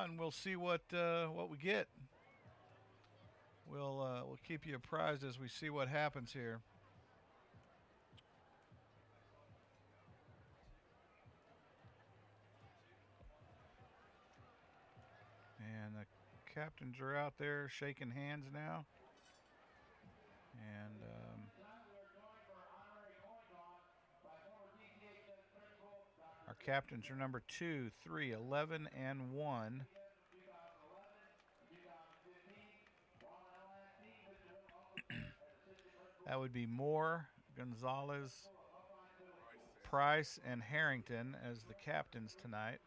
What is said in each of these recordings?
and we'll see what we get. We'll keep you apprised as we see what happens here. And the captains are out there shaking hands now. And our captains are number 2, 3, 11, and 1. That would be Moore, Gonzalez, Price, and Harrington as the captains tonight.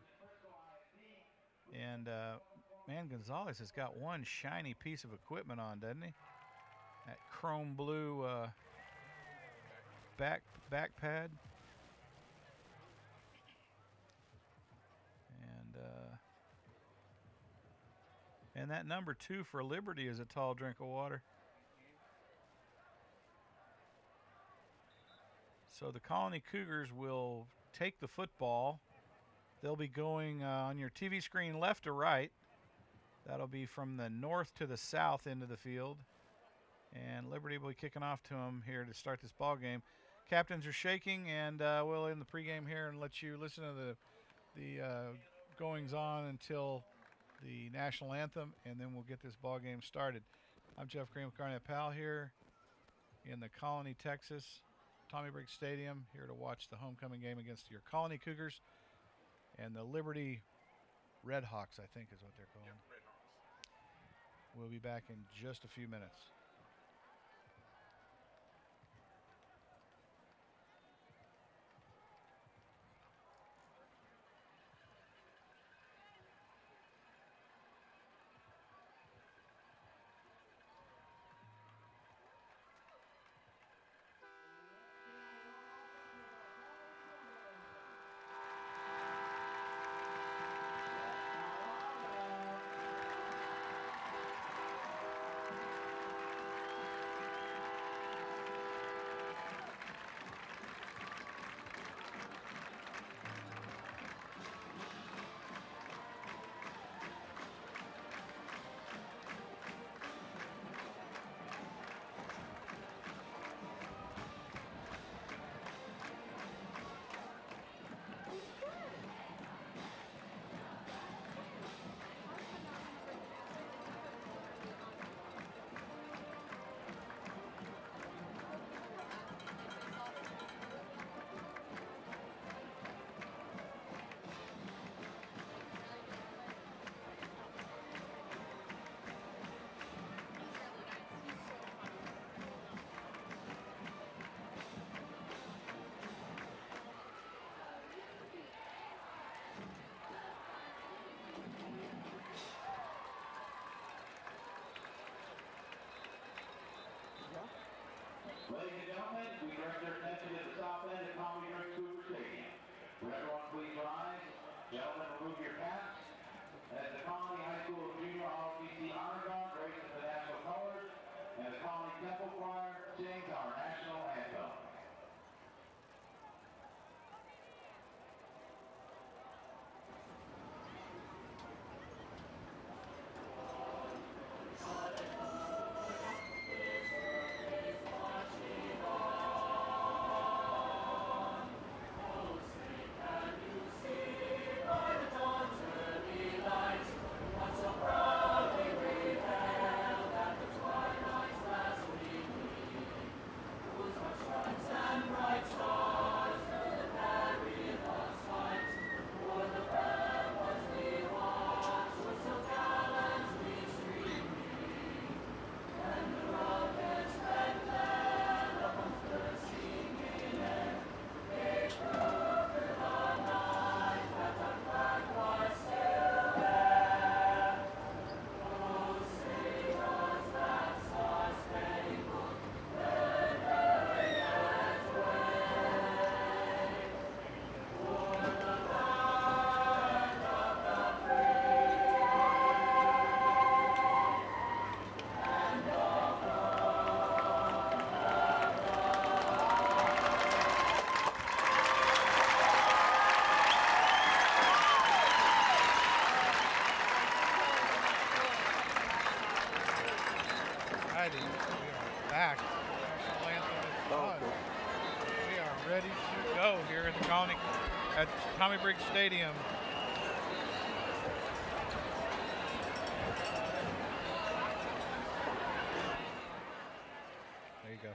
And man, Gonzalez has got one shiny piece of equipment on, doesn't he? That chrome blue back pad. And that number 2 for Liberty is a tall drink of water. So the Colony Cougars will take the football. They'll be going on your TV screen left to right. That'll be from the north to the south end of the field. And Liberty will be kicking off to them here to start this ball game. Captains are shaking, and we'll end the pregame here and let you listen to the goings on until the national anthem, and then we'll get this ball game started. I'm Jeff Green with Garnett Powell here in the Colony, Texas, Tommy Briggs Stadium, here to watch the homecoming game against your Colony Cougars and the Liberty Red Hawks, I think is what they're called. Yep, Red Hawks. We'll be back in just a few minutes. Ladies and gentlemen, we direct your attention to the south end of Colony Cougar Stadium. Will everyone please rise? Gentlemen, remove your caps. As the Colony High School Junior All-PC Honor Guard races the national colors, and the Colony Temple Choir sings our national anthem. at Tommy Briggs Stadium. There you go.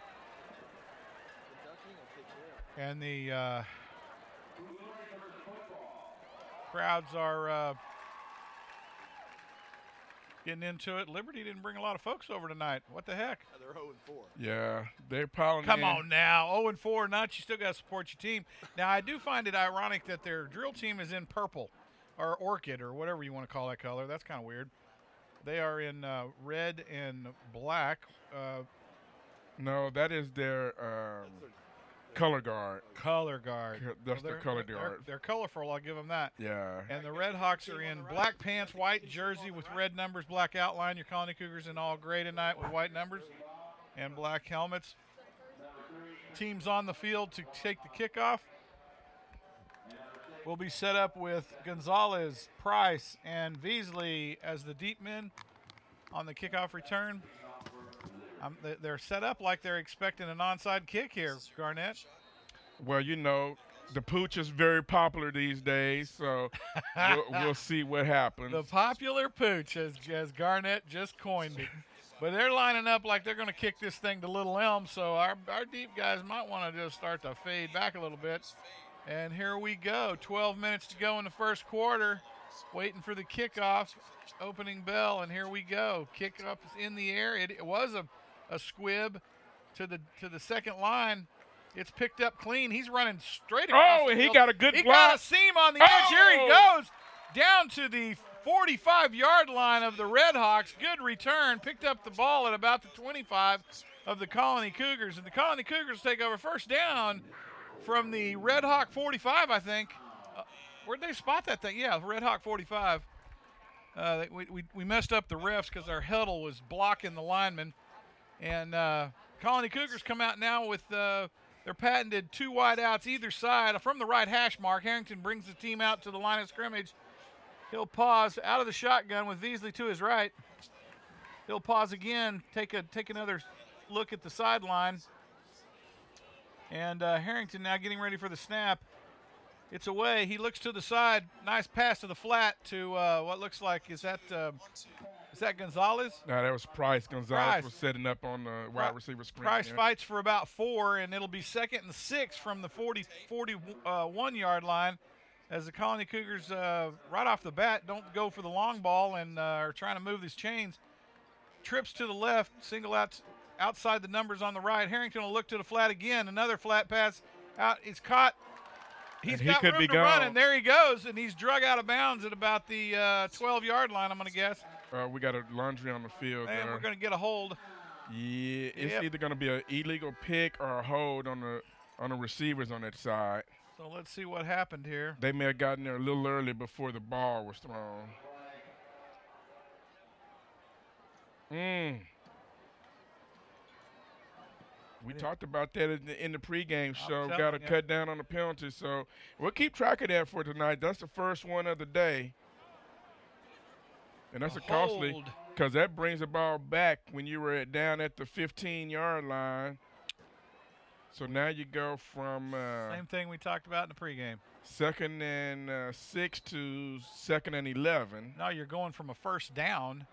And the crowds are getting into it. Liberty didn't bring a lot of folks over tonight. What the heck? They're 0-4. Yeah, they're piling Come in. on now. 0-4, not you still got to support your team. Now, I do find it ironic that their drill team is in purple or orchid or whatever you want to call that color. That's kind of weird. They are in red and black. No, that is their color guard. Color guard. That's their color guard. They're colorful, I'll give them that. Yeah. And the Red Hawks are in black pants, white jersey with red numbers, black outline. Your Colony Cougars in all gray tonight with white numbers and black helmets. Teams on the field to take the kickoff will be set up with Gonzalez, Price, and Veasley as the deep men on the kickoff return. They're set up like they're expecting an onside kick here, Garnett. Well, you know, the pooch is very popular these days, so we'll see what happens. The popular pooch, as Garnett just coined it. But they're lining up like they're going to kick this thing to Little Elm, so our deep guys might want to just start to fade back a little bit. And here we go. 12 minutes to go in the first quarter. Waiting for the kickoff, opening bell, and here we go. Kickoff is in the air. It was a squib to the second line. It's picked up clean. He's running straight across. Oh, the and he field. got a good He block. got a seam on the edge. Here he Oh! goes down to the 45-yard line of the Red Hawks. Good return. Picked up the ball at about the 25 of the Colony Cougars. And the Colony Cougars take over first down from the Red Hawk 45, I think. Where'd they spot that thing? Yeah, Red Hawk 45. We messed up the refs because our huddle was blocking the linemen. And Colony Cougars come out now with their patented 2 wide outs either side from the right hash mark. Harrington brings the team out to the line of scrimmage. He'll pause out of the shotgun with Veasley to his right. He'll pause again, take another look at the sideline. And Harrington now getting ready for the snap. It's away. He looks to the side. Nice pass to the flat to what looks like, is that Gonzalez? No, that was Price. Gonzalez Price. was setting up on the wide receiver screen. Price there. fights for about 4, and it'll be 2nd and 6 from the 41-yard line as the Colony Cougars right off the bat don't go for the long ball and are trying to move these chains. Trips to the left, single outside the numbers on the right. Harrington will look to the flat again. Another flat pass out. It's caught. He's got room to run, and there he goes, and he's drug out of bounds at about the 12-yard line, I'm going to guess. We got a laundry on the field And there. we're going to get a hold. Yeah, it's Yep. either going to be an illegal pick or a hold on the receivers on that side. So let's see what happened here. They may have gotten there a little early before the ball was thrown. We talked about that in the pregame show. telling Got to ya. cut down on the penalties. So we'll keep track of that for tonight. That's the first one of the day. And that's a costly Hold. because that brings the ball back when you were down at the 15-yard line. So now you go from Same thing we talked about in the pregame. 2nd and 6 to 2nd and 11. Now you're going from a first down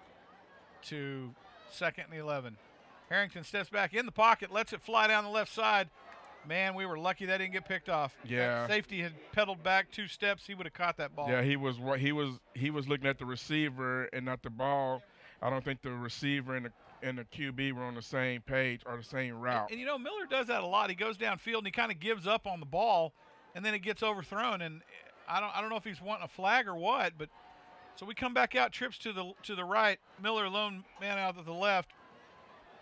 to 2nd and 11. Harrington steps back in the pocket, lets it fly down the left side. Man, we were lucky that didn't get picked off. Yeah. That safety had pedaled back 2 steps. He would have caught that ball. Yeah, he was looking at the receiver and not the ball. I don't think the receiver and the QB were on the same page or the same route. And you know, Miller does that a lot. He goes downfield and he kind of gives up on the ball, and then it gets overthrown. And I don't know if he's wanting a flag or what, but so we come back out, trips to the right. Miller lone man out to the left.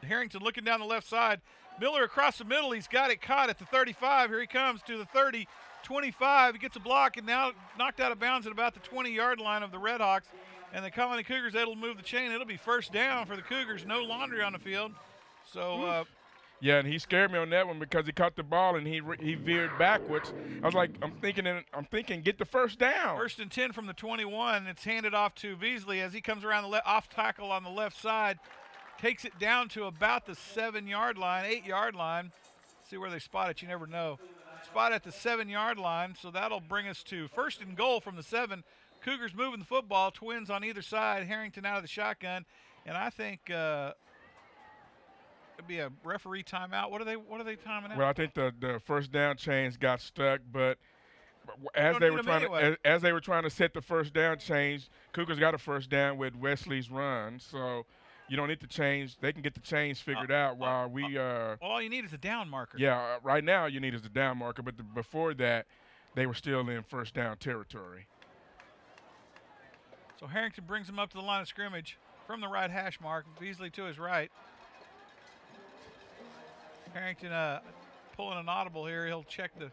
Harrington looking down the left side. Miller across the middle. He's got it caught at the 35. Here he comes to the 30, 25. He gets a block and now knocked out of bounds at about the 20-yard line of the Red Hawks. And the Colony Cougars able to move the chain. It'll be first down for the Cougars. No laundry on the field. So yeah, and he scared me on that one because he caught the ball and he veered backwards. I was like, I'm thinking, get the first down. 1st and 10 from the 21. It's handed off to Veasley as he comes around the off tackle on the left side. Takes it down to about the 7-yard line, 8-yard line. See where they spot it. You never know. spot at the 7-yard line, so that'll bring us to 1st and goal from the 7. Cougars moving the football, Twins on either side, Harrington out of the shotgun, and I think it'd be a referee timeout. What are they timing out? Well, I think the first down chains got stuck, but as they were trying to set the first down change, Cougars got a first down with Wesley's run, so you don't need to change. They can get the chains figured out while we. All you need is a down marker. Yeah, right now you need is a down marker, but before that, they were still in first down territory. So Harrington brings him up to the line of scrimmage from the right hash mark, Beasley to his right. Harrington pulling an audible here. He'll check the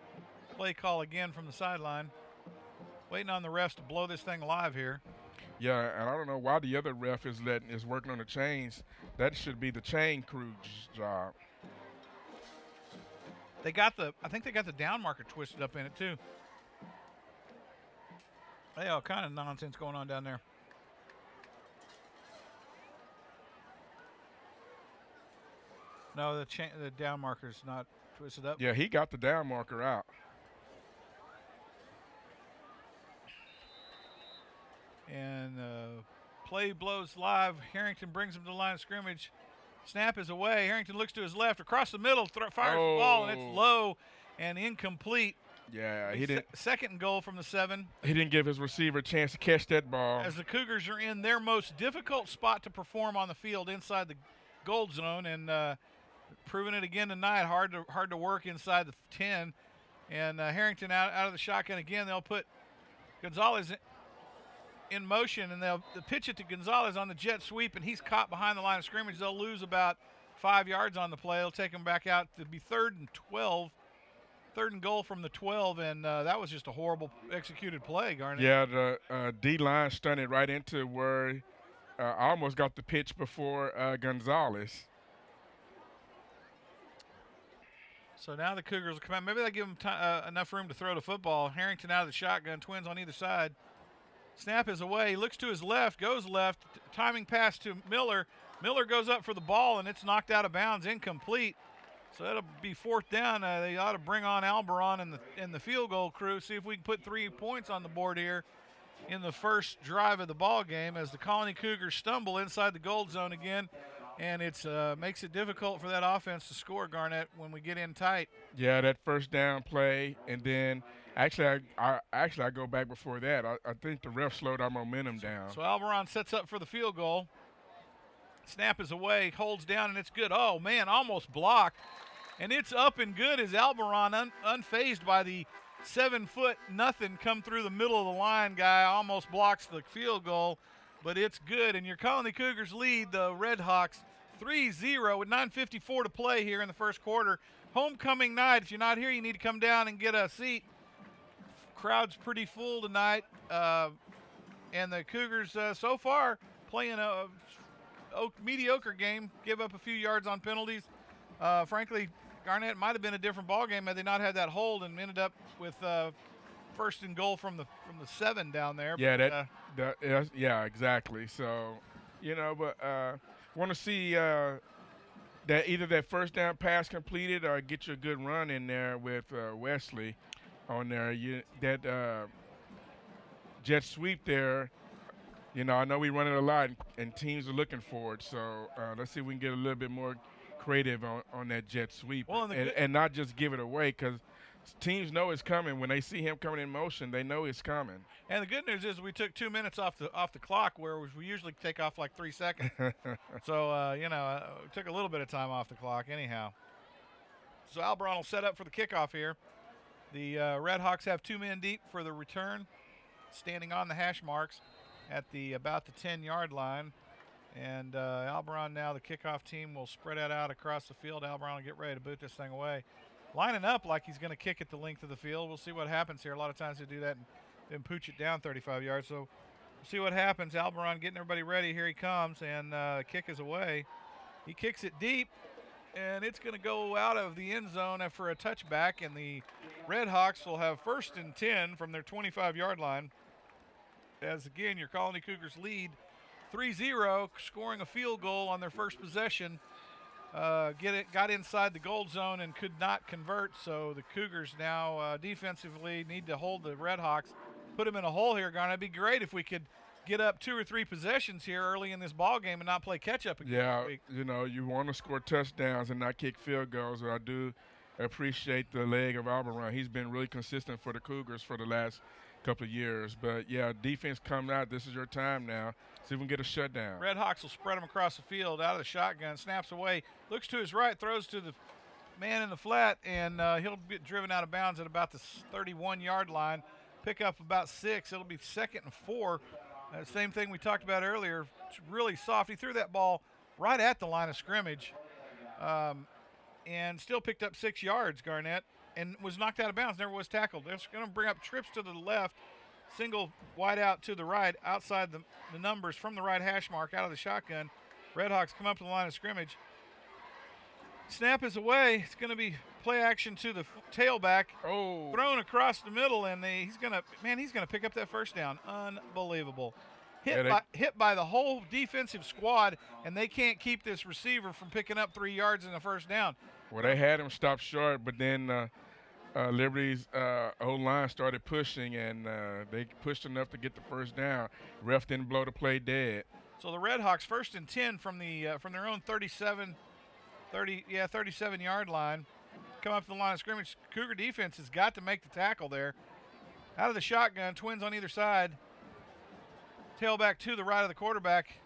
play call again from the sideline. Waiting on the refs to blow this thing live here. Yeah, and I don't know why the other ref is working on the chains. That should be the chain crew's job. I think they got the down marker twisted up in it too. Hey, all kind of nonsense going on down there. No, the down marker's not twisted up. Yeah, he got the down marker out. And play blows live. Harrington brings him to the line of scrimmage. Snap is away. Harrington looks to his left. Across the middle, fires the ball, and it's low and incomplete. Yeah, he didn't. 2nd and goal from the 7. He didn't give his receiver a chance to catch that ball. As the Cougars are in their most difficult spot to perform on the field inside the gold zone, and proving it again tonight. Hard to work inside the 10. And Harrington out of the shotgun again. They'll put Gonzalez in motion, and they'll pitch it to Gonzalez on the jet sweep, and he's caught behind the line of scrimmage. They'll lose about 5 yards on the play. They'll take him back out to be 3rd and 12. 3rd and goal from the 12, and that was just a horrible executed play, Garnett. Yeah, the D-line stunted right into where I almost got the pitch before Gonzalez. So now the Cougars will come out. Maybe they give them enough room to throw the football. Harrington out of the shotgun, Twins on either side. Snap is away. He looks to his left, goes left. Timing pass to Miller. Miller goes up for the ball, and it's knocked out of bounds, incomplete. So that'll be 4th down. They ought to bring on Alberon and the field goal crew, see if we can put 3 points on the board here in the first drive of the ball game as the Colony Cougars stumble inside the gold zone again. And it makes it difficult for that offense to score, Garnett, when we get in tight. Yeah, that first down play, and then actually I go back before that. I think the ref slowed our momentum down. So Alberon sets up for the field goal. Snap is away, holds down, and it's good. Oh, man, almost blocked. And it's up and good as Alberon, unfazed by the 7-foot-nothing come through the middle of the line guy, almost blocks the field goal. But it's good, and your Colony Cougars lead the Red Hawks 3-0 with 9:54 to play here in the first quarter. Homecoming night. If you're not here, you need to come down and get a seat. Crowd's pretty full tonight, and the Cougars so far playing a mediocre game, give up a few yards on penalties. Frankly, Garnett might have been a different ball game had they not had that hold and ended up with 1st and goal from the 7 down there. Yeah, but, yeah, exactly. So, but want to see that either that first down pass completed or get you a good run in there with Wesley on there. That jet sweep there. I know we run it a lot, and teams are looking for it. So let's see if we can get a little bit more creative on that jet sweep, and not just give it away, because teams know it's coming. When they see him coming in motion, they know it's coming. And the good news is we took 2 minutes off the clock, where we usually take off like 3 seconds. So, took a little bit of time off the clock anyhow. So Alberon will set up for the kickoff here. The Red Hawks have 2 men deep for the return, standing on the hash marks at about the 10-yard line. And Alberon now, the kickoff team, will spread that out across the field. Alberon will get ready to boot this thing away. Lining up like he's going to kick it the length of the field. We'll see what happens here. A lot of times they do that and then pooch it down 35 yards. So we'll see what happens. Alberon getting everybody ready. Here he comes, and kick is away. He kicks it deep, and it's going to go out of the end zone for a touchback, and the Red Hawks will have 1st and 10 from their 25-yard line. As, again, your Colony Cougars lead 3-0, scoring a field goal on their first possession got inside the gold zone and could not convert. So the Cougars now defensively need to hold the Redhawks, put them in a hole here, Garnet. It'd be great if we could get up 2 or 3 possessions here early in this ball game and not play catch up again this week. You know, you want to score touchdowns and not kick field goals. But I do appreciate the leg of Alberon. He's been really consistent for the Cougars for the last couple of years. But yeah, defense coming out. This is your time now. See if we can get a shutdown. Redhawks will spread him across the field out of the shotgun, snaps away, looks to his right, throws to the man in the flat, and he'll get driven out of bounds at about the 31-yard line. Pick up about 6. It'll be 2nd and 4. Same thing we talked about earlier. It's really soft. He threw that ball right at the line of scrimmage and still picked up 6 yards, Garnett, and was knocked out of bounds, never was tackled. They're going to bring up trips to the left, single wide out to the right, outside the numbers from the right hash mark, out of the shotgun. Redhawks come up to the line of scrimmage. Snap is away. It's going to be play action to the tailback. Oh. Thrown across the middle, and he's going to pick up that first down. Unbelievable. Hit by the whole defensive squad, and they can't keep this receiver from picking up 3 yards in the first down. Well, they had him stopped short, but then Liberty's O-line started pushing, and they pushed enough to get the first down. Ref didn't blow the play dead. So the Redhawks 1st and 10 from their own 37-yard line. Come up to the line of scrimmage. Cougar defense has got to make the tackle there. Out of the shotgun, twins on either side. Tailback to the right of the quarterback.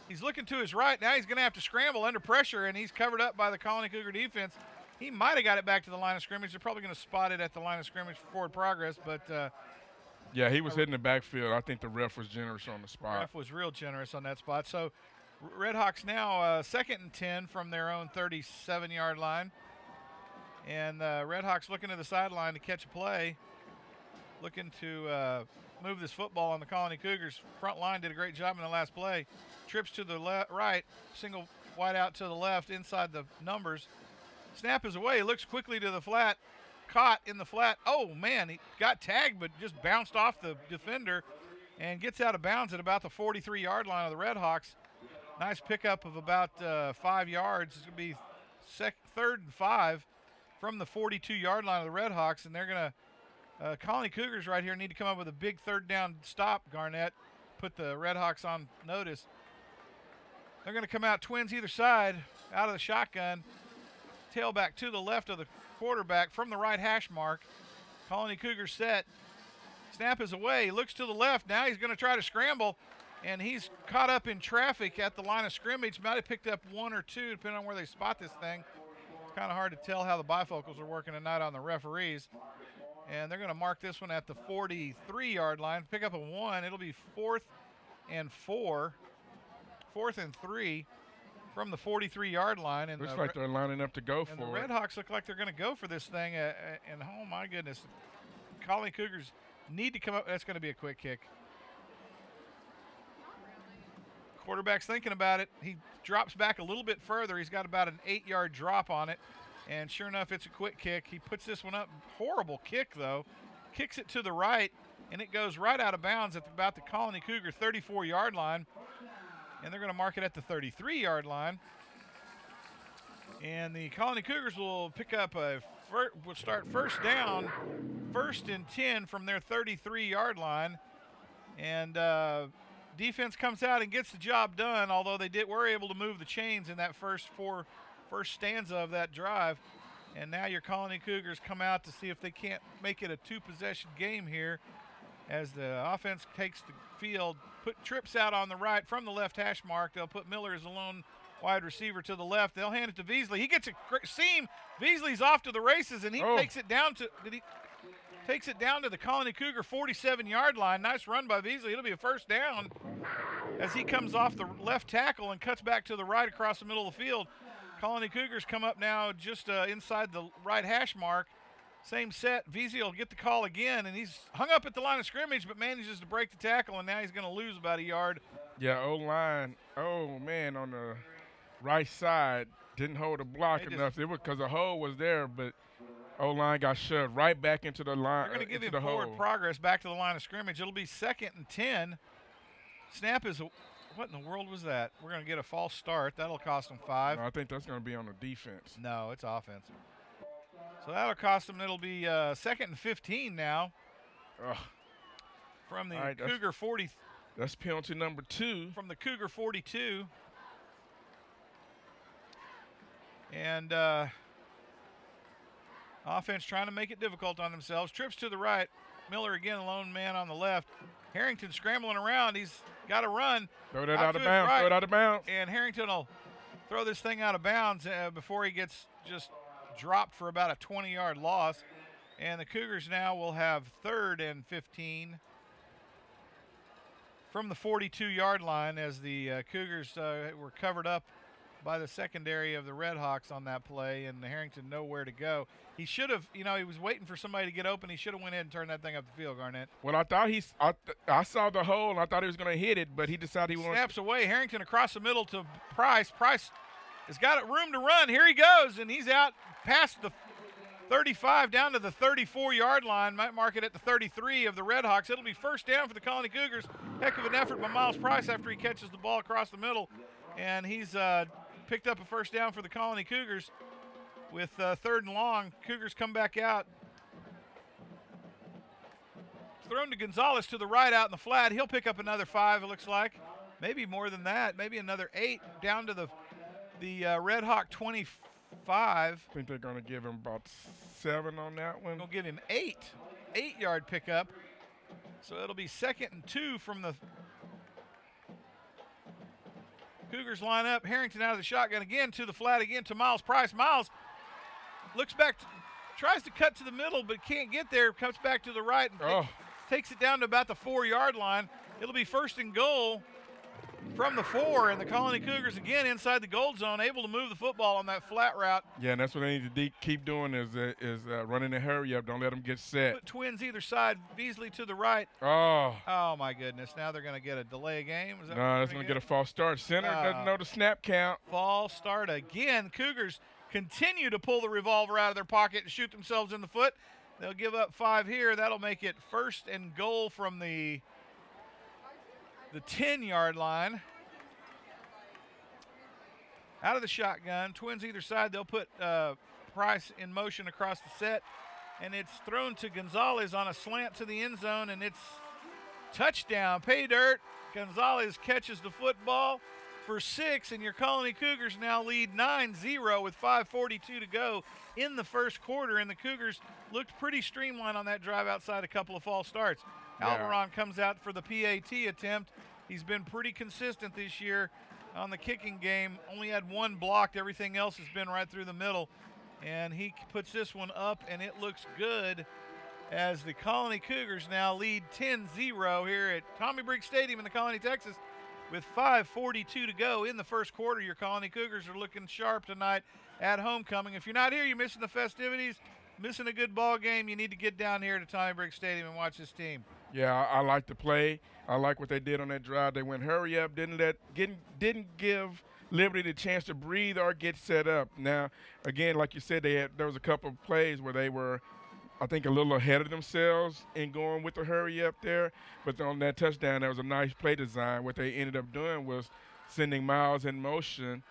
He's looking to his right. Now he's going to have to scramble under pressure, and he's covered up by the Colony Cougar defense. He might have got it back to the line of scrimmage. They're probably going to spot it at the line of scrimmage for forward progress, but yeah, he was hitting the backfield. I think the ref was generous on the spot. The ref was real generous on that spot. So Redhawks now 2nd and 10 from their own 37-yard line. And Redhawks looking to the sideline to catch a play. Looking to move this football on the Colony Cougars. Front line did a great job in the last play. Trips to the right, single wide out to the left inside the numbers. Snap is away. Looks quickly to the flat. Caught in the flat. Oh, man, he got tagged but just bounced off the defender and gets out of bounds at about the 43-yard line of the Redhawks. Nice pickup of about 5 yards. It's going to be 3rd and 5 from the 42-yard line of the Redhawks, and they're going to Colony Cougars right here need to come up with a big 3rd down stop, Garnett, put the Redhawks on notice. They're going to come out twins either side, out of the shotgun. Tailback to the left of the quarterback from the right hash mark. Colony Cougars set. Snap is away. Looks to the left. Now he's going to try to scramble, and he's caught up in traffic at the line of scrimmage. Might have picked up 1 or 2, depending on where they spot this thing. It's kind of hard to tell how the bifocals are working tonight on the referees. And they're going to mark this one at the 43-yard line. Pick up a 1. It'll be 4th and 4. 4th and 3 from the 43-yard line. And looks like they're lining up to go for it. And the Redhawks look like they're going to go for this thing. And oh, my goodness. Colony Cougars need to come up. That's going to be a quick kick. Quarterback's thinking about it. He drops back a little bit further. He's got about an 8-yard drop on it. And sure enough, it's a quick kick. He puts this one up. Horrible kick, though. Kicks it to the right, and it goes right out of bounds at about the Colony Cougar 34-yard line. And they're going to mark it at the 33-yard line. And the Colony Cougars will pick up will start first down, 1st and 10 from their 33-yard line. And defense comes out and gets the job done, although they were able to move the chains in that first stanza of that drive. And now your Colony Cougars come out to see if they can't make it a 2-possession game here as the offense takes the field, trips out on the right from the left hash mark. They'll put Miller as a lone wide receiver to the left. They'll hand it to Veasley. He gets a seam. Veasley's off to the races, and he takes it down to the Colony Cougar 47-yard line. Nice run by Veasley. It'll be a first down as he comes off the left tackle and cuts back to the right across the middle of the field. Colony Cougars come up now just inside the right hash mark. Same set. Veasley will get the call again, and he's hung up at the line of scrimmage but manages to break the tackle, and now he's going to lose about a yard. Yeah, O-line, on the right side didn't hold the block enough. It was because the hole was there, but O-line got shoved right back into the line. They're going to give him forward progress back to the line of scrimmage. It'll be 2nd and 10. Snap is What in the world was that? We're going to get a false start. That'll cost them 5. No, I think that's going to be on the defense. No, it's offense. So that'll cost them. It'll be 2nd and 15 now. Ugh. From the right, Cougar 40. That's penalty number 2. From the Cougar 42. And offense trying to make it difficult on themselves. Trips to the right. Miller again, a lone man on the left. Harrington scrambling around. He's got to run. Throw that out of bounds. Right. Throw it out of bounds. And Harrington will throw this thing out of bounds before he gets just dropped for about a 20-yard loss. And the Cougars now will have 3rd and 15 from the 42-yard line as the Cougars were covered up by the secondary of the Redhawks on that play, and Harrington nowhere to go. He should have, he was waiting for somebody to get open. He should have went in and turned that thing up the field, Garnett. Well, I thought I saw the hole, and I thought he was going to hit it, but he decided he wanted. Snaps away. Harrington across the middle to Price. Price has got room to run. Here he goes, and he's out past the 35 down to the 34-yard line. Might mark it at the 33 of the Redhawks. It'll be first down for the Colony Cougars. Heck of an effort by Miles Price after he catches the ball across the middle, and he's picked up a first down for the Colony Cougars with 3rd and long. Cougars come back out. It's thrown to Gonzalez to the right out in the flat. He'll pick up another 5, it looks like. Maybe more than that. Maybe another 8 down to the Red Hawk 25. I think they're going to give him about 7 on that one. They'll get him 8-yard pickup. So it'll be 2nd and 2 from the Cougars line up. Harrington out of the shotgun again to the flat again to Miles Price. Miles looks back, tries to cut to the middle, but can't get there. Comes back to the right and takes it down to about the 4-yard line. It'll be 1st and goal from the 4, and the Colony Cougars again inside the gold zone, able to move the football on that flat route. Yeah, and that's what they need to keep doing is running a hurry up. Don't let them get set. Put twins either side. Beasley to the right. Oh, my goodness. Now they're going to get a delay game. Is that no, that's going to get a false start. Center doesn't know the snap count. False start again. Cougars continue to pull the revolver out of their pocket and shoot themselves in the foot. They'll give up 5 here. That'll make it 1st and goal from the 10-yard line. Out of the shotgun, twins either side. They'll put Price in motion across the set, and it's thrown to Gonzalez on a slant to the end zone, and it's touchdown. Pay dirt. Gonzalez catches the football for 6, and your Colony Cougars now lead 9-0 with 5:42 to go in the first quarter, and the Cougars looked pretty streamlined on that drive outside a couple of false starts. Yeah. Alvaron comes out for the PAT attempt. He's been pretty consistent this year on the kicking game. Only had 1 blocked. Everything else has been right through the middle. And he puts this one up, and it looks good as the Colony Cougars now lead 10-0 here at Tommy Briggs Stadium in the Colony, Texas, with 5:42 to go in the first quarter. Your Colony Cougars are looking sharp tonight at homecoming. If you're not here, you're missing the festivities, missing a good ball game. You need to get down here to Tommy Briggs Stadium and watch this team. Yeah, I like the play. I like what they did on that drive. They went hurry up, didn't give Liberty the chance to breathe or get set up. Now, again, like you said, there was a couple of plays where they were, I think, a little ahead of themselves in going with the hurry up there. But on that touchdown, there was a nice play design. What they ended up doing was sending Miles in motion,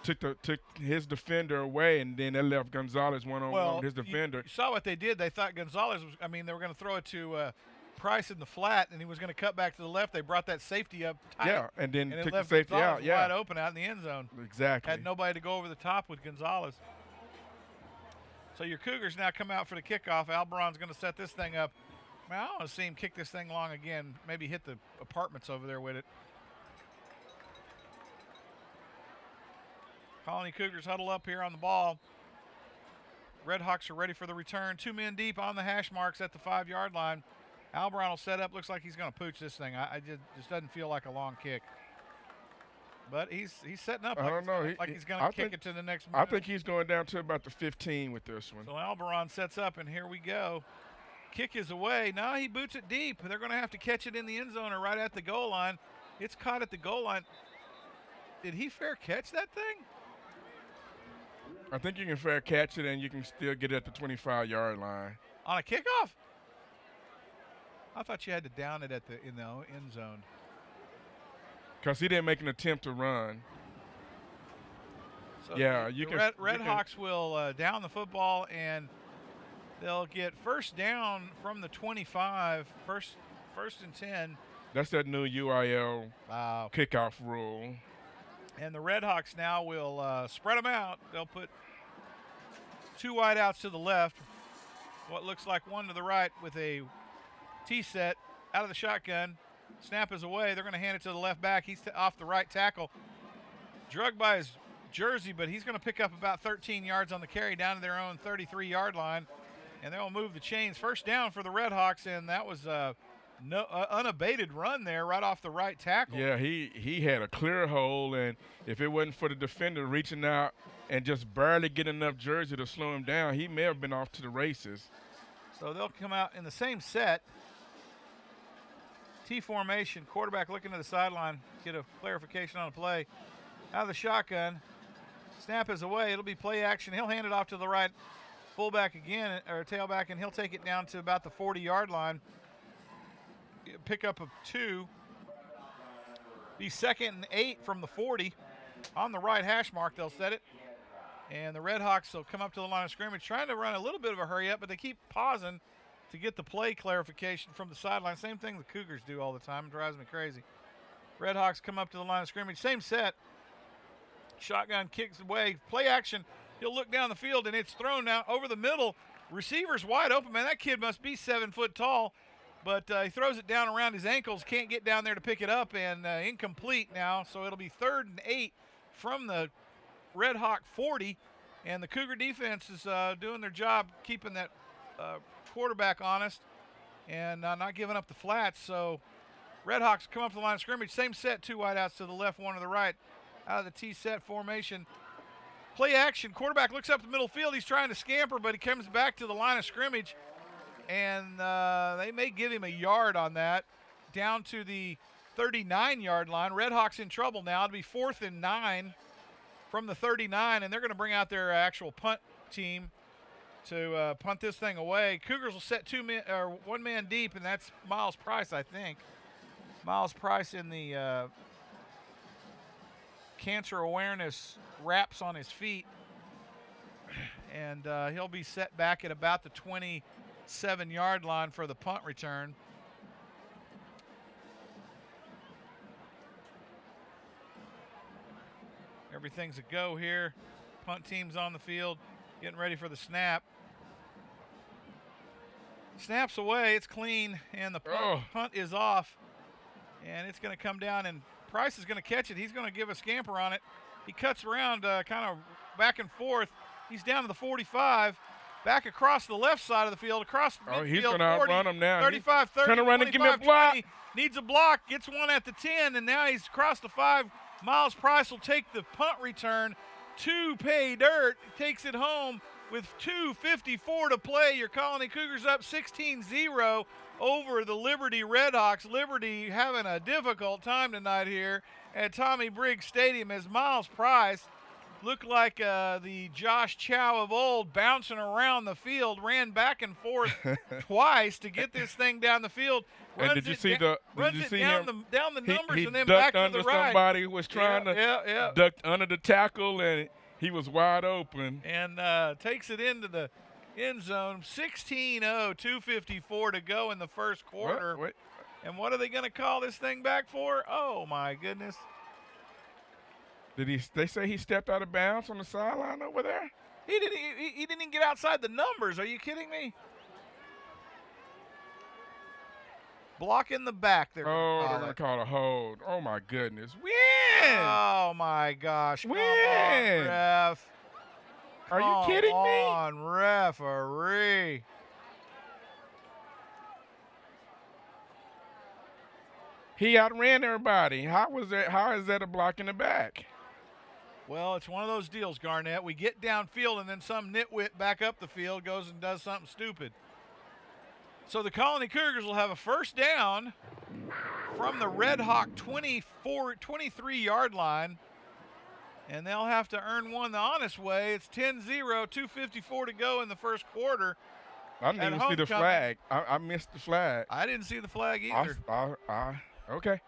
took his defender away, and then they left Gonzalez one-on-one with his defender. You saw what they did. They thought Gonzalez was, they were going to throw it to Price in the flat, and he was going to cut back to the left. They brought that safety up tight. Yeah, and then took left the safety Gonzalez out. Yeah, wide open out in the end zone. Exactly. Had nobody to go over the top with Gonzalez. So your Cougars now come out for the kickoff. Albaron's going to set this thing up. I want to see him kick this thing long again. Maybe hit the apartments over there with it. Colony Cougars huddle up here on the ball. Redhawks are ready for the return. 2 men deep on the hash marks at the 5-yard line. Albaron will set up. Looks like he's going to pooch this thing. I just doesn't feel like a long kick. But he's setting up. I don't know. He's going to kick it to the next minute. I think he's going down to about the 15 with this one. So Albaron sets up, and here we go. Kick is away. No, he boots it deep. They're going to have to catch it in the end zone or right at the goal line. It's caught at the goal line. Did he fair catch that thing? I think you can fair catch it, and you can still get it at the 25-yard line. On a kickoff? I thought you had to down it in the end zone. because he didn't make an attempt to run. So Yeah, the you can. Red Hawks will down the football, and they'll get first down from the 25, first and 10. That's that new UIL kickoff rule. And the Red Hawks now will spread them out. They'll put 2 wideouts to the left, what looks like 1 to the right with a T-set out of the shotgun. Snap is away. They're going to hand it to the left back. He's off the right tackle. Drugged by his jersey, but he's going to pick up about 13 yards on the carry down to their own 33-yard line. And they'll move the chains. First down for the Red Hawks, and that was no unabated run there right off the right tackle. Yeah, he had a clear hole, and if it wasn't for the defender reaching out and just barely getting enough jersey to slow him down, he may have been off to the races. So they'll come out in the same set. T formation, quarterback looking to the sideline, get a clarification on a play. Out of the shotgun, snap is away. It'll be play action. He'll hand it off to the right fullback again, or tailback, and he'll take it down to about the 40-yard line. Pick up of 2. Be 2nd and 8 from the 40. On the right hash mark, they'll set it. And the Red Hawks will come up to the line of scrimmage, trying to run a little bit of a hurry up, but they keep pausing to get the play clarification from the sideline. Same thing the Cougars do all the time. It drives me crazy. Red Hawks come up to the line of scrimmage. Same set. Shotgun kicks away. Play action. He'll look down the field, and it's thrown now over the middle. Receiver's wide open. Man, that kid must be 7 foot tall. But he throws it down around his ankles. Can't get down there to pick it up, and incomplete now. So it'll be 3rd and 8 from the Red Hawk 40. And the Cougar defense is doing their job keeping that quarterback honest and not giving up the flats. So Red Hawks come up to the line of scrimmage. Same set, 2 wideouts to the left, 1 to the right. Out of the T-set formation. Play action. Quarterback looks up the middle field. He's trying to scamper, but he comes back to the line of scrimmage. And they may give him a yard on that. Down to the 39-yard line. Red Hawks in trouble now. It'll be 4th and 9 from the 39, and they're going to bring out their actual punt team to punt this thing away. Cougars will set 1 man deep, and that's Miles Price, I think. Miles Price in the cancer awareness wraps on his feet, and he'll be set back at about the 27-yard line for the punt return. Everything's a go here. Punt team's on the field, getting ready for the snap. Snaps away, it's clean, and the punt is off. And it's going to come down, and Price is going to catch it. He's going to give a scamper on it. He cuts around kind of back and forth. He's down to the 45, back across the left side of the field, across the midfield. He's going to outrun him now. 35, 30, turn around and give me a block. 20, needs a block, gets one at the 10, and now he's across the 5. Miles Price will take the punt return to pay dirt. Takes it home with 2:54 to play. Your Colony Cougars up 16-0 over the Liberty Redhawks. Liberty having a difficult time tonight here at Tommy Briggs Stadium as Miles Price looked like the Josh Chow of old, bouncing around the field, ran back and forth twice to get this thing down the field. And did you see him down the numbers he and then ducked back to under the right. Somebody who was trying to duck under the tackle, and he was wide open. And takes it into the end zone. 16-0, 2:54 to go in the first quarter. What? And what are they going to call this thing back for? Oh, my goodness. They say he stepped out of bounds on the sideline over there? He didn't even get outside the numbers. Are you kidding me? Block in the back. They're going to call a hold. Oh, my goodness. Win! Oh, my gosh. Win! Come on, ref. Are you kidding me? Come on, referee. He outran everybody. How is that a block in the back? Well, it's one of those deals, Garnett. We get downfield, and then some nitwit back up the field goes and does something stupid. So the Colony Cougars will have a first down from the Red Hawk 23-yard line, and they'll have to earn one the honest way. It's 10-0, 2:54 to go in the first quarter. I didn't even see the flag. I missed the flag. I didn't see the flag either. Okay.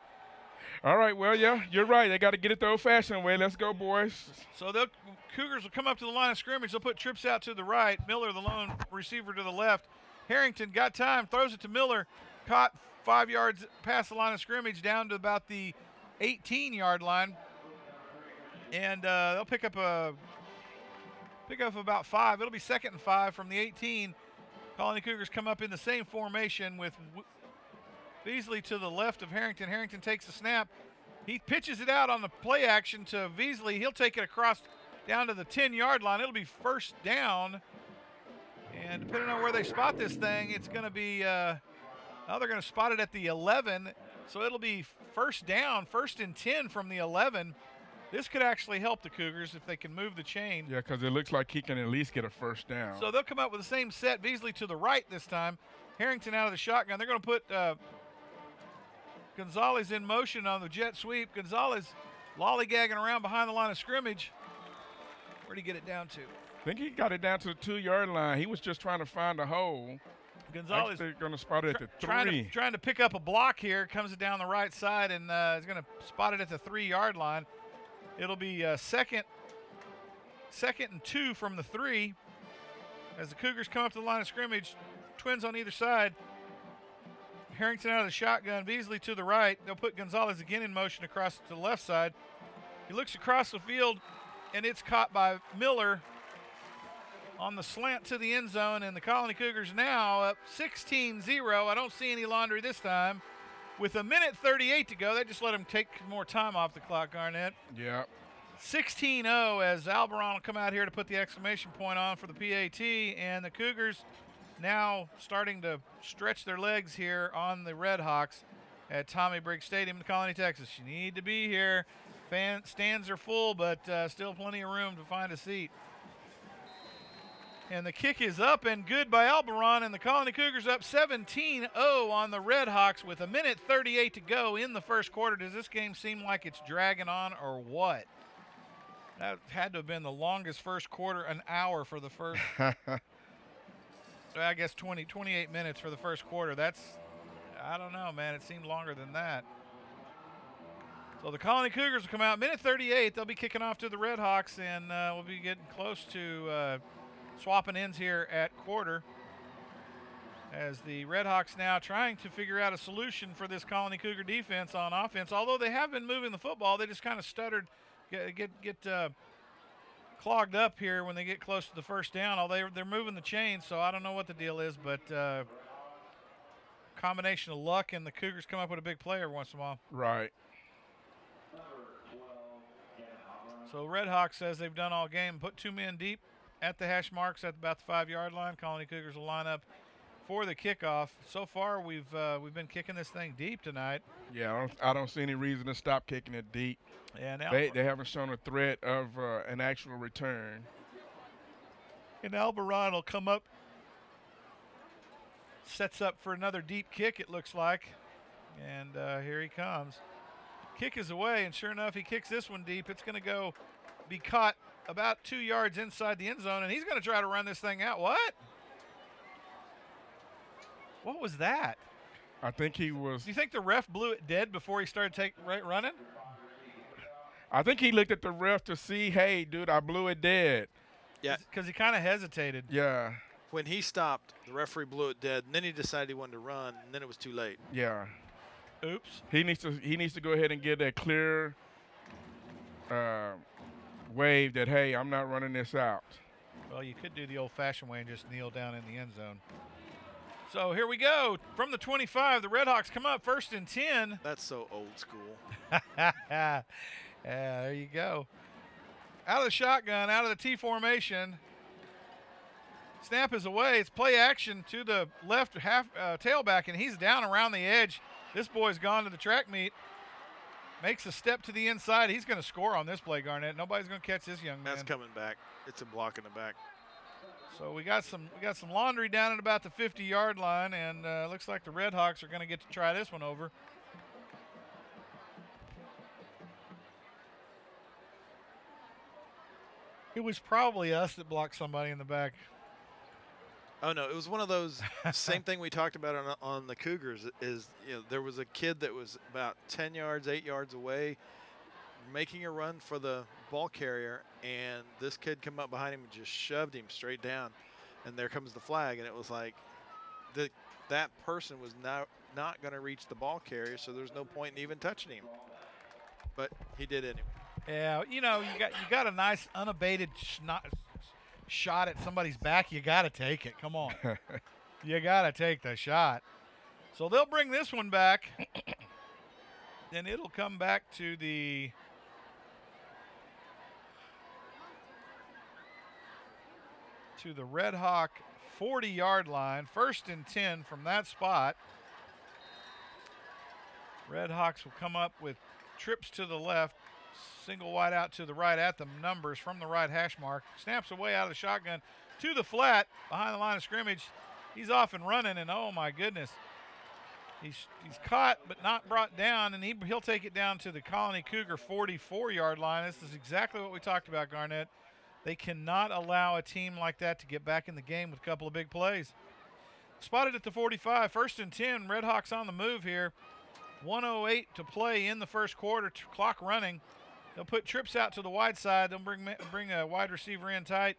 All right, well, yeah, you're right. They got to get it the old-fashioned way. Let's go, boys. So the Cougars will come up to the line of scrimmage. They'll put trips out to the right. Miller, the lone receiver, to the left. Harrington got time, throws it to Miller, caught 5 yards past the line of scrimmage down to about the 18-yard line. And they'll pick up about 5. It'll be 2nd and 5 from the 18. Colony Cougars come up in the same formation with Beasley to the left of Harrington. Harrington takes the snap. He pitches it out on the play action to Beasley. He'll take it across down to the 10-yard line. It'll be first down. And depending on where they spot this thing, it's going to be, they're going to spot it at the 11. So it'll be first down, 1st and 10 from the 11. This could actually help the Cougars if they can move the chain. Yeah, because it looks like he can at least get a first down. So they'll come up with the same set. Beasley to the right this time. Harrington out of the shotgun. They're going to put Gonzalez in motion on the jet sweep. Gonzalez lollygagging around behind the line of scrimmage. Where'd he get it down to? I think he got it down to the 2-yard line. He was just trying to find a hole. Gonzalez they're going to spot it at the 3. Trying to pick up a block here. Comes it down the right side and is going to spot it at the 3-yard line. It'll be second and 2 from the 3 as the Cougars come up to the line of scrimmage. Twins on either side. Harrington out of the shotgun. Beasley to the right. They'll put Gonzalez again in motion across to the left side. He looks across the field, and it's caught by Miller on the slant to the end zone, and the Colony Cougars now up 16-0. I don't see any laundry this time. With 1:38 to go, they just let him take more time off the clock, Garnett. Yeah. 16-0 as Alberon will come out here to put the exclamation point on for the PAT, and the Cougars now starting to stretch their legs here on the Red Hawks at Tommy Briggs Stadium in Colony, Texas. You need to be here. Stands are full, but still plenty of room to find a seat. And the kick is up and good by Alberon, and the Colony Cougars up 17-0 on the Red Hawks with 1:38 to go in the first quarter. Does this game seem like it's dragging on or what? That had to have been the longest first quarter, an hour for the first, I guess 28 minutes for the first quarter. That's, I don't know, man. It seemed longer than that. So the Colony Cougars will come out, 1:38. They'll be kicking off to the Red Hawks, and we'll be getting close to swapping ends here at quarter as the Red Hawks now trying to figure out a solution for this Colony Cougar defense on offense. Although they have been moving the football, they just kind of stuttered, get clogged up here when they get close to the first down. Although they're moving the chain, so I don't know what the deal is, but combination of luck and the Cougars come up with a big play every once in a while. Right. So Red Hawks, as they've done all game, put 2 men deep at the hash marks at about the 5-yard line. Colony Cougars will line up for the kickoff. So far, we've been kicking this thing deep tonight. Yeah, I don't see any reason to stop kicking it deep. Yeah, now they haven't shown a threat of an actual return. And Alberon will come up, sets up for another deep kick, it looks like. And here he comes. Kick is away, and sure enough, he kicks this one deep. It's going to be caught about 2 yards inside the end zone, and he's going to try to run this thing out. What was that? I think he was. Do you think the ref blew it dead before he started running? I think he looked at the ref to see, hey, dude, I blew it dead. Yeah. Because he kind of hesitated. Yeah. When he stopped, the referee blew it dead, and then he decided he wanted to run, and then it was too late. Yeah. Oops. He needs to go ahead and get a clear wave that, hey, I'm not running this out. Well, you could do the old-fashioned way and just kneel down in the end zone. So here we go. From the 25, the Red Hawks come up 1st and 10. That's so old school. Yeah, there you go. Out of the shotgun, out of the T formation. Snap is away. It's play action to the left tailback, and he's down around the edge. This boy's gone to the track meet. Makes a step to the inside. He's going to score on this play, Garnett. Nobody's going to catch this young man. That's coming back. It's a block in the back. So we got some laundry down at about the 50-yard line, and looks like the Red Hawks are going to get to try this one over. It was probably us that blocked somebody in the back. Oh no, it was one of those same thing we talked about on the Cougars. Is there was a kid that was about 10 yards, 8 yards away, making a run for the ball carrier, and this kid come up behind him and just shoved him straight down, and there comes the flag, and it was like that person was not going to reach the ball carrier, so there's no point in even touching him, but he did anyway. Yeah, you got a nice unabated shot at somebody's back. You got to take it. Come on. You got to take the shot. So they'll bring this one back, and it'll come back to the Red Hawk 40-yard line. 1st and 10 from that spot. Red Hawks will come up with trips to the left, single wide out to the right at the numbers from the right hash mark. Snaps away out of the shotgun to the flat behind the line of scrimmage. He's off and running, and oh my goodness. He's caught but not brought down, and he'll take it down to the Colony Cougar 44-yard line. This is exactly what we talked about, Garnett. They cannot allow a team like that to get back in the game with a couple of big plays. Spotted at the 45, 1st and 10. Red Hawks on the move here. 1:08 to play in the first quarter. Clock running. They'll put trips out to the wide side. They'll bring a wide receiver in tight.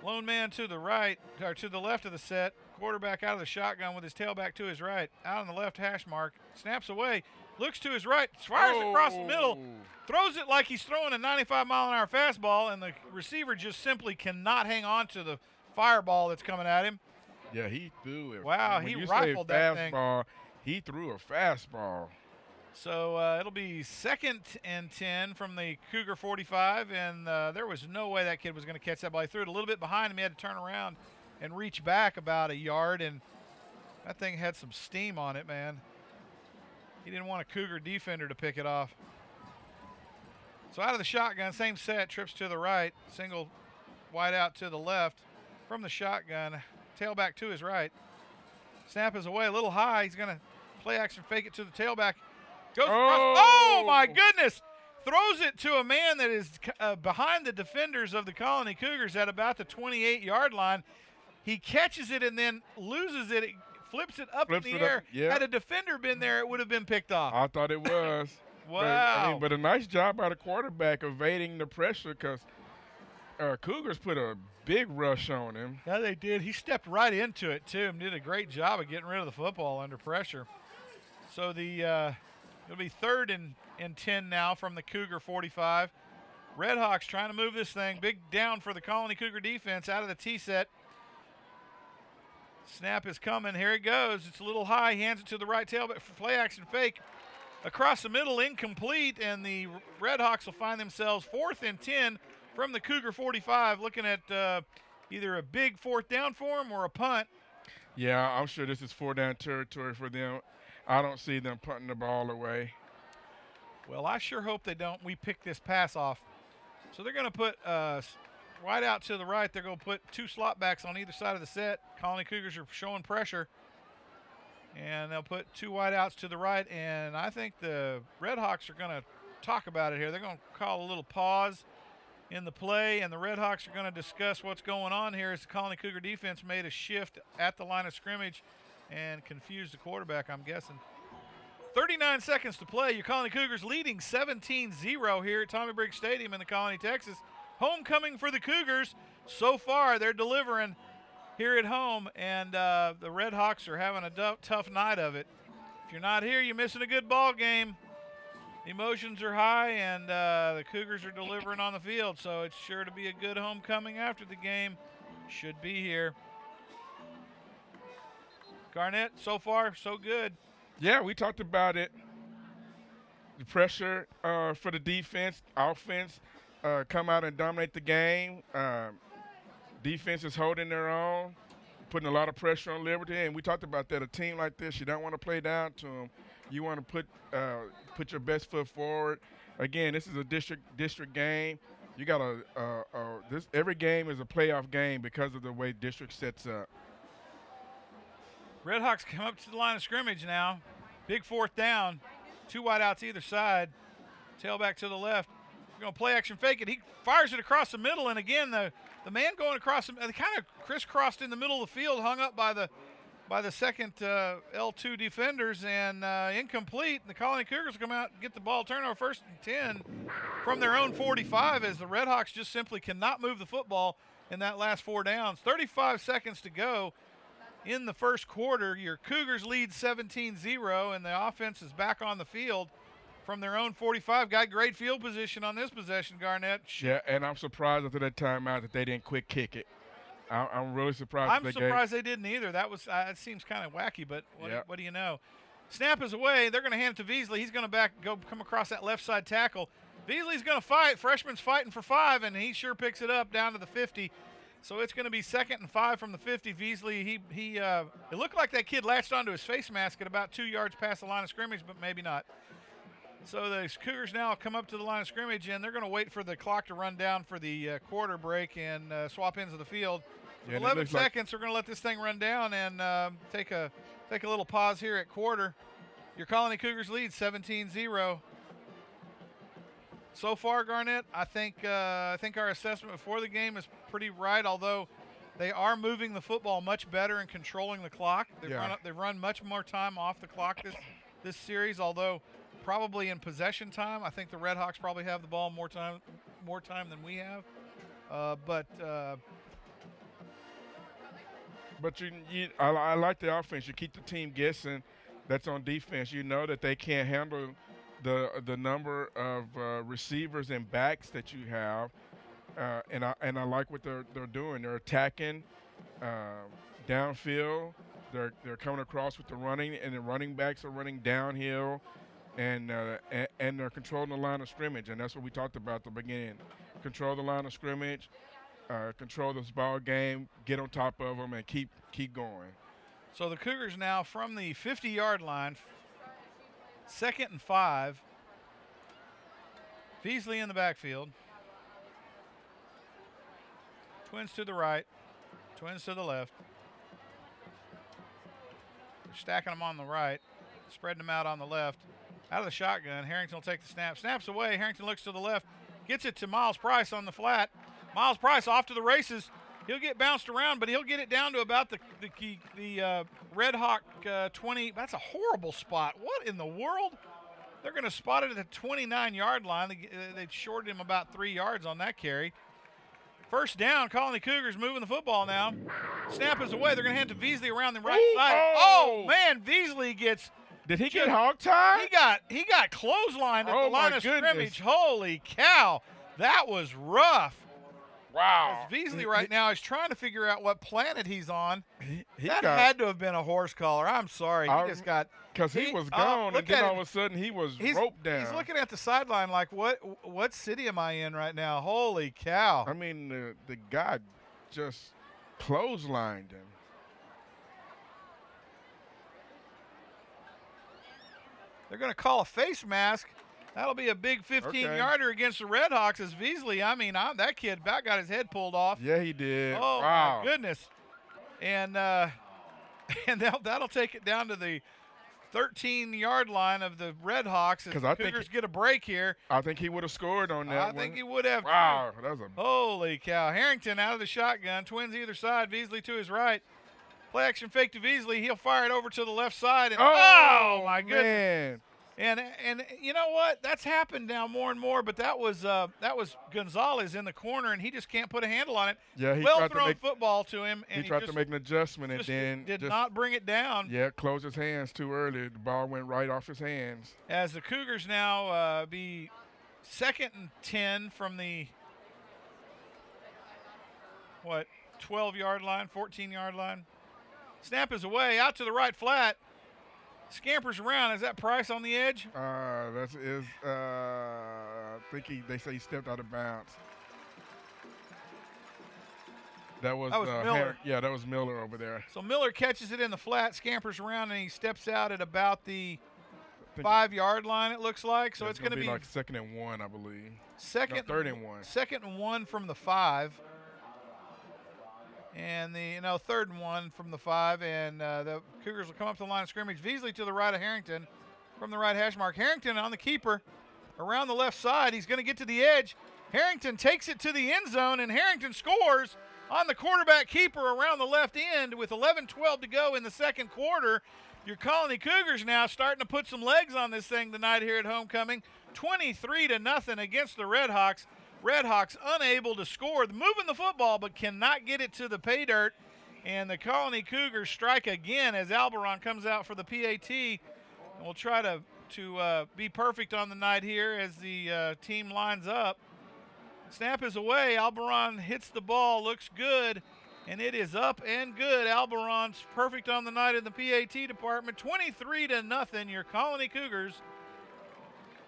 Lone man to the right, or to the left of the set. Quarterback out of the shotgun with his tailback to his right. Out on the left hash mark. Snaps away. Looks to his right. Fires across the middle. Throws it like he's throwing a 95-mile-an-hour fastball, and the receiver just simply cannot hang on to the fireball that's coming at him. Yeah, he threw it. Wow, he rifled that thing. He threw a fastball. So it'll be 2nd and 10 from the Cougar 45, and there was no way that kid was going to catch that ball. He threw it a little bit behind him. He had to turn around and reach back about a yard, and that thing had some steam on it, man. He didn't want a Cougar defender to pick it off. So out of the shotgun, same set, trips to the right, single wide out to the left from the shotgun, tailback to his right. Snap is away a little high. He's going to play action fake it to the tailback. Goes across. Oh, my goodness. Throws it to a man that is behind the defenders of the Colony Cougars at about the 28-yard line. He catches it and then loses it. Flips it up in the air. Yeah. Had a defender been there, it would have been picked off. I thought it was. Wow. But a nice job by the quarterback evading the pressure, because Cougars put a big rush on him. Yeah, they did. He stepped right into it, too, and did a great job of getting rid of the football under pressure. So it'll be 3rd and 10 now from the Cougar 45. Red Hawks trying to move this thing. Big down for the Colony Cougar defense out of the T-set. Snap is coming. Here it goes. It's a little high. Hands it to the right tailback for play action fake. Across the middle, incomplete, and the Red Hawks will find themselves 4th and 10 from the Cougar 45, looking at either a big 4th down for them or a punt. Yeah, I'm sure this is 4-down territory for them. I don't see them punting the ball away. Well, I sure hope they don't. We pick this pass off. So they're going to put wide out to the right. They're going to put 2 slot backs on either side of the set. Colony Cougars are showing pressure. And they'll put 2 wide outs to the right. And I think the Red Hawks are going to talk about it here. They're going to call a little pause in the play, and the Red Hawks are going to discuss what's going on here as the Colony Cougar defense made a shift at the line of scrimmage and confused the quarterback, I'm guessing. 39 seconds to play. Your Colony Cougars leading 17-0 here at Tommy Briggs Stadium in the Colony, Texas. Homecoming for the Cougars. So far, they're delivering here at home, and the Red Hawks are having a tough night of it. If you're not here, you're missing a good ball game. Emotions are high, and the Cougars are delivering on the field, so it's sure to be a good homecoming after the game. Should be here. Garnett, so far, so good. Yeah, we talked about it. The pressure for the defense, offense, come out and dominate the game. Defense is holding their own, putting a lot of pressure on Liberty, and we talked about that. A team like this, you don't want to play down to them. You want to put your best foot forward. Again, this is a district game. You got every game is a playoff game because of the way district sets up. Red Hawks come up to the line of scrimmage now. Big 4th down. 2 wide outs either side. Tailback to the left. We're going to play action fake it. He fires it across the middle, and again, the the man going across, they kind of crisscrossed in the middle of the field, hung up by the second L2 defenders, and incomplete. The Colony Cougars come out and get the ball, turnover, 1st and 10 from their own 45, as the Redhawks just simply cannot move the football in that last 4 downs. 35 seconds to go in the first quarter. Your Cougars lead 17-0, and the offense is back on the field from their own 45. Got great field position on this possession, Garnett. Yeah, and I'm surprised after that timeout that they didn't quick kick it. I'm really surprised. I'm surprised they didn't either. That was it seems kind of wacky, but what do you know? Snap is away. They're going to hand it to Veasley. He's going to come across that left side tackle. Veasley's going to fight. Freshman's fighting for 5, and he sure picks it up down to the 50. So it's going to be 2nd and 5 from the 50. Veasley, it looked like that kid latched onto his face mask at about 2 yards past the line of scrimmage, but maybe not. So the Cougars now come up to the line of scrimmage, and they're going to wait for the clock to run down for the quarter break and swap ends of the field. Yeah, 11 seconds, we're going to let this thing run down and take a little pause here at quarter. Your Colony Cougars lead 17-0. So far, Garnett, I think our assessment before the game is pretty right, although they are moving the football much better and controlling the clock. They've run much more time off the clock this series, although probably in possession time, I think the Redhawks probably have the ball more time than we have. But I like the offense. You keep the team guessing. That's on defense. You know that they can't handle the number of receivers and backs that you have, and I like what they're doing. They're attacking downfield. They're coming across with the running, and the running backs are running downhill, and they're controlling the line of scrimmage. And that's what we talked about at the beginning. Control the line of scrimmage. Control this ball game, get on top of them, and keep going. So the Cougars now from the 50-yard line, 2nd and 5. Veasley in the backfield. Twins to the right, twins to the left. They're stacking them on the right, spreading them out on the left. Out of the shotgun, Harrington will take the snap. Snaps away, Harrington looks to the left, gets it to Miles Price on the flat. Miles Price off to the races. He'll get bounced around, but he'll get it down to about the Red Hawk 20. That's a horrible spot. What in the world? They're going to spot it at the 29-yard line. They shorted him about 3 yards on that carry. 1st down, Colony Cougars moving the football now. Snap is away. They're going to hand it to Veasley around the right side. Oh, man, Veasley gets – Did he get hog-tied? He got clotheslined at the line of scrimmage. Holy cow. That was rough. Wow. Veasley right now is trying to figure out what planet he's on. That had to have been a horse collar. I'm sorry. He just got – because he was gone, and then all of a sudden he was roped down. He's looking at the sideline like, what city am I in right now? Holy cow. I mean, the guy just clotheslined him. They're going to call a face mask. That'll be a big 15-yarder against the Redhawks as Veasley. I mean, that kid about got his head pulled off. Yeah, he did. Oh, wow. My goodness. And that'll take it down to the 13-yard line of the Redhawks as the Cougars get a break here. I think he would have scored on that one. I think he would have. Wow. That was holy cow. Harrington out of the shotgun. Twins either side. Veasley to his right. Play action fake to Veasley. He'll fire it over to the left side. And, oh my goodness. Man. And you know what? That's happened now more and more, but that was Gonzalez in the corner, and he just can't put a handle on it. Yeah, he well-thrown football to him. And he tried to make an adjustment and then did not bring it down. Yeah, closed his hands too early. The ball went right off his hands. As the Cougars now be 2nd and 10 from the, 12-yard line, 14-yard line. Snap is away, out to the right flat. Scampers around. Is that Price on the edge? I think they say he stepped out of bounds. That was Miller. That was Miller over there. So Miller catches it in the flat, scampers around, and he steps out at about the 5-yard line, it looks like. So it's going to be like 2nd and 1, I believe. 3rd and 1. 2nd and 1 from the 5. And 3rd and 1 from the 5, and the Cougars will come up to the line of scrimmage. Veasley to the right of Harrington from the right hash mark. Harrington on the keeper around the left side. He's going to get to the edge. Harrington takes it to the end zone, and Harrington scores on the quarterback keeper around the left end with 11-12 to go in the second quarter. Your Colony Cougars now starting to put some legs on this thing tonight here at homecoming. 23-0 against the Redhawks. Redhawks unable to score, moving the football, but cannot get it to the pay dirt. And the Colony Cougars strike again as Alberon comes out for the PAT. And we'll try to be perfect on the night here as the team lines up. Snap is away. Alberon hits the ball, looks good, and it is up and good. Alberon's perfect on the night in the PAT department. 23-0. Your Colony Cougars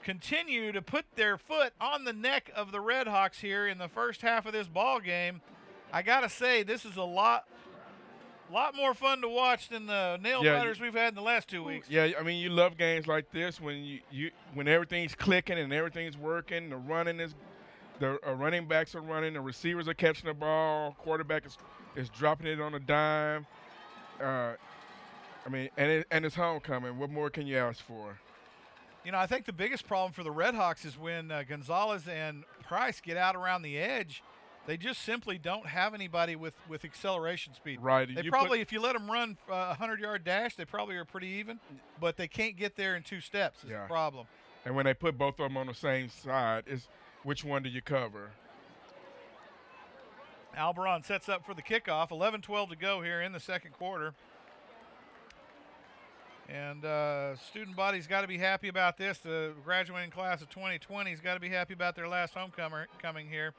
continue to put their foot on the neck of the Redhawks here in the first half of this ball game. I gotta say, this is a lot more fun to watch than the nail biters we've had in the last 2 weeks. Yeah, I mean, you love games like this when when everything's clicking and everything's working. The running backs are running, the receivers are catching the ball, quarterback is dropping it on a dime. I mean, and it's homecoming. What more can you ask for? You know, I think the biggest problem for the Redhawks is when Gonzalez and Price get out around the edge. They just simply don't have anybody with acceleration speed. Right. They probably, if you let them run a 100-yard dash, they probably are pretty even, but they can't get there in 2 steps is the problem. And when they put both of them on the same side, which one do you cover? Alberon sets up for the kickoff. 11-12 to go here in the second quarter. And student body's got to be happy about this. The graduating class of 2020's got to be happy about their last homecoming here,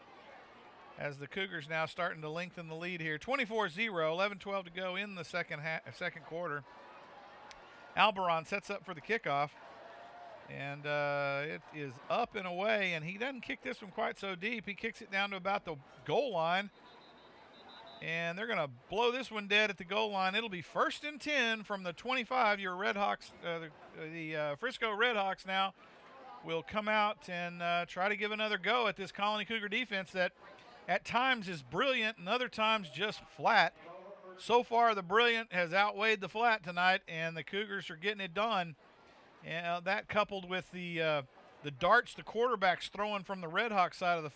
as the Cougars now starting to lengthen the lead here. 24-0, 11-12 to go in the second quarter. Alberon sets up for the kickoff, and it is up and away, and he doesn't kick this one quite so deep. He kicks it down to about the goal line, and they're going to blow this one dead at the goal line. It'll be 1st and 10 from the 25. Your Redhawks, the Frisco Redhawks now will come out and try to give another go at this Colony Cougar defense that at times is brilliant and other times just flat. So far, the brilliant has outweighed the flat tonight, and the Cougars are getting it done. And that coupled with the darts the quarterback's throwing from the Redhawks side of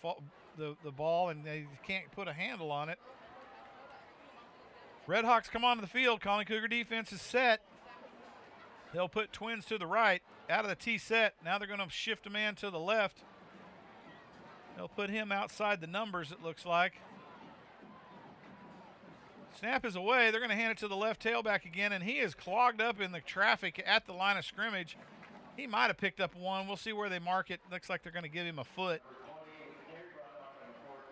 the ball, and they can't put a handle on it. Redhawks come onto the field. Colony Cougar defense is set. They'll put Twins to the right out of the T set. Now they're going to shift a man to the left. They'll put him outside the numbers, it looks like. Snap is away. They're going to hand it to the left tailback again, and he is clogged up in the traffic at the line of scrimmage. He might have picked up one. We'll see where they mark it. Looks like they're going to give him a foot.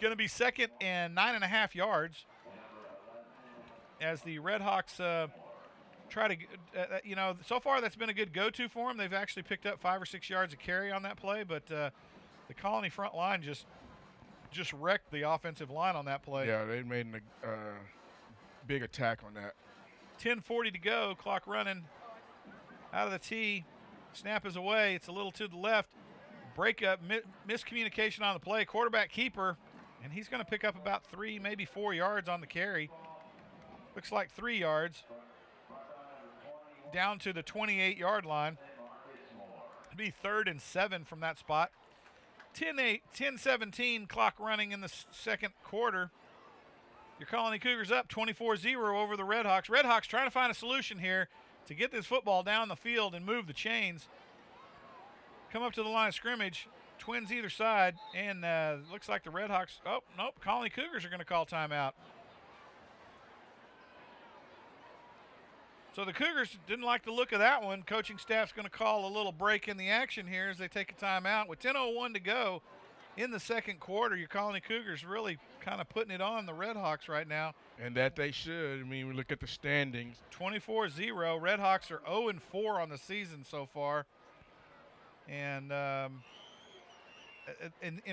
Going to be 2nd and 9.5 yards as the Redhawks try to, so far that's been a good go-to for them. They've actually picked up 5 or 6 yards of carry on that play, but the Colony front line just wrecked the offensive line on that play. Yeah, they made a big attack on that. 10:40 to go, clock running out of the tee. Snap is away. It's a little to the left. Breakup, miscommunication on the play. Quarterback keeper, and he's going to pick up about 3, maybe 4 yards on the carry. Looks like 3 yards. Down to the 28-yard line. It'll be 3rd and 7 from that spot. 10-17 clock running in the second quarter. Your Colony Cougars up 24-0 over the Redhawks. Redhawks trying to find a solution here to get this football down the field and move the chains. Come up to the line of scrimmage. Twins either side, and looks like the Redhawks. Oh, nope. Colony Cougars are going to call timeout. So the Cougars didn't like the look of that one. Coaching staff's going to call a little break in the action here as they take a timeout. With 10:01 to go in the second quarter, your Colony Cougars really kind of putting it on the Redhawks right now. And that they should. I mean, we look at the standings. 24-0. Redhawks are 0-4 on the season so far. And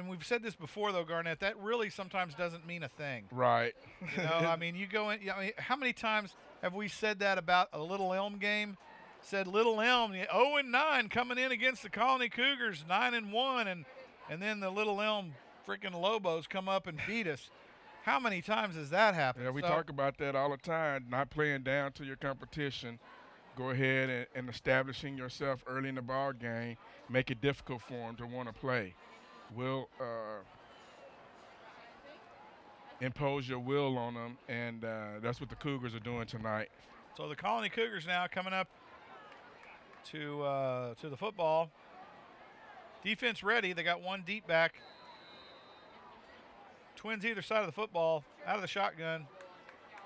we've said this before, though, Garnett, that really sometimes doesn't mean a thing. Right. You know, I mean, you go in. I mean, how many times have we said that about a Little Elm game? Said Little Elm 0-9 coming in against the Colony Cougars, 9-1, and then the Little Elm freaking Lobos come up and beat us. How many times has that happened? Yeah, we talk about that all the time, not playing down to your competition. Go ahead and establishing yourself early in the ball game, make it difficult for them to want to play. Will impose your will on them, and that's what the Cougars are doing tonight. So the Colony Cougars now coming up to the football. Defense ready. They got one deep back. Twins either side of the football, out of the shotgun.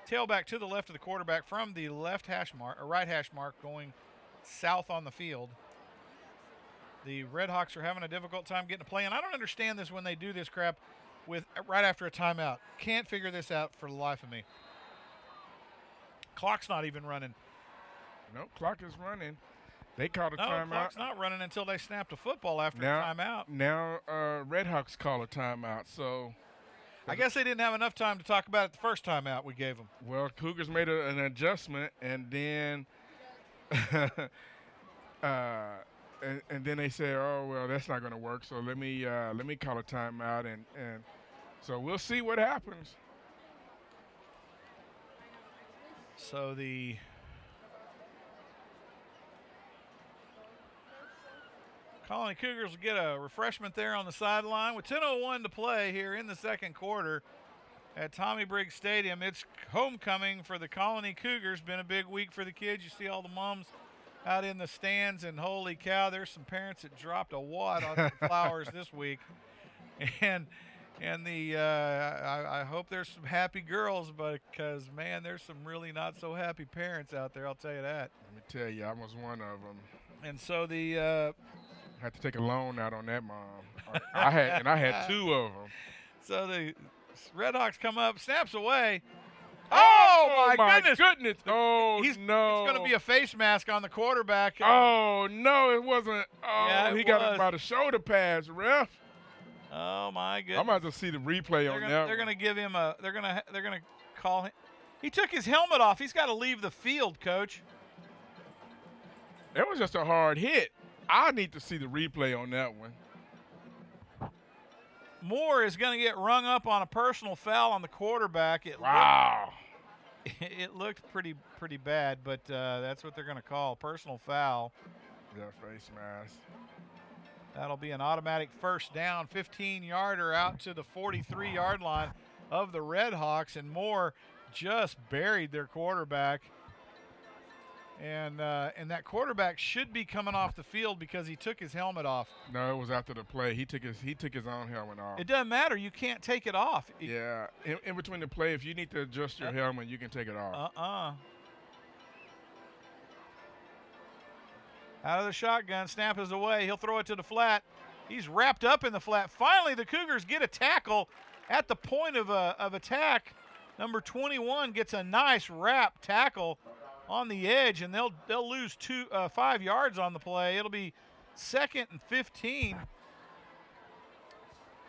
Tailback to the left of the quarterback from the left hash mark, or right hash mark, going south on the field. The Redhawks are having a difficult time getting a play, and I don't understand this when they do this crap with right after a timeout. Can't figure this out for the life of me. Clock's not even running. No, clock is running. They called a timeout. No, clock's not running until they snapped a football after a timeout. Now Redhawks call a timeout, so I guess they didn't have enough time to talk about it the first timeout we gave them. Well, Cougars made an adjustment, and then and then they said, "Oh well, that's not going to work. So let me call a timeout," and so we'll see what happens. So the Colony Cougars will get a refreshment there on the sideline with 10:01 to play here in the second quarter at Tommy Briggs Stadium. It's homecoming for the Colony Cougars. Been a big week for the kids. You see all the moms out in the stands, and holy cow, there's some parents that dropped a wad on the flowers this week. And I hope there's some happy girls, because man, there's some really not so happy parents out there. I'll tell you that. Let me tell you, I was one of them. And so the had to take a loan out on that mom. I had two of them. So the Redhawks come up, snaps away. Oh my goodness! Oh no! It's going to be a face mask on the quarterback. Oh no! It wasn't. Oh, yeah, he got him by the shoulder pads, ref. Oh my goodness! I'm about to see the replay on that. They're going to give him a. They're going to call him. He took his helmet off. He's got to leave the field, Coach. That was just a hard hit. I need to see the replay on that one. Moore is going to get rung up on a personal foul on the quarterback. It looked pretty bad, but that's what they're going to call personal foul. Yeah, face mask. That'll be an automatic first down, 15-yarder out to the 43-yard line of the Redhawks, and Moore just buried their quarterback. And that quarterback should be coming off the field because he took his helmet off. No, it was after the play. He took his own helmet off. It doesn't matter. You can't take it off. Yeah, in between the play, if you need to adjust your helmet, you can take it off. Out of the shotgun, snap is away. He'll throw it to the flat. He's wrapped up in the flat. Finally, the Cougars get a tackle at the point of attack. Number 21 gets a nice wrap tackle on the edge, and they'll lose 5 yards on the play. It'll be 2nd and 15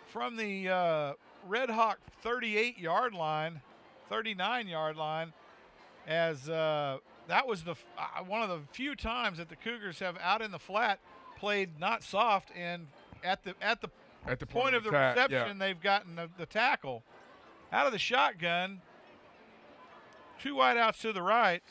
from the Redhawk 38-yard line, 39-yard line, as that was the one of the few times that the Cougars have out in the flat played not soft, and at the point of the reception, they've gotten the tackle. Out of the shotgun, 2 wideouts to the right.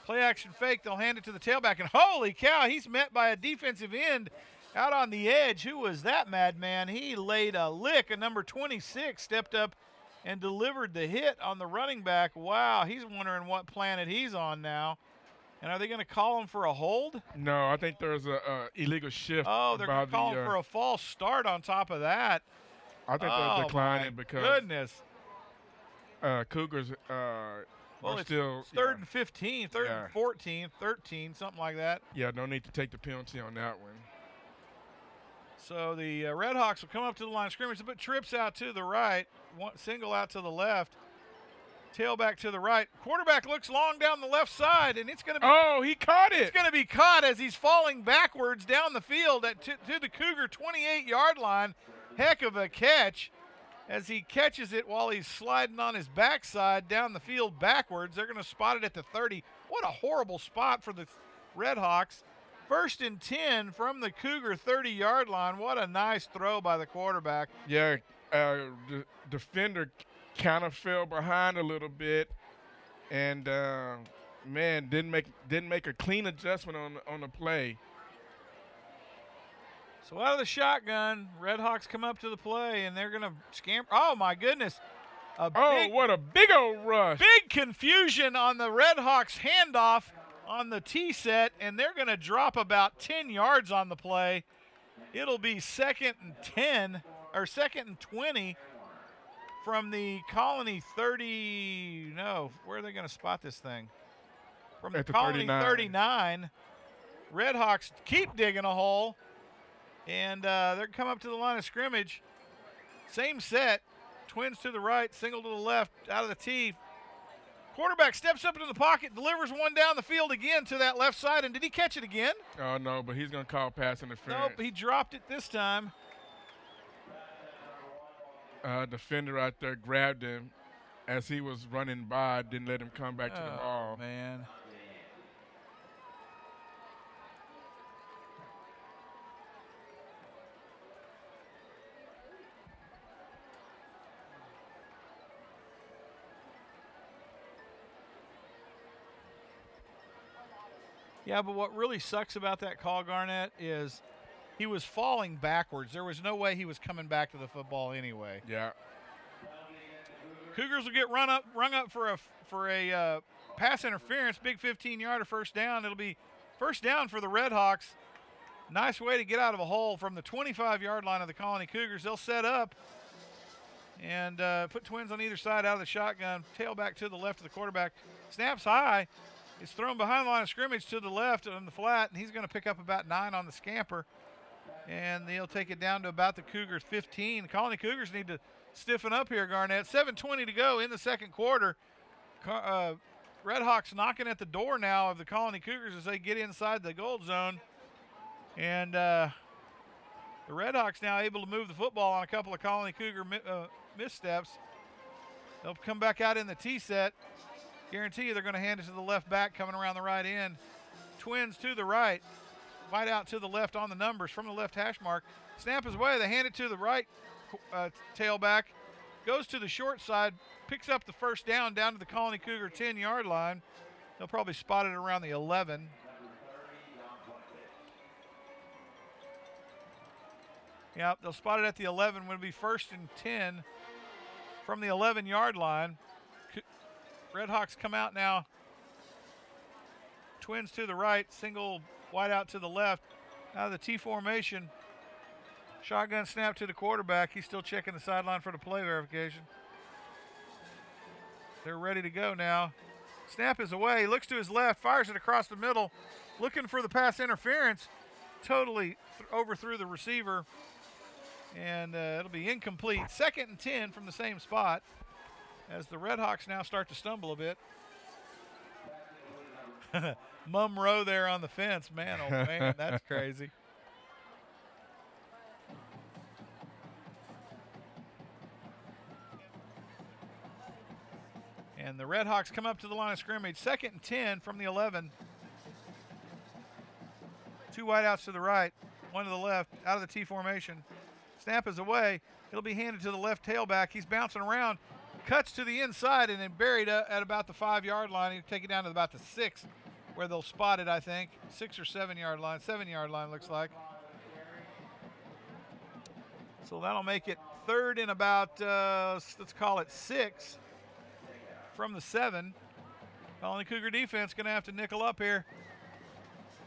Play action fake, they'll hand it to the tailback, and holy cow, he's met by a defensive end out on the edge. Who was that madman? He laid a lick. A number 26 stepped up and delivered the hit on the running back. Wow, he's wondering what planet he's on now. And are they going to call him for a hold? No, I think there's a illegal shift. Oh, they're going to call him for a false start on top of that. I think they're declining because goodness. Cougars well, it's still 3rd and 15, 3rd and 14, 13, something like that. Yeah, no need to take the penalty on that one. So the Redhawks will come up to the line of scrimmage, but trips out to the right, single out to the left, tailback to the right. Quarterback looks long down the left side, and it's going to be. Oh, he caught it. It's going to be caught as he's falling backwards down the field to the Cougar 28-yard line. Heck of a catch as he catches it while he's sliding on his backside down the field backwards. They're going to spot it at the 30. What a horrible spot for the Redhawks. 1st and 10 from the Cougar 30-yard line. What a nice throw by the quarterback. Yeah, the defender kind of fell behind a little bit, and man, didn't make a clean adjustment on the play. So out of the shotgun, Redhawks come up to the play, and they're going to scamper. Oh, my goodness. What a big old rush. Big confusion on the Redhawks handoff on the tee set, and they're going to drop about 10 yards on the play. It'll be 2nd and 10, or 2nd and 20 from the Colony 30. No, where are they going to spot this thing? From the Colony 39. Redhawks keep digging a hole, and they're going to come up to the line of scrimmage. Same set. Twins to the right, single to the left, out of the tee. Quarterback steps up into the pocket, delivers one down the field again to that left side, and did he catch it again? Oh, no, but he's going to call pass interference. Nope, he dropped it this time. Defender out there grabbed him as he was running by, didn't let him come back to the ball. Man. Yeah, but what really sucks about that call, Garnett, is he was falling backwards. There was no way he was coming back to the football anyway. Yeah. Cougars will get rung up for a pass interference, big 15-yarder first down. It'll be first down for the Redhawks. Nice way to get out of a hole from the 25-yard line of the Colony Cougars. They'll set up and put Twins on either side out of the shotgun. Tailback to the left of the quarterback. Snaps high. It's thrown behind the line of scrimmage to the left on the flat, and he's going to pick up about 9 on the scamper. And they'll take it down to about the Cougars 15. The Colony Cougars need to stiffen up here, Garnett. 7:20 to go in the second quarter. Redhawks knocking at the door now of the Colony Cougars as they get inside the gold zone. And the Redhawks now able to move the football on a couple of Colony Cougar missteps. They'll come back out in the tee set. Guarantee you they're going to hand it to the left back coming around the right end. Twins to the right. White out to the left on the numbers from the left hash mark. Snap is away. They hand it to the right tailback. Goes to the short side. Picks up the first down to the Colony Cougar 10-yard line. They'll probably spot it around the 11. Yeah, they'll spot it at the 11 when it'll be 1st and 10 from the 11-yard line. Redhawks come out now. Twins to the right, single wide out to the left. Out of the T formation. Shotgun snap to the quarterback. He's still checking the sideline for the play verification. They're ready to go now. Snap is away. Looks to his left, fires it across the middle. Looking for the pass interference. Totally overthrew the receiver. And it'll be incomplete. 2nd and 10 from the same spot. As the Redhawks now start to stumble a bit. Mum Row there on the fence. Man, oh man, that's crazy. And the Redhawks come up to the line of scrimmage. 2nd and 10 from the 11. 2 wideouts to the right, 1 to the left, out of the T formation. Snap is away. It'll be handed to the left tailback. He's bouncing around. Cuts to the inside and then buried at about the 5-yard line. He'll take it down to about the 6 where they'll spot it, I think. 6 or 7-yard line. 7-yard line looks like. So that'll make it 3rd and about, let's call it 6 from the 7. Colony Cougar defense going to have to nickel up here.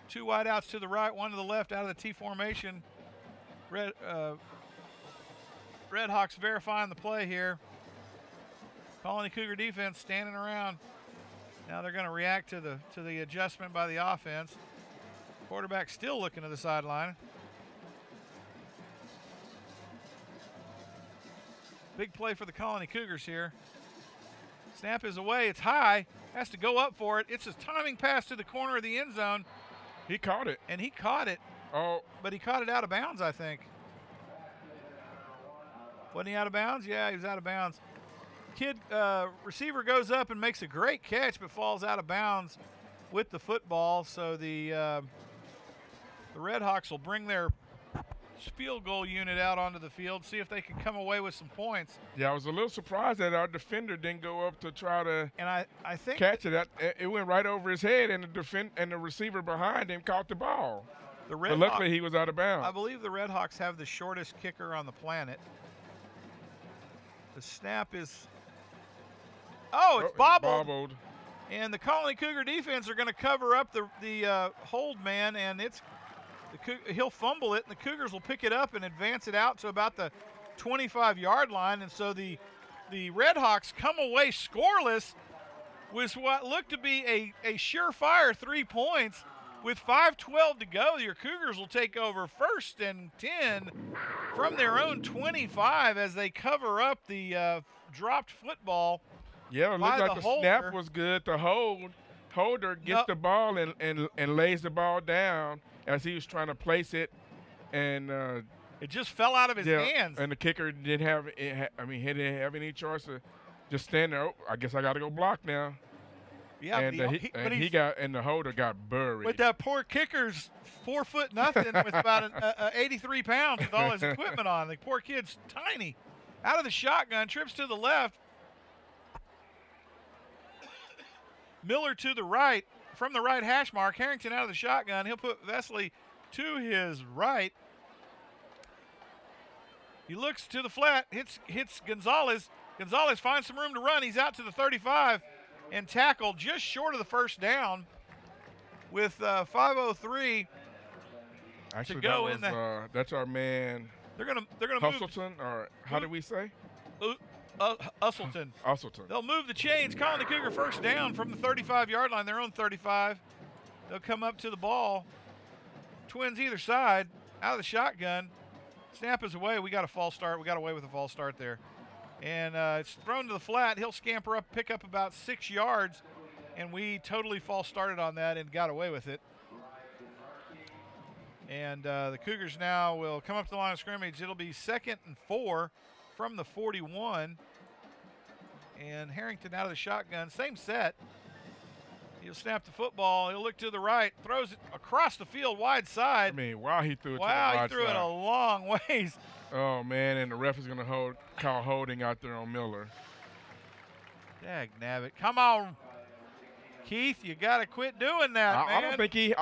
2 wideouts to the right, 1 to the left out of the T formation. Redhawks verifying the play here. Colony Cougar defense standing around. Now they're going to react to the adjustment by the offense. Quarterback still looking to the sideline. Big play for the Colony Cougars here. Snap is away. It's high. Has to go up for it. It's a timing pass to the corner of the end zone. He caught it. And he caught it. Oh. But he caught it out of bounds, I think. Wasn't he out of bounds? Yeah, he was out of bounds. Receiver goes up and makes a great catch, but falls out of bounds with the football. So the Redhawks will bring their field goal unit out onto the field, see if they can come away with some points. Yeah, I was a little surprised that our defender didn't go up to try to I think catch it. It went right over his head, and the receiver behind him caught the ball. But luckily, he was out of bounds. I believe the Redhawks have the shortest kicker on the planet. The snap is Oh, it's bobbled. Bobbled. And the Colony Cougar defense are going to cover up the hold man, and he'll fumble it, and the Cougars will pick it up and advance it out to about the 25-yard line. And so the Redhawks come away scoreless with what looked to be a surefire 3 points. With 5:12 to go, your Cougars will take over 1st and 10 from their own 25 as they cover up the dropped football. Yeah, it looked like the holder. snap was good. The holder gets the ball and lays the ball down as he was trying to place it, and it just fell out of his hands. And the kicker didn't have. He didn't have any choice to just stand there. Oh, I guess I got to go block now. Yeah, and the holder got buried. But that poor kicker's 4 foot nothing with about 83 pounds with all his equipment on. The poor kid's tiny. Out of the shotgun, trips to the left. Miller to the right, from the right hash mark. Harrington out of the shotgun. He'll put Vesley to his right. He looks to the flat, hits Gonzalez. Gonzalez finds some room to run. He's out to the 35 and tackled just short of the first down with 5:03 Actually, to go in the. That's our man. They're gonna Hustleton, or how did we say? Usselton. They'll move the chains. Calling the Cougar first down from the 35-yard line, their own 35. They'll come up to the ball. Twins either side, out of the shotgun. Snap is away. We got a false start. We got away with a false start there. And it's thrown to the flat. He'll scamper up, pick up about 6 yards, and we totally false started on that and got away with it. And the Cougars now will come up to the line of scrimmage. It'll be 2nd and 4 from the 41. And Harrington out of the shotgun, same set. He'll snap the football. He'll look to the right, throws it across the field, wide side. Wow, he threw it to the right side. Wow, he threw it a long ways. Oh, man, and the ref is going to call holding out there on Miller. Dagnabbit. Come on, Keith, you got to quit doing that, man. I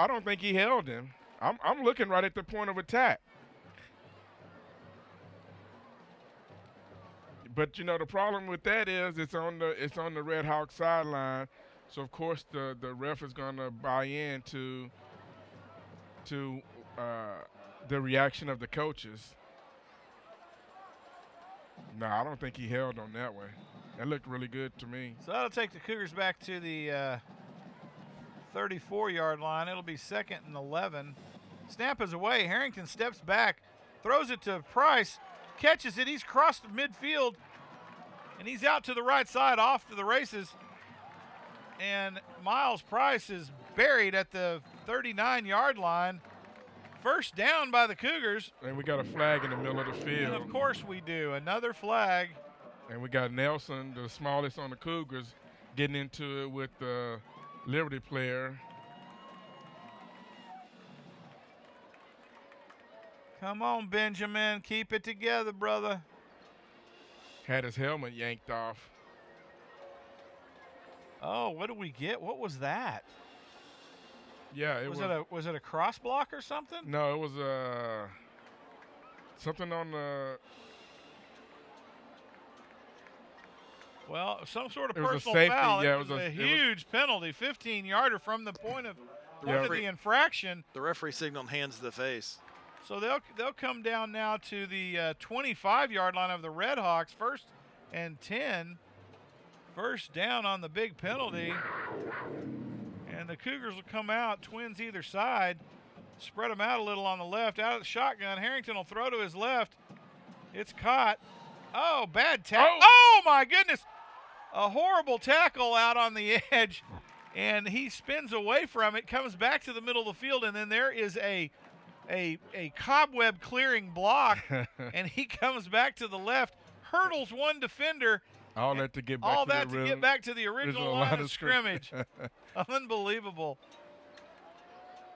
don't think he held him. I'm looking right at the point of attack. But the problem with that is it's on the Red Hawk sideline, so of course the ref is going to buy in to the reaction of the coaches. No, I don't think he held on that way. That looked really good to me. So that'll take the Cougars back to the 34-yard line. It'll be 2nd and 11. Snap is away. Harrington steps back, throws it to Price, catches it. He's crossed the midfield, and he's out to the right side, off to the races. And Miles Price is buried at the 39-yard line. First down by the Cougars. And we got a flag in the middle of the field. And of course we do. Another flag. And we got Nelson, the smallest on the Cougars, getting into it with the Liberty player. Come on, Benjamin. Keep it together, brother. Had his helmet yanked off. Oh, what did we get? What was that? Yeah, was it a cross block or something? No, it was something on the. Well, some sort of it was personal a safety. foul. Yeah, it was a huge penalty, 15-yarder from the point of the infraction. The referee signaled hands to the face. So they'll come down now to the 25-yard line of the Redhawks, 1st and 10. First down on the big penalty. And the Cougars will come out, twins either side. Spread them out a little on the left. Out of the shotgun, Harrington will throw to his left. It's caught. Oh, bad tackle. Oh, my goodness. A horrible tackle out on the edge. And he spins away from it, comes back to the middle of the field, and then there is a cobweb clearing block. And he comes back to the left, hurdles one defender. All that to get back to the original line of scrimmage. Unbelievable.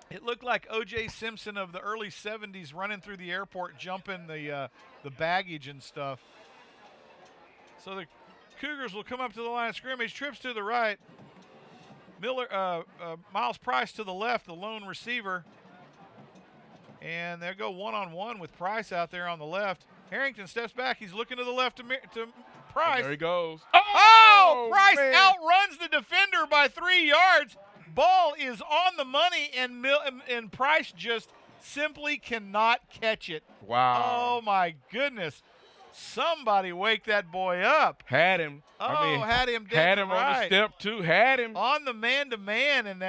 It looked like O.J. Simpson of the early 70s running through the airport, jumping the baggage and stuff. So the Cougars will come up to the line of scrimmage, trips to the right. Miles Price to the left, the lone receiver. And they'll go one-on-one with Price out there on the left. Harrington steps back. He's looking to the left to Price. There he goes. Oh, Oh, Price man. outruns the defender by 3 yards. Ball is on the money, and Price just simply cannot catch it. Wow. Oh, my goodness. Somebody wake that boy up. Had him. Oh, had him dead Had to him on the right. step, too. Had him. On the man-to-man, and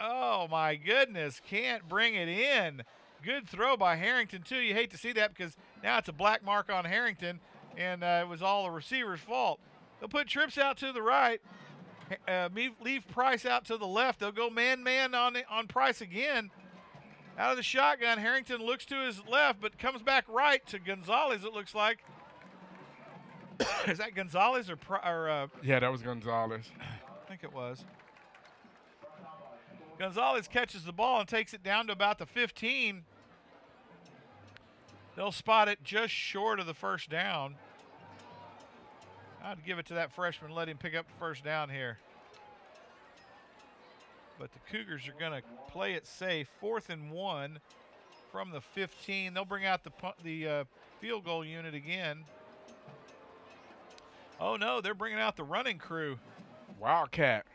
oh, my goodness, can't bring it in. Good throw by Harrington, too. You hate to see that because now it's a black mark on Harrington, and it was all the receiver's fault. They'll put trips out to the right, leave Price out to the left. They'll go man-man on Price again. Out of the shotgun, Harrington looks to his left, but comes back right to Gonzalez, it looks like. Is that Gonzalez or Yeah, that was Gonzalez. I think it was. Gonzalez catches the ball and takes it down to about the 15. They'll spot it just short of the first down. I'd give it to that freshman, let him pick up the first down here. But the Cougars are going to play it safe. 4th and 1 from the 15. They'll bring out the field goal unit again. Oh, no, they're bringing out the running crew. Wildcat.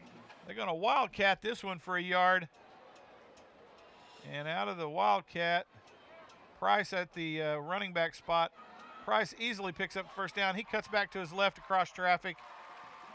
They're going to wildcat this one for a yard. And out of the wildcat, Price at the running back spot. Price easily picks up the first down. He cuts back to his left across traffic.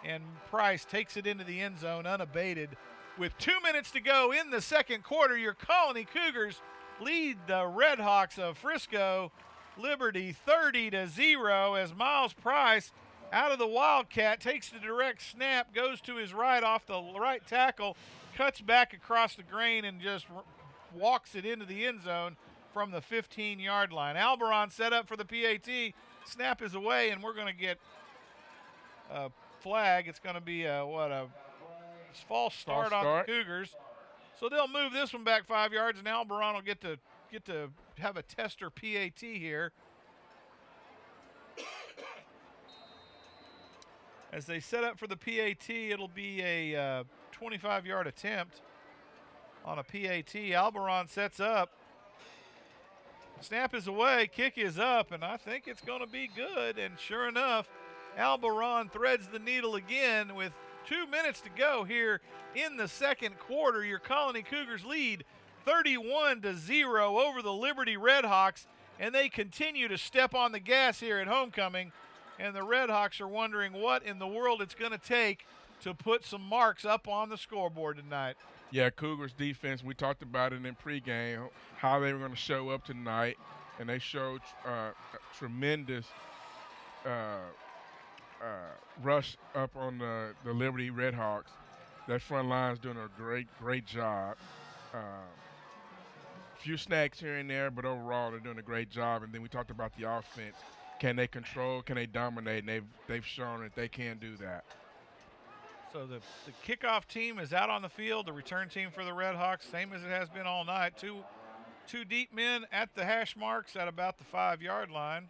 And Price takes it into the end zone unabated. With 2 minutes to go in the second quarter, your Colony Cougars lead the Red Hawks of Frisco Liberty 30-0 as Miles Price out of the Wildcat takes the direct snap, goes to his right off the right tackle, cuts back across the grain and just walks it into the end zone from the 15-yard line. Alberon set up for the PAT. Snap is away, and we're going to get a flag. It's going to be a false start on the Cougars. So they'll move this one back 5 yards, and Alberon will get to have a tester PAT here. As they set up for the PAT, it'll be a 25-yard attempt on a PAT. Alberon sets up. Snap is away, kick is up, and I think it's going to be good. And sure enough, Alberon threads the needle again with 2 minutes to go here in the second quarter. Your Colony Cougars lead 31-0 over the Liberty Redhawks, and they continue to step on the gas here at homecoming. And the Redhawks are wondering what in the world it's going to take to put some marks up on the scoreboard tonight. Yeah, Cougars defense, we talked about it in pregame, how they were going to show up tonight, and they showed tremendous rush up on the Liberty Redhawks. That front line's doing a great job. Few snacks here and there, but overall they're doing a great job. And then we talked about the offense. Can they control? Can they dominate? And they've shown that they can do that. So the kickoff team is out on the field. The return team for the Redhawks, same as it has been all night. Two deep men at the hash marks at about the 5-yard line.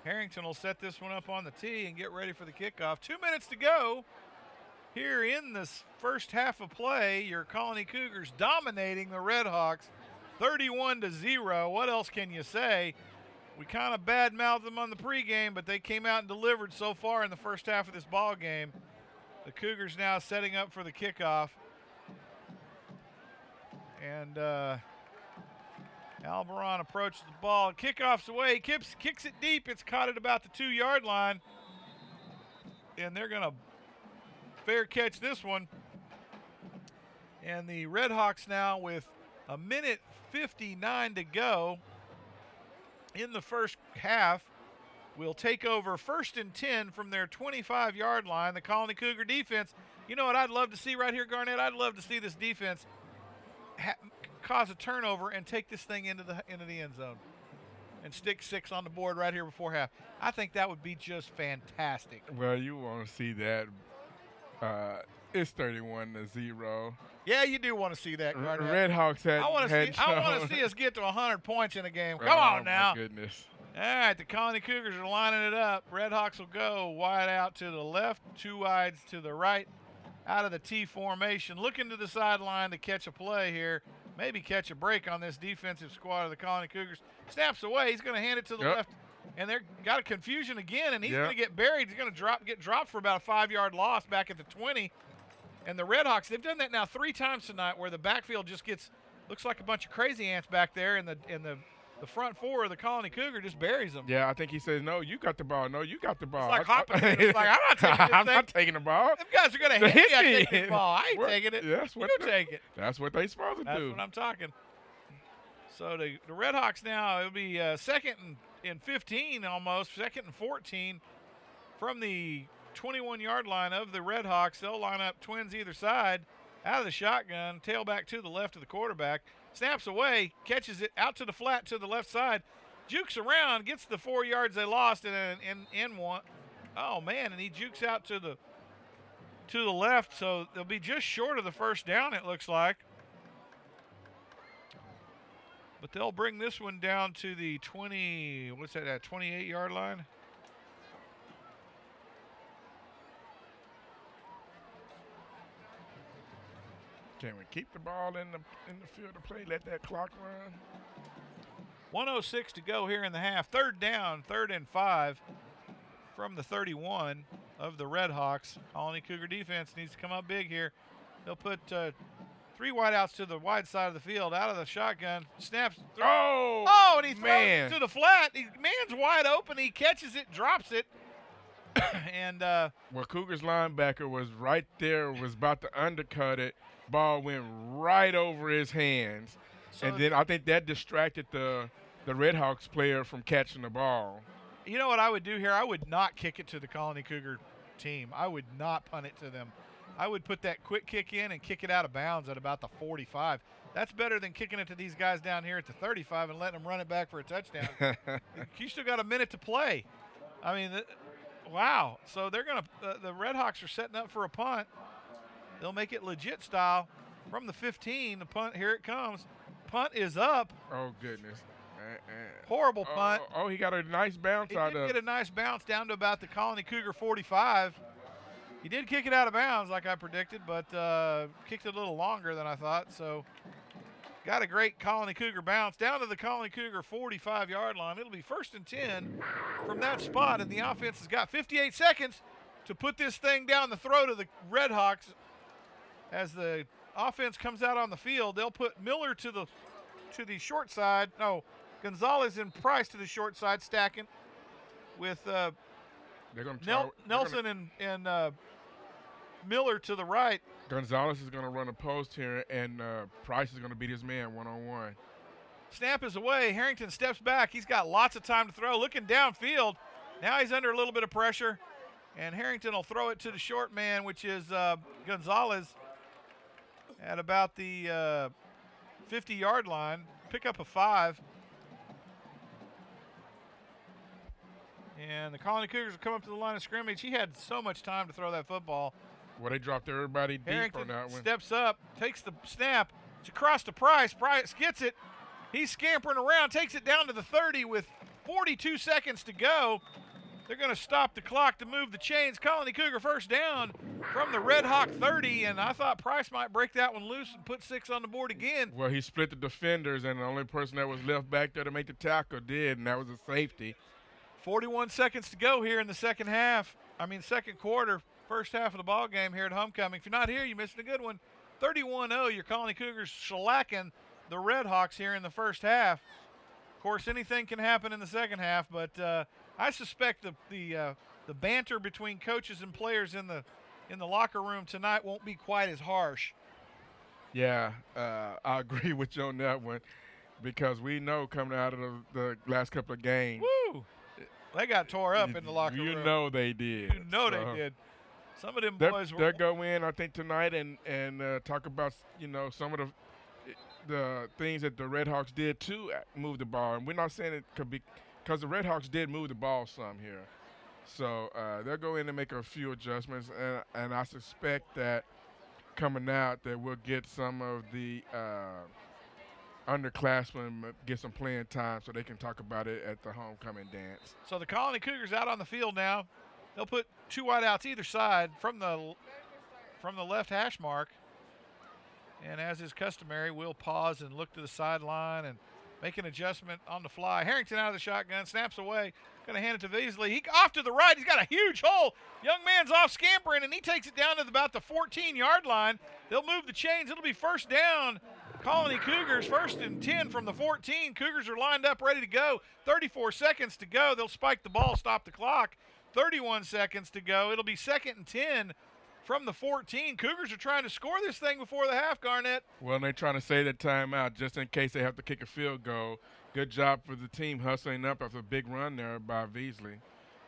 Harrington will set this one up on the tee and get ready for the kickoff. 2 minutes to go here in this first half of play. Your Colony Cougars dominating the Redhawks 31-0. What else can you say? We kind of bad-mouthed them on the pregame, but they came out and delivered so far in the first half of this ball game. The Cougars now setting up for the kickoff. And Alberon approaches the ball. Kickoff's away. Kicks it deep. It's caught at about the 2-yard line. And they're going to fair catch this one. And the Redhawks now with 1:59 to go in the first half will take over 1st and 10 from their 25-yard line. The Colony Cougar defense, you know what I'd love to see right here, Garnett? I'd love to see this defense cause a turnover and take this thing into the end zone and stick 6 on the board right here before half. I think that would be just fantastic. Well, you want to see that. It's 31-0. Yeah, you do want to see that, Garnett. Redhawks had. I want to see us get to 100 points in a game. Come oh, on now. My goodness. All right, the Colony Cougars are lining it up. Redhawks will go wide out to the left, 2 wides to the right, out of the T formation, looking to the sideline to catch a play here, maybe catch a break on this defensive squad of the Colony Cougars. Snaps away. He's going to hand it to the left And they're got a confusion again, and he's Yeah. going to get buried. He's going to get dropped for about a 5-yard loss back at the 20. And the Redhawks, they've done that now 3 times tonight, where the backfield just looks like a bunch of crazy ants back there, and the front 4 of the Colony Cougar just buries them. Yeah, I think he says, no, you got the ball. No, you got the ball. It's like hopping. It's like, I'm not taking this I'm thing. not taking the ball. Them guys are going to hit me. I take the ball. I ain't taking it. That's what you take it. That's what they supposed to That's do. what I'm talking. So the Redhawks now, it'll be second and 15 almost, second and 14 from the 21-yard line of the Redhawks. They'll line up twins either side out of the shotgun, tailback to the left of the quarterback. Snaps away, catches it out to the flat to the left side, jukes around, gets the 4 yards they lost, and in one. Oh, man, and he jukes out to the left, so they'll be just short of the first down, it looks like. But they'll bring this one down to the 28-yard line. Can we keep the ball in the field of play, let that clock run? 1:06 to go here in the half. Third down, 3rd and 5 from the 31 of the Redhawks. Colony Cougar defense needs to come up big here. They'll put 3 wideouts to the wide side of the field, out of the shotgun, snaps. Oh, and he throws it to the flat. Man's wide open. He catches it, drops it. And well, Cougars linebacker was right there, was about to undercut it. Ball went right over his hands. So and then I think that distracted the Redhawks player from catching the ball. You know what I would do here? I would not kick it to the Colony Cougar team. I would not punt it to them. I would put that quick kick in and kick it out of bounds at about the 45. That's better than kicking it to these guys down here at the 35 and letting them run it back for a touchdown. You still got a minute to play. I mean, wow. So they're going to the Redhawks are setting up for a punt. They'll make it legit style from the 15. The punt, here it comes. Punt is up. Oh, goodness. Horrible punt. Oh, he got a nice bounce He out did of get a nice bounce down to about the Colony Cougar 45. He did kick it out of bounds like I predicted, but kicked it a little longer than I thought. So got a great Colony Cougar bounce down to the Colony Cougar 45-yard line. It'll be 1st and 10 from that spot, and the offense has got 58 seconds to put this thing down the throat of the Redhawks. As the offense comes out on the field, they'll put Miller to the short side. No, Gonzalez and Price to the short side, stacking with Nelson and Miller to the right. Gonzalez is going to run a post here, and Price is going to beat his man one-on-one. Snap is away. Harrington steps back. He's got lots of time to throw. Looking downfield. Now he's under a little bit of pressure, and Harrington will throw it to the short man, which is Gonzalez, at about the 50-yard line. Pick up a 5. And the Colony Cougars will come up to the line of scrimmage. He had so much time to throw that football. Well, they dropped everybody deep Harrington on that one. steps up, takes the snap. It's across to Price. Price gets it. He's scampering around, takes it down to the 30 with 42 seconds to go. They're going to stop the clock to move the chains. Colony Cougar first down from the Red Hawk 30, and I thought Price might break that one loose and put 6 on the board again. Well, he split the defenders, and the only person that was left back there to make the tackle did, and that was a safety. 41 seconds to go here in the second quarter, first half of the ball game here at Homecoming. If you're not here, you missed a good one. 31-0, your Colony Cougars shellacking the Red Hawks here in the first half. Of course, anything can happen in the second half, but I suspect the banter between coaches and players in the locker room tonight won't be quite as harsh. Yeah, I agree with you on that one, because we know coming out of the last couple of games. Woo! They got tore up in the locker room. You know they did. You know they did. Some of them boys they'll go in, I think, tonight and talk about, some of the things that the Red Hawks did to move the ball. And we're not saying it could be because the Red Hawks did move the ball some here. So they'll go in and make a few adjustments, and I suspect that coming out that we'll get some of the underclassmen get some playing time so they can talk about it at the homecoming dance. So the Colony Cougars out on the field now. They'll put 2 wideouts either side from the left hash mark. And as is customary, we'll pause and look to the sideline and make an adjustment on the fly. Harrington out of the shotgun, snaps away, going to hand it to Beasley. He off to the right. He's got a huge hole. Young man's off scampering, and he takes it down to about the 14-yard line. They'll move the chains. It'll be first down. Colony Cougars, 1st and 10 from the 14. Cougars are lined up, ready to go. 34 seconds to go. They'll spike the ball, stop the clock. 31 seconds to go. It'll be 2nd and 10 from the 14. Cougars are trying to score this thing before the half, Garnett. Well, they're trying to save that timeout just in case they have to kick a field goal. Good job for the team hustling up after a big run there by Beasley.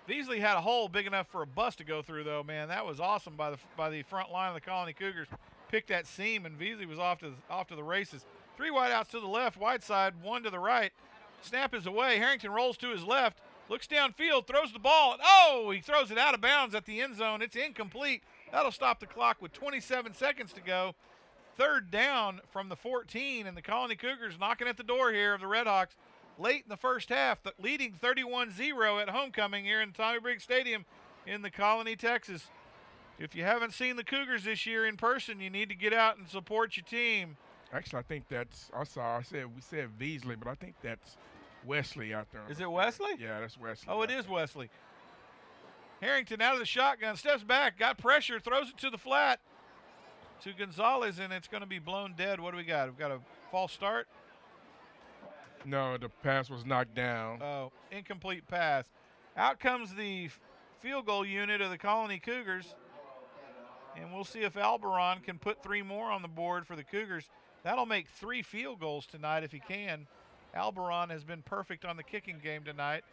Beasley had a hole big enough for a bus to go through, though, man. That was awesome by the front line of the Colony Cougars. Picked that seam, and Beasley was off to the races. 3 wideouts to the left, wide side, 1 to the right. Snap is away. Harrington rolls to his left, looks downfield, throws the ball. And he throws it out of bounds at the end zone. It's incomplete. That'll stop the clock with 27 seconds to go. 3rd down from the 14, and the Colony Cougars knocking at the door here of the Redhawks late in the first half, leading 31-0 at homecoming here in Tommy Briggs Stadium in the Colony, Texas. If you haven't seen the Cougars this year in person, you need to get out and support your team. Actually, I think that's we said Beasley, but I think that's Wesley out there. Is it Wesley? Yeah, that's Wesley. Oh, it is Wesley. Harrington out of the shotgun, steps back, got pressure, throws it to the flat to Gonzalez, and it's going to be blown dead. What do we got? We've got a false start? No, the pass was knocked down. Oh, incomplete pass. Out comes the field goal unit of the Colony Cougars, and we'll see if Alberon can put 3 more on the board for the Cougars. That'll make 3 field goals tonight if he can. Alberon has been perfect on the kicking game tonight.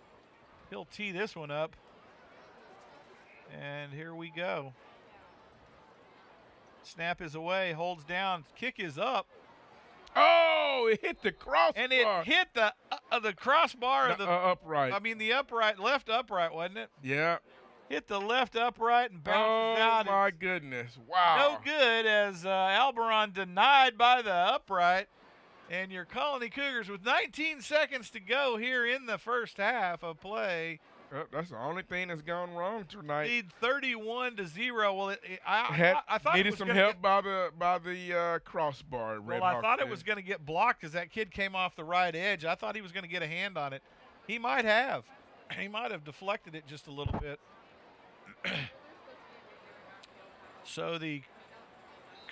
He'll tee this one up. And here we go. Snap is away, holds down, kick is up. Oh, it hit the crossbar. And it hit the crossbar. The upright. I mean, the upright, left upright, wasn't it? Yeah. Hit the left upright and bounces out. Oh, my goodness. Wow. No good as Alberon denied by the upright. And your Colony Cougars with 19 seconds to go here in the first half of play. That's the only thing that's gone wrong tonight. Lead 31-0. Well, I thought needed it was some help by the crossbar. Well, I thought it was going to get blocked because that kid came off the right edge. I thought he was going to get a hand on it. He might have. He might have deflected it just a little bit. So the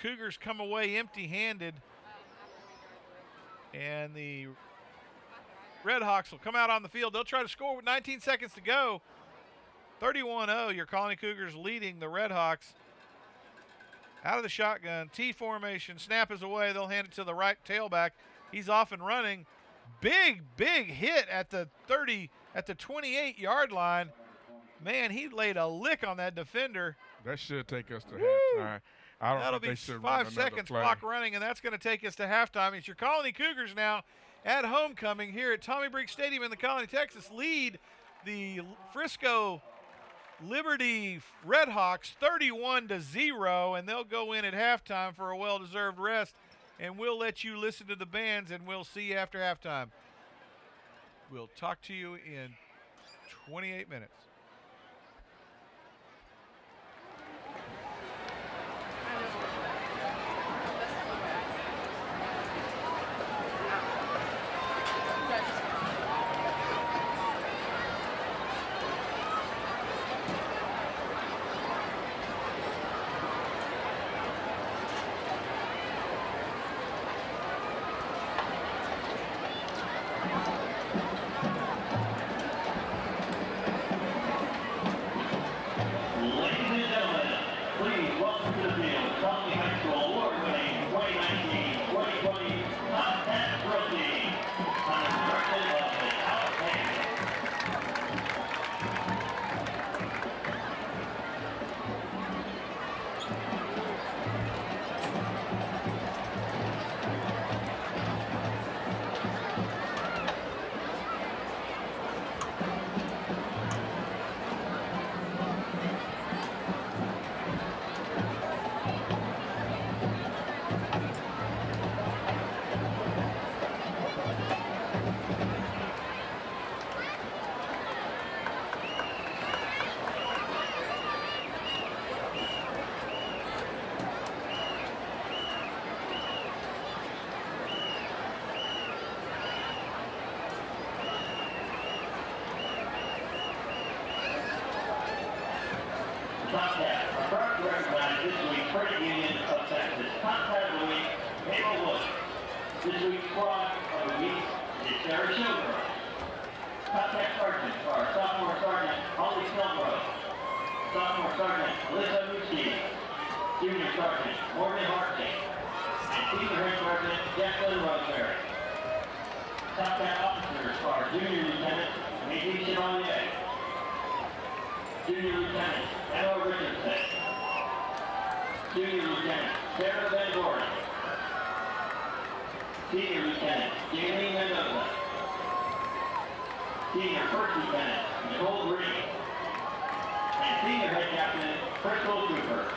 Cougars come away empty-handed, and the Redhawks will come out on the field. They'll try to score with 19 seconds to go. 31-0, your Colony Cougars leading the Redhawks. Out of the shotgun, T formation, snap is away. They'll hand it to the right tailback. He's off and running. Big hit at the 28-yard line. Man, he laid a lick on that defender. That should take us to halftime. That'll be 5 seconds clock running, and that's going to take us to halftime. It's your Colony Cougars now at homecoming here at Tommy Briggs Stadium in the Colony, Texas, lead the Frisco Liberty Redhawks 31-0, and they'll go in at halftime for a well-deserved rest, and we'll let you listen to the bands, and we'll see you after halftime. We'll talk to you in 28 minutes. Top Cat are proud to recognize this week's Pregame of Texas. Top Cat of the Week, Halo Wood. This week's squad of the week is Sarah Shilbrook. Top Cat Sergeant are Sophomore Sergeant Holly Snellbrook, Sophomore Sergeant Alyssa Muski, Junior Sergeant Morgan Hartley, and Senior Head Sergeant Jacqueline Roseberry. Top Cat officers are Junior Lieutenant Macy Chevalier, Junior Lieutenant Emma Richardson, Junior Lieutenant Sarah Van Doren, Senior Lieutenant Jamie Mendoza, Senior First Lieutenant Nicole Green, and Senior Head Captain Crystal Cooper.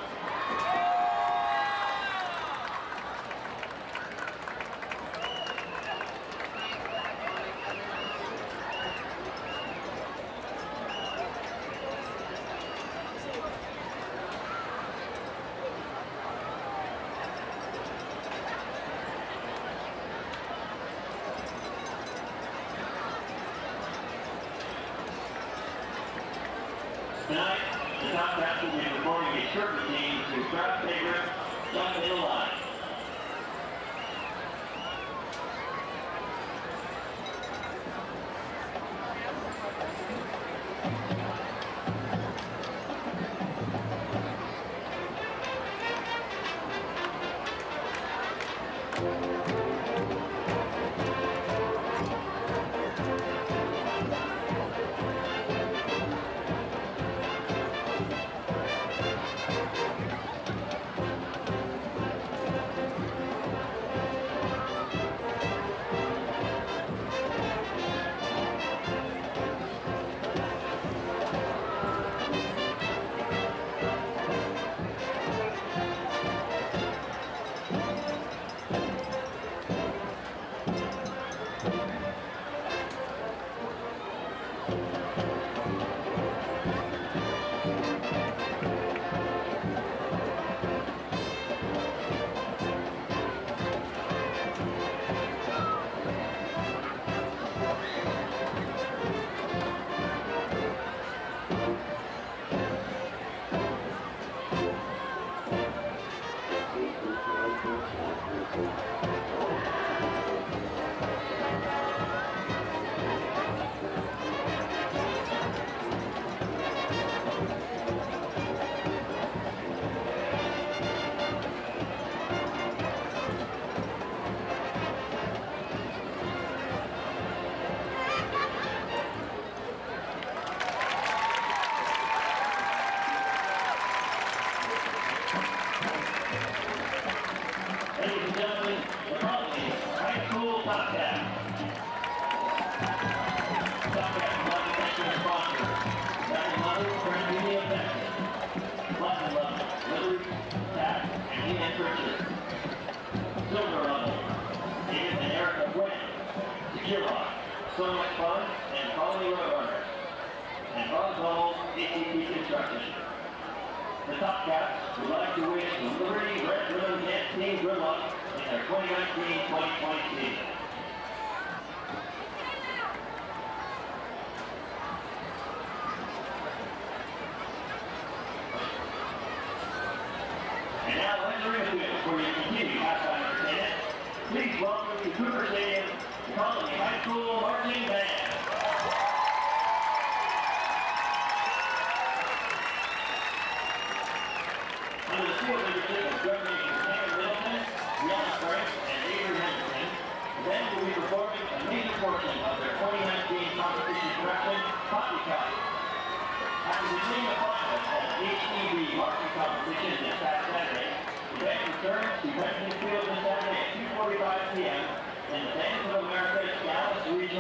Tonight, the top cats will be performing a short routine to crowd favorite, Duck in the Line. Ladies and gentlemen, the following high school top cat. Top cat would like to thank their sponsors, Diamond Leather, Credit Union of Texas, Platinum Level, Liberty, Tax, and Ian Pritchard. Silver Level, David and Erica Quinn, Secure Lock, So Much Fun, and Colony Roadrunners. And Bronze Level, ATP Construction. The Top Cats would like to wish the Liberty Red Ribbon Dance Team good luck in their 2019-2020 season. And now let's ring the whistle for your continued halftime entertainment. Please welcome to Cougar Stadium, the Colony High School Marching Band. Under the field leadership of Governor Sam Middleton, Brianna Frank, and Avery Henderson, the band will be performing a major portion of their 2019 competition production, Poppycock. After beginning the finals at the HEB marching competition this past Saturday, the band returns to President Field this Saturday at 2:45 p.m. in the Bank of America's Dallas Region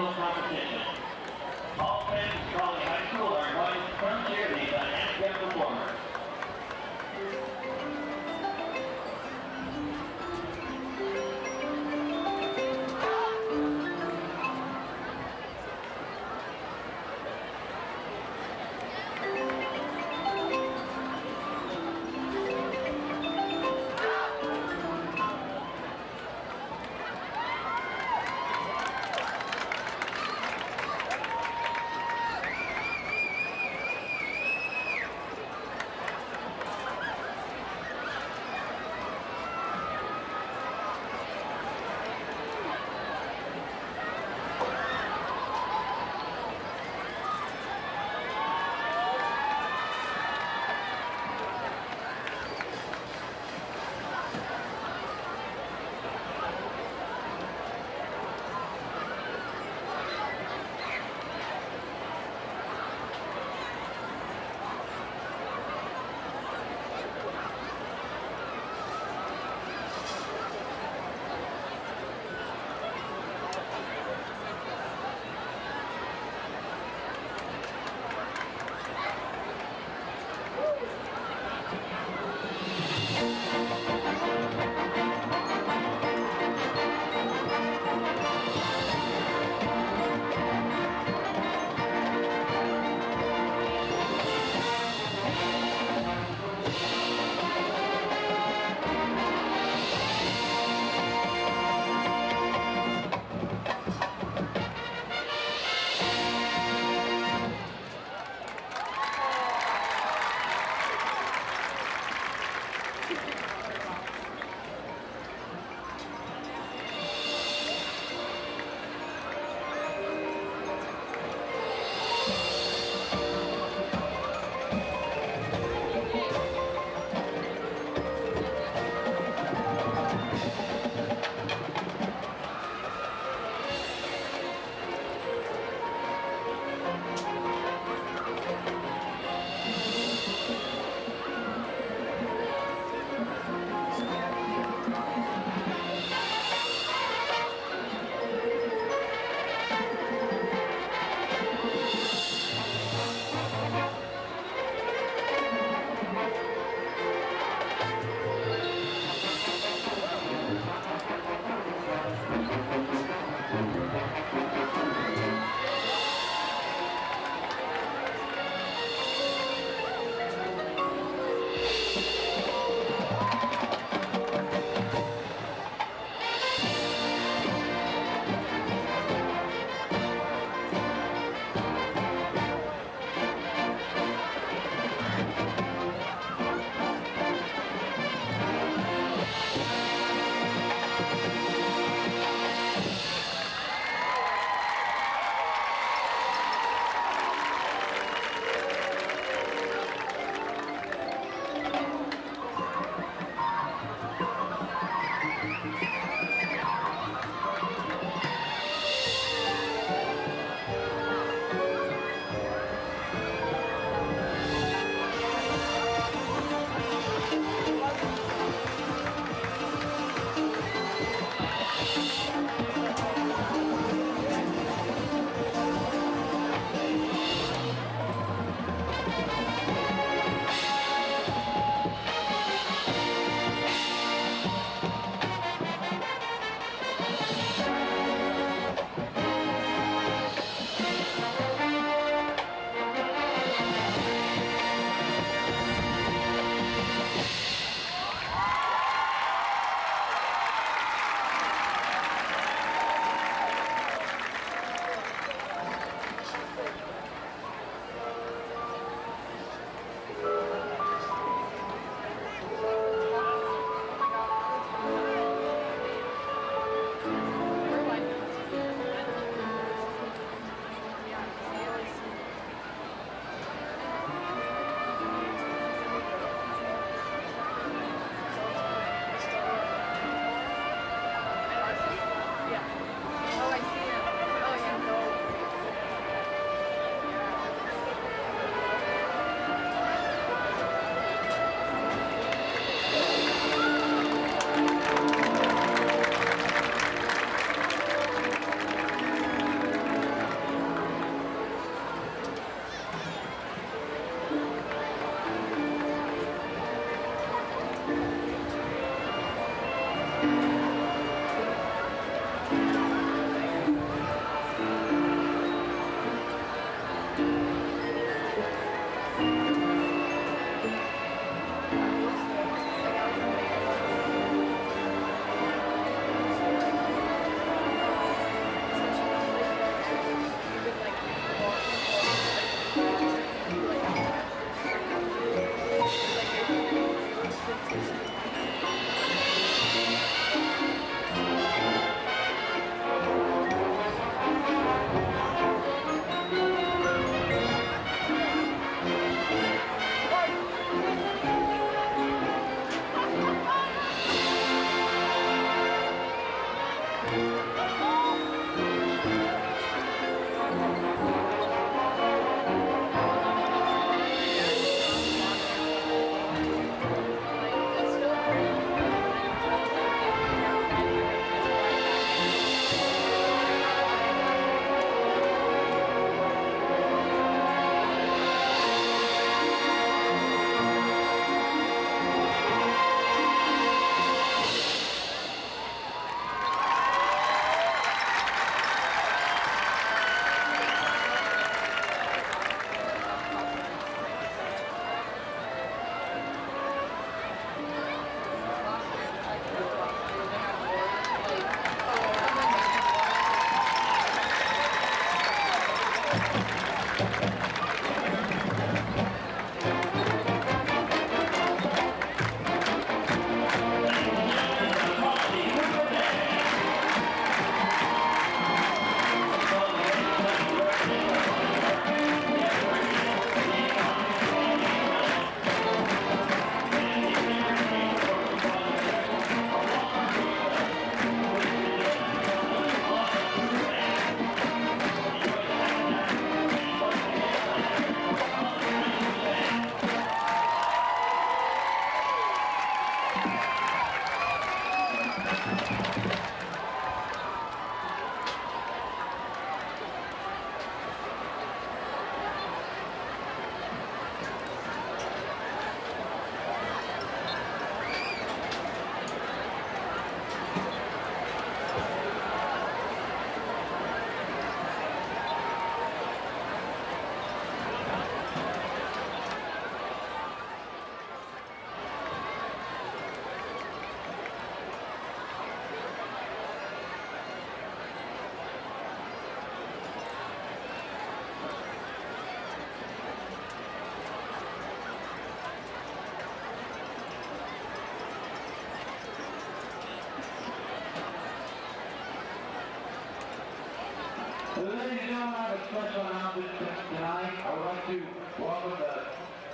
Ladies and gentlemen, I have a special announcement tonight. I would like to welcome the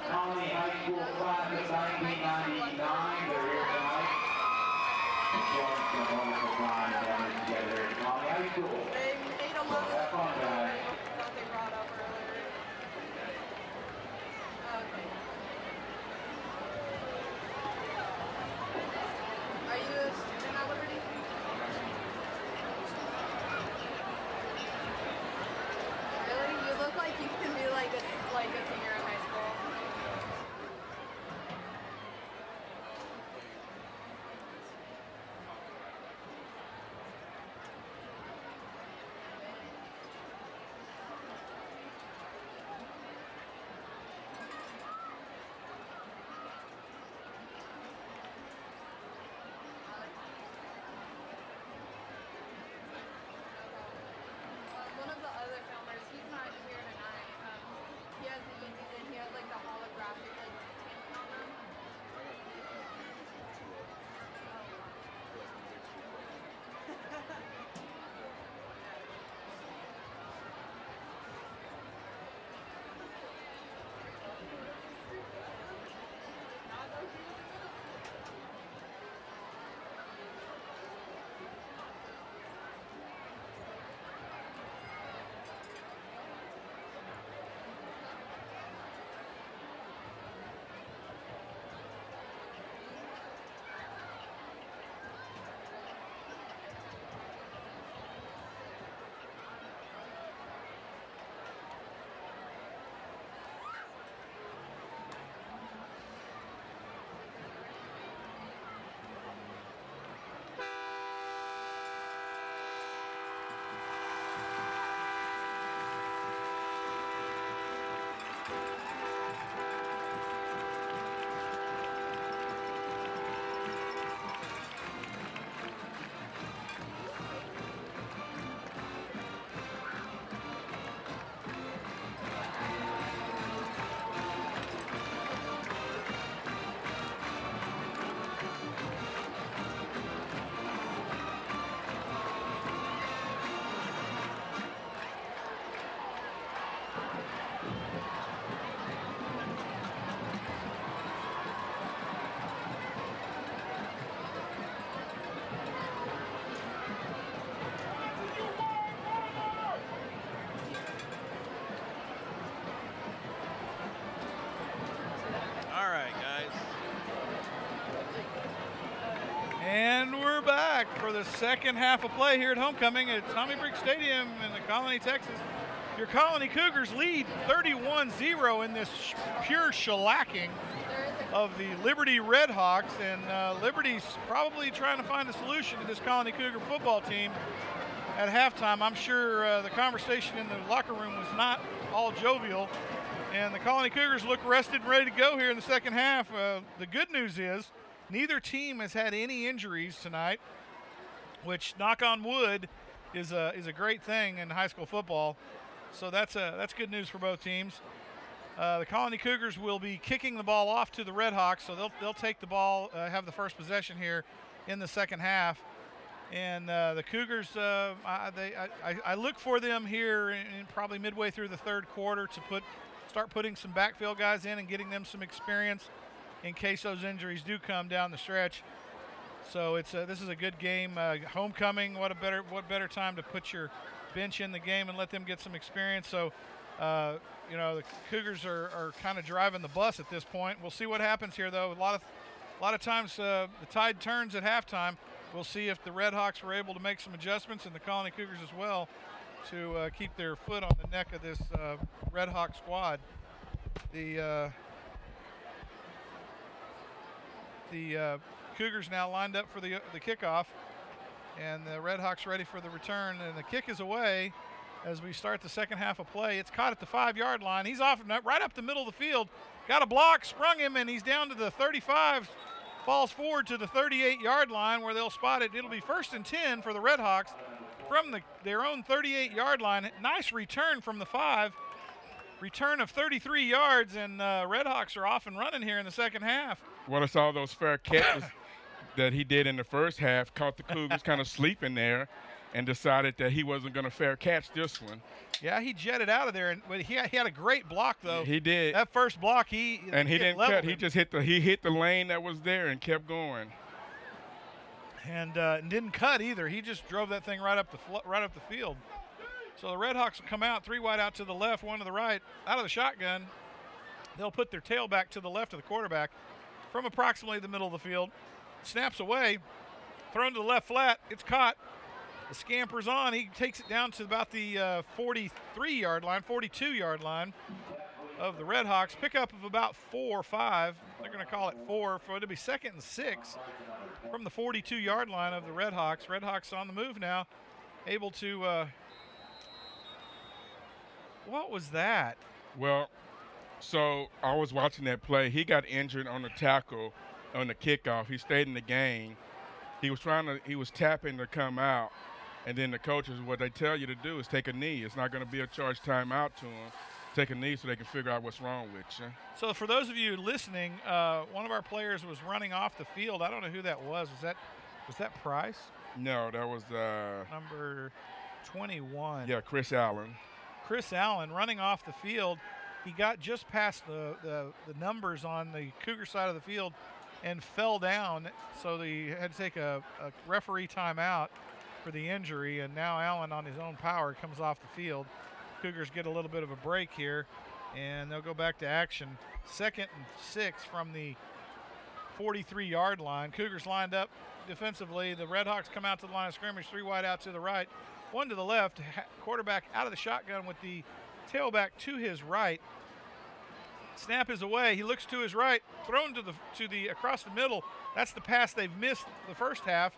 Colony High School class of 1999. They're here tonight. Enjoying some wonderful time down together at Colony High School. They ate a lot of Have fun, guys. what they brought up earlier. Okay. Are you a student at Liberty? Really? You look like you can be like a senior in high school. One of the other filmers, he's not here tonight. He has the easy thing. He has like the holographic like paint on them. All right, guys. And we're back for the second half of play here at homecoming at Tommy Briggs Stadium in the Colony, Texas. Your Colony Cougars lead 31-0 in this pure shellacking of the Liberty Redhawks, and Liberty's probably trying to find a solution to this Colony Cougar football team at halftime. I'm sure the conversation in the locker room was not all jovial, and the Colony Cougars look rested and ready to go here in the second half. The good news is neither team has had any injuries tonight, which, knock on wood, is a great thing in high school football. So that's good news for both teams. The Colony Cougars will be kicking the ball off to the Red Hawks, so they'll take the ball, have the first possession here in the second half. And the Cougars, I look for them here in probably midway through the third quarter to start putting some backfield guys in and getting them some experience in case those injuries do come down the stretch. So this is a good game. Homecoming, what better time to put your bench in the game and let them get some experience. So, the Cougars are kind of driving the bus at this point. We'll see what happens here, though. A lot of times the tide turns at halftime. We'll see if the Red Hawks were able to make some adjustments, and the Colony Cougars as well, to keep their foot on the neck of this Red Hawk squad. The Cougars now lined up for the kickoff, and the Red Hawks ready for the return, and the kick is away as we start the second half of play. It's caught at the 5-yard line. He's off right up the middle of the field. Got a block, sprung him, and he's down to the 35, falls forward to the 38-yard line where they'll spot it. It'll be 1st and 10 for the Red Hawks from their own 38-yard line. Nice return from the 5. Return of 33 yards, and Red Hawks are off and running here in the second half. Well, it's all those fair catches that he did in the first half, caught the Cougars kind of sleeping there and decided that he wasn't going to fair catch this one. Yeah, he jetted out of there, but he had a great block, though. He did. That first block, he didn't cut. He just hit the lane that was there and kept going. And didn't cut either. He just drove that thing right up the field. So the Red Hawks will come out, 3 wide out to the left, 1 to the right. Out of the shotgun, they'll put their tailback to the left of the quarterback from approximately the middle of the field. Snaps away, thrown to the left flat. It's caught. The scamper's on. He takes it down to about the 43-yard line, 42-yard line of the Red Hawks. Pickup of about 4 or 5. They're going to call it 4 for it'll be 2nd and 6 from the 42-yard line of the Red Hawks. Red Hawks on the move now, able to. What was that? Well, so I was watching that play. He got injured on the tackle on the kickoff. He stayed in the game. He was tapping to come out. And then the coaches, what they tell you to do is take a knee. It's not going to be a charged timeout to him. Take a knee so they can figure out what's wrong with you. So for those of you listening, one of our players was running off the field. I don't know who that was. Was that Price? No, that was number 21. Yeah, Chris Allen. Chris Allen running off the field. He got just past the numbers on the Cougar side of the field and fell down. So they had to take a referee timeout for the injury, and now Allen on his own power comes off the field. Cougars get a little bit of a break here, and they'll go back to action. 2nd and 6 from the 43-yard line. Cougars lined up defensively. The Red Hawks come out to the line of scrimmage, 3 wide out to the right, 1 to the left. Quarterback out of the shotgun with the tailback to his right. Snap is away. He looks to his right, thrown to the across the middle. That's the pass they've missed the first half.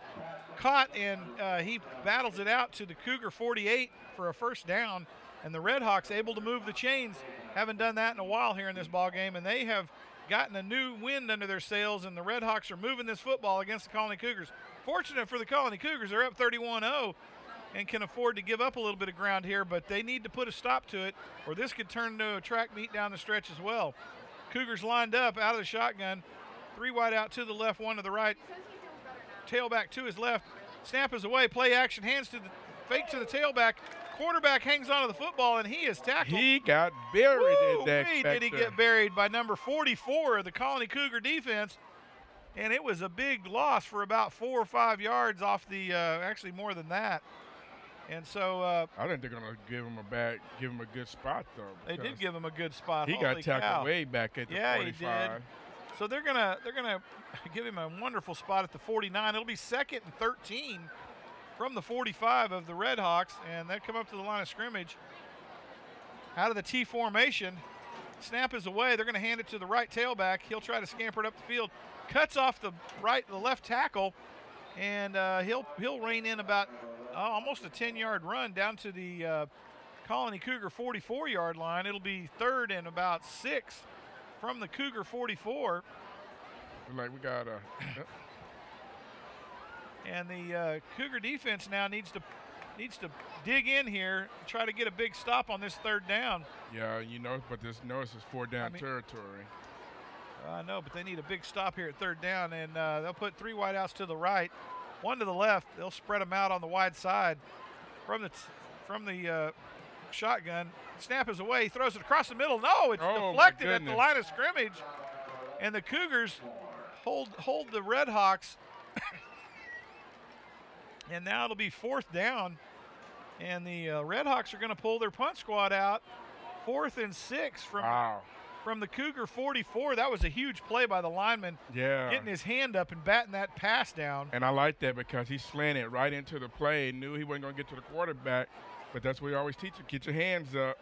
Caught, and he battles it out to the Cougar 48 for a first down. And the Red Hawks able to move the chains. Haven't done that in a while here in this ball game, and they have gotten a new wind under their sails, and the Red Hawks are moving this football against the Colony Cougars. Fortunate for the Colony Cougars, they're up 31-0 and can afford to give up a little bit of ground here, but they need to put a stop to it, or this could turn into a track meet down the stretch as well. Cougars lined up out of the shotgun, 3 wide out to the left, 1 to the right. Tailback to his left. Snap is away. Play action. Hands to the fake to the tailback. Quarterback hangs onto the football, and he is tackled. He got buried in that. Did he get buried by number 44 of the Colony Cougar defense? And it was a big loss for about 4 or 5 yards off the, actually more than that. And so I think they're going to give him a good spot, though. They did give him a good spot. He got tackled way back at the 45. He did. So they're gonna give him a wonderful spot at the 49. It'll be 2nd and 13 from the 45 of the Red Hawks, and they come up to the line of scrimmage. Out of the T formation, snap is away. They're going to hand it to the right tailback. He'll try to scamper it up the field. Cuts off the left tackle, and he'll rein in about almost a 10-yard run down to the Colony Cougar 44-yard line. It'll be 3rd and about 6 from the Cougar 44. Like we got and the Cougar defense now needs to needs to dig in here and try to get a big stop on this third down. Yeah, but this is 4-down territory. I know, but they need a big stop here at third down, and they'll put 3 wideouts to the right, 1 to the left. They'll spread them out on the wide side from the shotgun. Snap is away. He throws it across the middle. No, it's deflected at the line of scrimmage, and the Cougars hold the Red Hawks. And now it'll be 4th down, and the Red Hawks are going to pull their punt squad out. 4th and 6 from the Cougar 44. That was a huge play by the lineman. Yeah. Getting his hand up and batting that pass down. And I like that because he slanted right into the play, knew he wasn't going to get to the quarterback, but that's what we always teach you, get your hands up.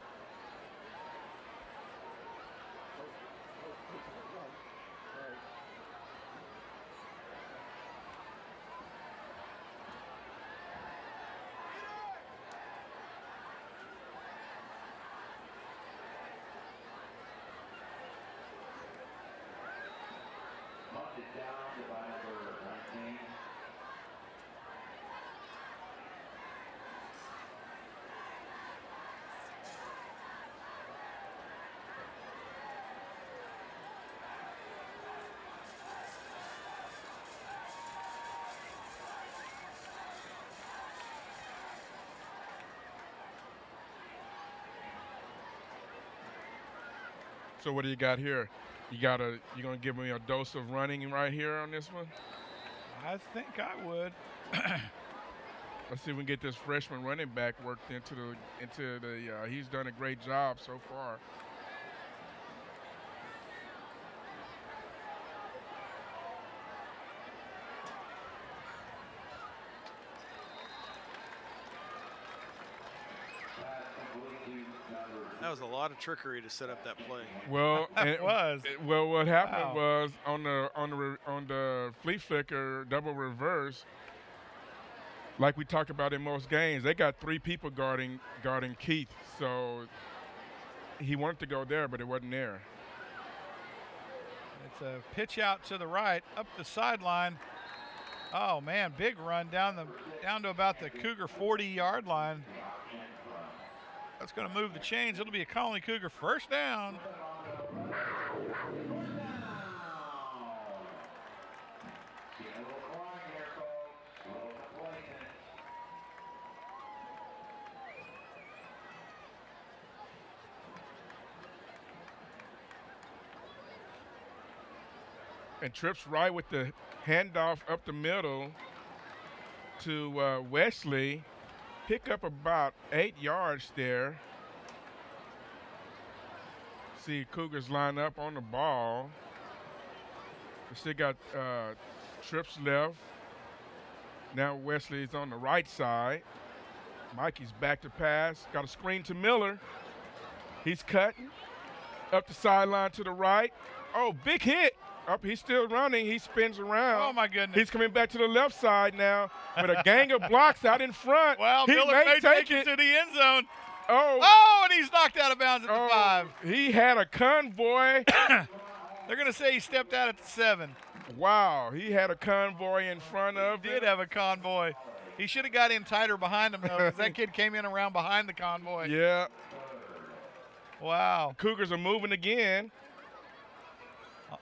So what do you got here? You gonna give me a dose of running right here on this one? I think I would. Let's see if we can get this freshman running back worked into the. He's done a great job so far. That was a lot of trickery to set up that play. Well, it was. Well, what happened was on the flea flicker double reverse, like we talked about in most games, they got 3 people guarding Keith. So he wanted to go there, but it wasn't there. It's a pitch out to the right, up the sideline. Oh man, big run down to about the Cougar 40-yard line. That's going to move the chains. It'll be a Colony Cougar first down. And trips right with the handoff up the middle to Wesley. Pick up about 8 yards there. See Cougars line up on the ball. They still got trips left. Now Wesley's on the right side. Mikey's back to pass. Got a screen to Miller. He's cutting. Up the sideline to the right. Oh, big hit. Up, he's still running. He spins around. Oh, my goodness. He's coming back to the left side now with a gang of blocks out in front. Well, he Miller may take it it to the end zone. Oh, and he's knocked out of bounds at the 5. He had a convoy. They're going to say he stepped out at the 7. Wow, he had a convoy in front of him. He did have a convoy. He should have got in tighter behind him, though, because that kid came in around behind the convoy. Yeah. Wow. Cougars are moving again.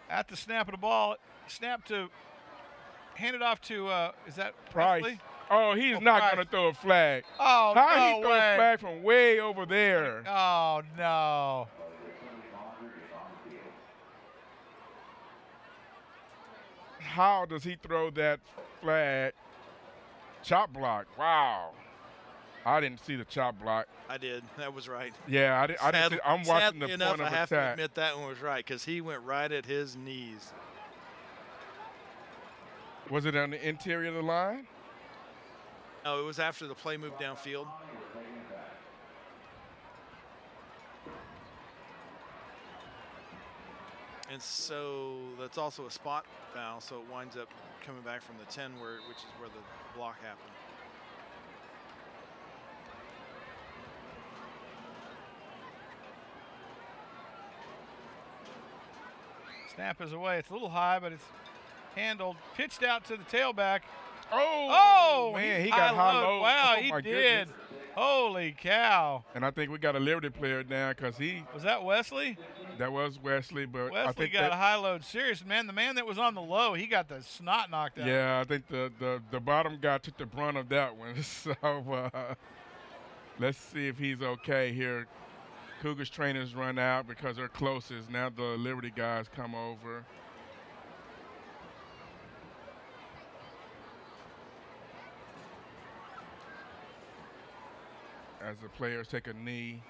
At the snap of the ball, hand it off to, is that Price? Presley? Oh, he's not going to throw a flag. Oh, How no he throw way. a flag from way over there? Oh, no. How does he throw that flag? Chop block. Wow. I didn't see the chop block. I did. That was right. Yeah, I didn't see, I'm watching the enough, point of I have to attack. admit that one was right because he went right at his knees. Was it on the interior of the line? No, it was after the play moved downfield. And so that's also a spot foul, so it winds up coming back from the 10, which is where the block happened. Snap is away. It's a little high, but it's handled. Pitched out to the tailback. Oh, man, he got high low. Wow, Oh, he my did. goodness. Holy cow. And I think we got a Liberty player down because Was that Wesley? that was Wesley, but I Wesley think got a high load. Serious, man. The man that was on the low, he got the snot knocked out. yeah, I think the bottom guy took the brunt of that one. So let's see if he's okay here. Cougars trainers run out because they're closest. Now the Liberty guys come over. As the players take a knee.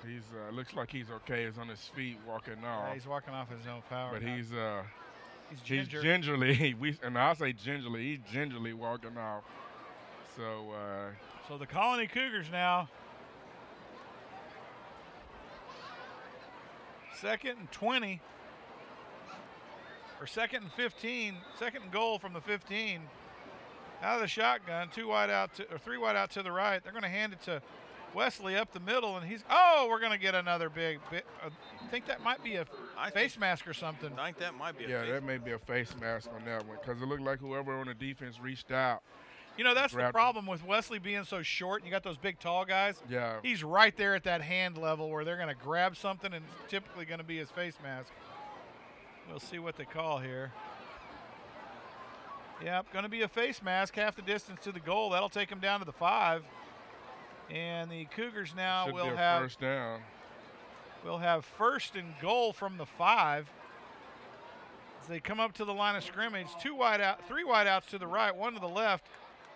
He's looks like he's okay. He's on his feet, walking off. Yeah, he's walking off his own power. But now. he's ginger. gingerly. And I say gingerly. He's gingerly walking off. So. So the Colony Cougars now. 2nd and 20. Or 2nd and 15. 2nd and goal from the 15. Out of the shotgun. 3 wide out to the right. They're going to hand it to Wesley up the middle, and we're going to get another big. I think that might be a face mask or something. I think that might be that may be a face mask on that one because it looked like whoever on the defense reached out. You know, that's the problem with Wesley being so short, and you got those big, tall guys. Yeah. He's right there at that hand level where they're going to grab something, and it's typically going to be his face mask. We'll see what they call here. Yep, going to be a face mask, half the distance to the goal. That'll take him down to the 5. And the Cougars now will have first down. We'll have 1st and goal from the 5. As they come up to the line of scrimmage, 3 wide outs to the right, 1 to the left.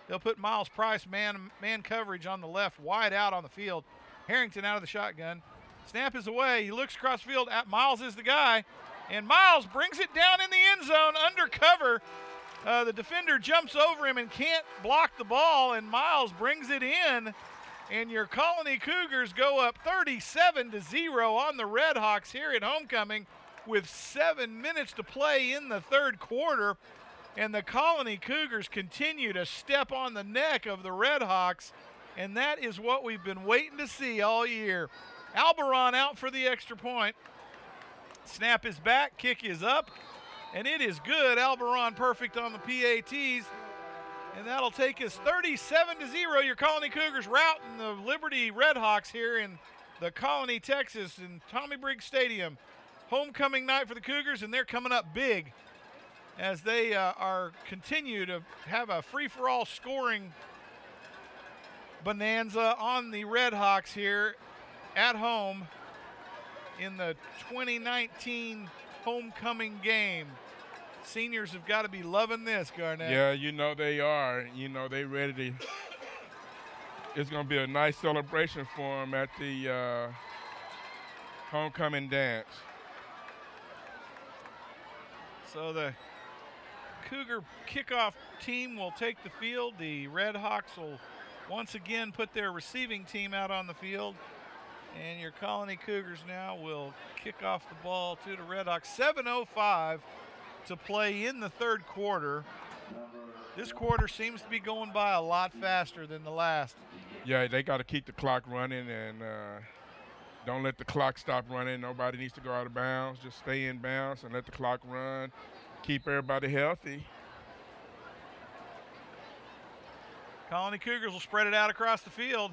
They'll put Miles Price man coverage on the left, wide out on the field. Harrington out of the shotgun. Snap is away. He looks across the field. Miles is the guy. And Miles brings it down in the end zone under cover. The defender jumps over him and can't block the ball, and Miles brings it in. And your Colony Cougars go up 37-0 on the Red Hawks here at homecoming with 7 minutes to play in the 3rd quarter. And the Colony Cougars continue to step on the neck of the Red Hawks, and that is what we've been waiting to see all year. Alberon out for the extra point. Snap is back, kick is up, and it is good. Alberon perfect on the PATs, and that'll take us 37-0. Your Colony Cougars routing the Liberty Red Hawks here in the Colony, Texas, in Tommy Briggs Stadium. Homecoming night for the Cougars, and they're coming up big as they continue to have a free-for-all scoring bonanza on the Red Hawks here at home in the 2019 homecoming game. Seniors have got to be loving this, Garnett. Yeah, you know they are. You know they ready to. It's going to be a nice celebration for them at the homecoming dance. So the Cougar kickoff team will take the field. The Red Hawks will once again put their receiving team out on the field. And your Colony Cougars now will kick off the ball to the Red Hawks. 7:05 to play in the 3rd quarter. This quarter seems to be going by a lot faster than the last. Yeah, they got to keep the clock running and don't let the clock stop running. Nobody needs to go out of bounds. Just stay in bounds and let the clock run. Keep everybody healthy. Colony Cougars will spread it out across the field.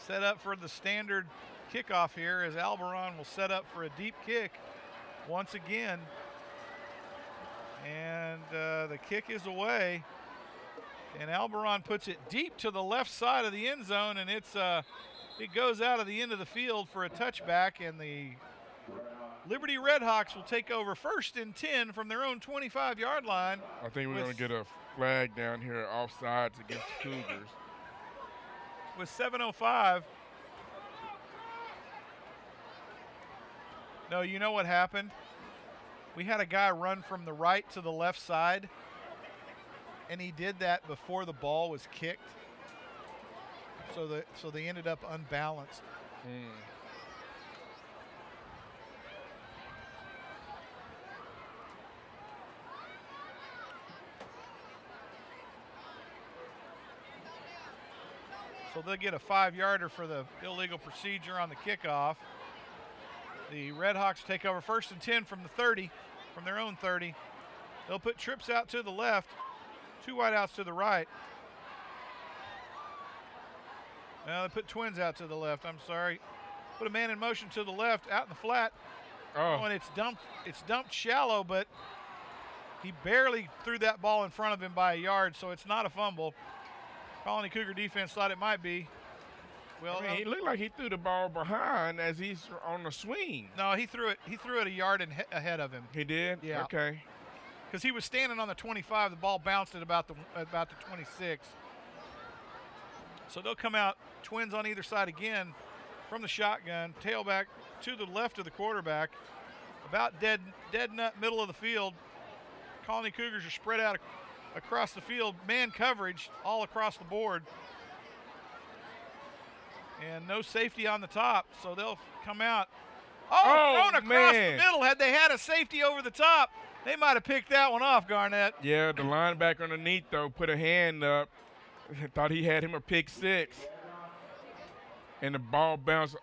Set up for the standard kickoff here as Alberon will set up for a deep kick once again. And the kick is away. And Alberon puts it deep to the left side of the end zone, and it goes out of the end of the field for a touchback, and the Liberty Red Hawks will take over 1st and 10 from their own 25-yard line. I think we're going to get a flag down here offsides against the Cougars. With 7:05. No, you know what happened? We had a guy run from the right to the left side, and he did that before the ball was kicked. So they ended up unbalanced. So they'll get a 5-yarder for the illegal procedure on the kickoff. The Redhawks take over 1st and 10 from the 30, from their own 30. They'll put trips out to the left, 2 wideouts to the right. Now they put twins out to the left, I'm sorry. Put a man in motion to the left, out in the flat. Oh, And it's dumped shallow, but he barely threw that ball in front of him by a yard, so it's not a fumble. Colony Cougar defense thought it might be. Well, I mean, it looked like he threw the ball behind as he's on the swing. no, he threw it a yard ahead of him. He did? Yeah. Okay. Because he was standing on the 25, the ball bounced at about the 26. So they'll come out, twins on either side again from the shotgun, tailback to the left of the quarterback, about dead nut middle of the field. Colony Cougars are spread out across the field, man coverage all across the board. And no safety on the top, so they'll come out. Thrown across the middle. Had they had a safety over the top, they might have picked that one off, Garnett. Yeah, the linebacker underneath, though, put a hand up. Thought he had him a pick 6. And the ball bounced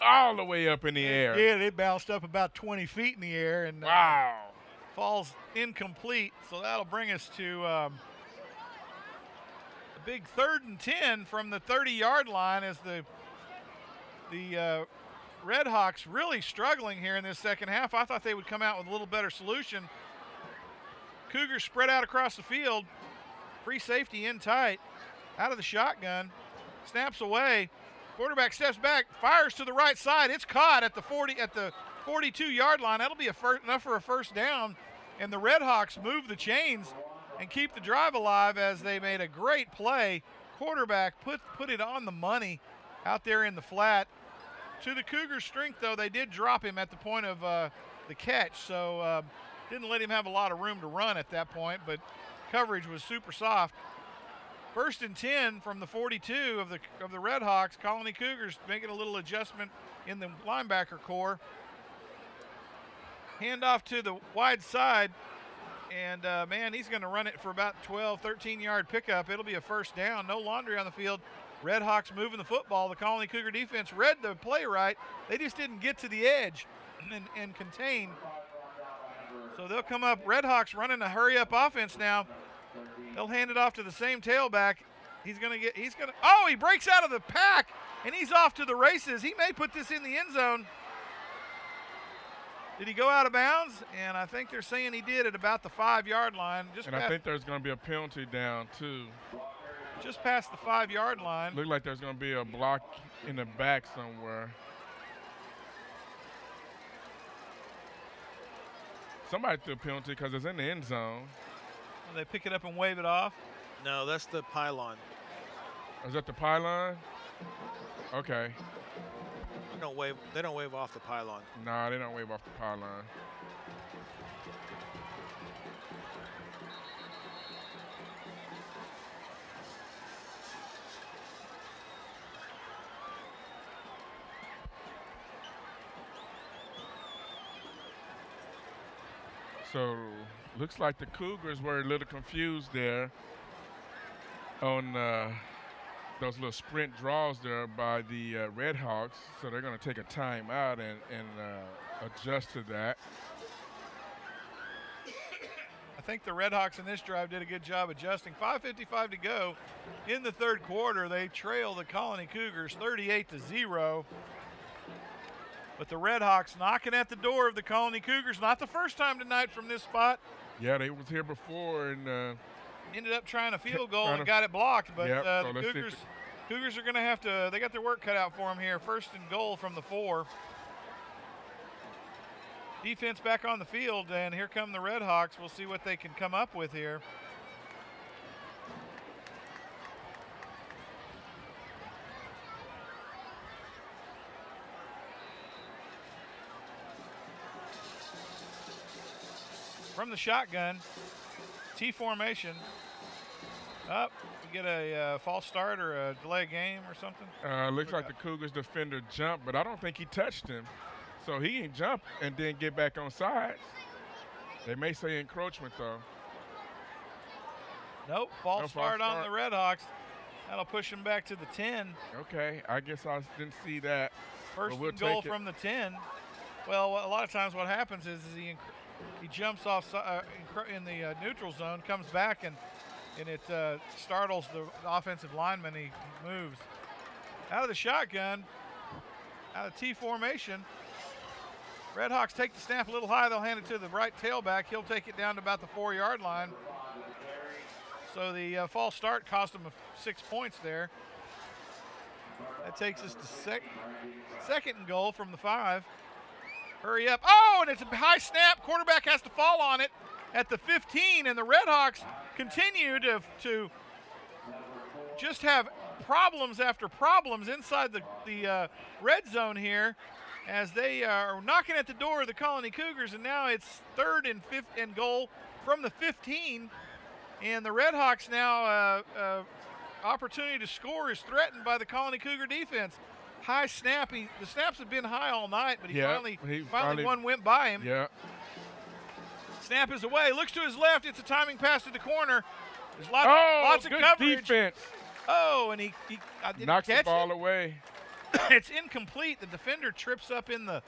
all the way up in the air. Yeah, it bounced up about 20 feet in the air and Wow. falls incomplete. So that'll bring us to a big 3rd and 10 from the 30-yard line as the Redhawks really struggling here in this second half. I thought they would come out with a little better solution. Cougars spread out across the field. Free safety in tight. Out of the shotgun. Snaps away. Quarterback steps back. Fires to the right side. It's caught at the 42-yard line. That'll be enough for a first down. And the Redhawks move the chains and keep the drive alive as they made a great play. Quarterback put it on the money out there in the flat. To the Cougars' strength, though, they did drop him at the point of the catch, so didn't let him have a lot of room to run at that point, but coverage was super soft. 1st and 10 from the 42 of the Redhawks. Colony Cougars making a little adjustment in the linebacker core. Hand off to the wide side, and man, he's going to run it for about 12, 13-yard pickup. It'll be a first down. No laundry on the field. Redhawks moving the football. The Colony Cougar defense read the play right. They just didn't get to the edge and contain. So they'll come up. Redhawks running a hurry-up offense now. They'll hand it off to the same tailback. He breaks out of the pack, and he's off to the races. He may put this in the end zone. Did he go out of bounds? And I think they're saying he did at about the 5-yard line. I think there's going to be a penalty down, too. Just past the 5-yard line. Looked like there's going to be a block in the back somewhere. Somebody threw a penalty because it's in the end zone. They pick it up and wave it off. No, that's the pylon. Is that the pylon? Okay. They don't wave off the pylon. Nah, they don't wave off the pylon. So, looks like the Cougars were a little confused there on those little sprint draws there by the Redhawks. So they're going to take a timeout and adjust to that. I think the Redhawks in this drive did a good job adjusting. 5:55 to go in the 3rd quarter. They trail the Colony Cougars 38-0. But the Redhawks knocking at the door of the Colony Cougars. Not the first time tonight from this spot. Yeah, they was here before and ended up trying a field goal and got it blocked. But yep, the Cougars are going to have to. They got their work cut out for them here. 1st and goal from the 4. Defense back on the field, and here come the Redhawks. We'll see what they can come up with here. From the shotgun, T formation. Up, we get a false start or a delay game or something. Looks like the Cougars defender jumped, but I don't think he touched him. So he can jump and then get back on sides. They may say encroachment, though. Nope, false start on the Redhawks. That'll push him back to the 10. Okay, I guess I didn't see that. First we'll and goal take it. from the 10. Well, a lot of times what happens is he jumps off in the neutral zone, comes back, and it startles the offensive lineman. He moves out of the shotgun, out of T formation. Redhawks take the snap a little high. They'll hand it to the right tailback. He'll take it down to about the 4-yard line. So the false start cost him 6 points there. That takes us to second and goal from the 5. Hurry up. Oh, and it's a high snap. Quarterback has to fall on it at the 15, and the Redhawks continue to just have problems after problems inside the red zone here as they are knocking at the door of the Colony Cougars, and now it's 3rd and goal from the 15, and the Redhawks now opportunity to score is threatened by the Colony Cougar defense. High snap. The snaps have been high all night, but finally one went by him. Yeah. Snap is away. Looks to his left. It's a timing pass to the corner. There's lots of good coverage. Defense. Oh, and he knocks the ball it. away. It's incomplete. The defender trips up in the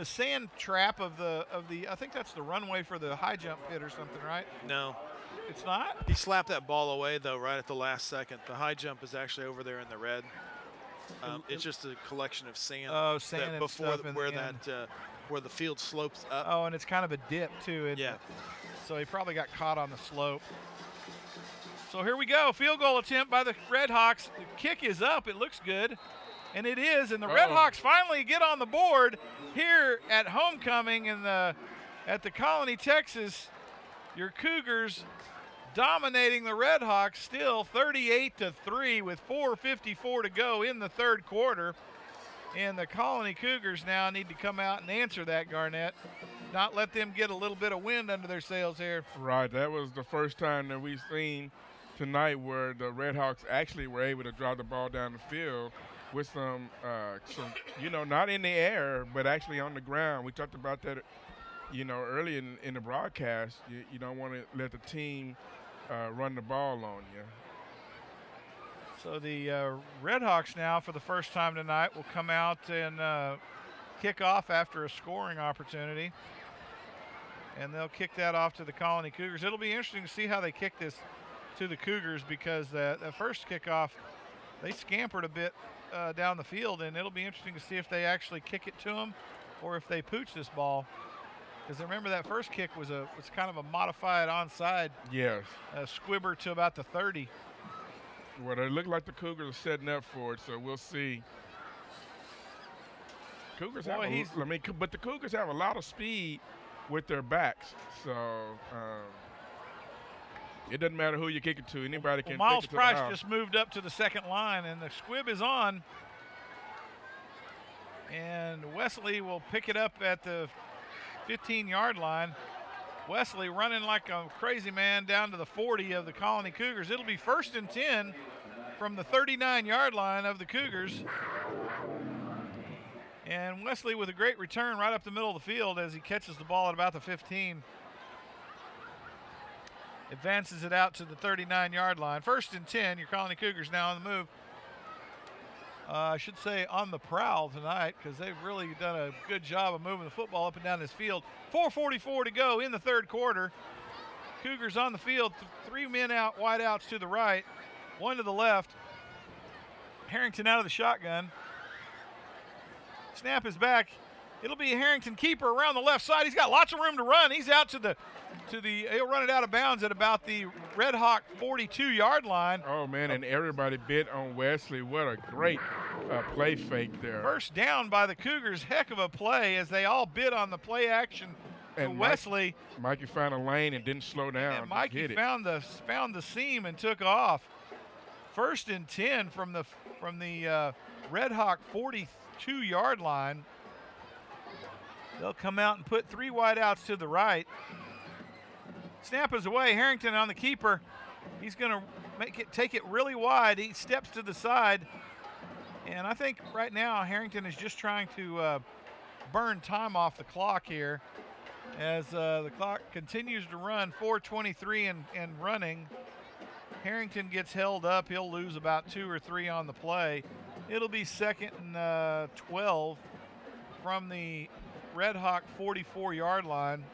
sand trap of the I think that's the runway for the high jump pit or something, right? No. It's not? He slapped that ball away, though, right at the last second. The high jump is actually over there in the red. It's just a collection of sand. Oh, sand and before stuff where the field slopes up. Oh, and it's kind of a dip, too. Yeah. So he probably got caught on the slope. So here we go. Field goal attempt by the Redhawks. The kick is up. It looks good. And it is. And the Redhawks finally get on the board here at homecoming at the Colony, Texas. Your Cougars dominating the Redhawks still 38-3 with 4:54 to go in the third quarter. And the Colony Cougars now need to come out and answer that, Garnett. Not let them get a little bit of wind under their sails here. Right. That was the first time that we've seen tonight where the Redhawks actually were able to drive the ball down the field with some not in the air, but actually on the ground. We talked about that, early in the broadcast. You don't want to let the team run the ball on you. So the Redhawks now, for the first time tonight, will come out and kick off after a scoring opportunity. And they'll kick that off to the Colony Cougars. It'll be interesting to see how they kick this to the Cougars because the first kickoff, they scampered a bit down the field, and it'll be interesting to see if they actually kick it to them or if they pooch this ball. Because remember that first kick was kind of a modified onside. Yes. Squibber to about the 30. Well, it looked like the Cougars are setting up for it, so we'll see. But the Cougars have a lot of speed with their backs, so it doesn't matter who you kick it to. Anybody can. Miles kick it to Price the house. just moved up to the second line, and the squib is on. And Wesley will pick it up at the 15-yard line. Wesley running like a crazy man down to the 40 of the Colony Cougars. It'll be 1st and 10 from the 39-yard line of the Cougars. And Wesley with a great return right up the middle of the field as he catches the ball at about the 15. Advances it out to the 39-yard line. 1st and 10, your Colony Cougars now on the move. I should say on the prowl tonight because they've really done a good job of moving the football up and down this field. 4:44 to go in the third quarter. Cougars on the field, 3 men out, wide outs to the right, 1 to the left. Harrington out of the shotgun. Snap is back. It'll be a Harrington keeper around the left side. He's got lots of room to run. He's out to the he'll run it out of bounds at about the Red Hawk 42-yard line. Oh, man, and everybody bit on Wesley. What a great play fake there. First down by the Cougars. Heck of a play as they all bid on the play action to Wesley. Mikey found a lane and didn't slow down. And Mikey found the seam and took off. 1st and 10 from the Red Hawk 42-yard line. They'll come out and put 3 wide outs to the right. Snap is away. Harrington on the keeper. He's going to take it really wide. He steps to the side. And I think right now Harrington is just trying to burn time off the clock here as the clock continues to run. 4:23 and running. Harrington gets held up. He'll lose about 2 or 3 on the play. It'll be 2nd and 12 from the Red Hawk 44-yard line.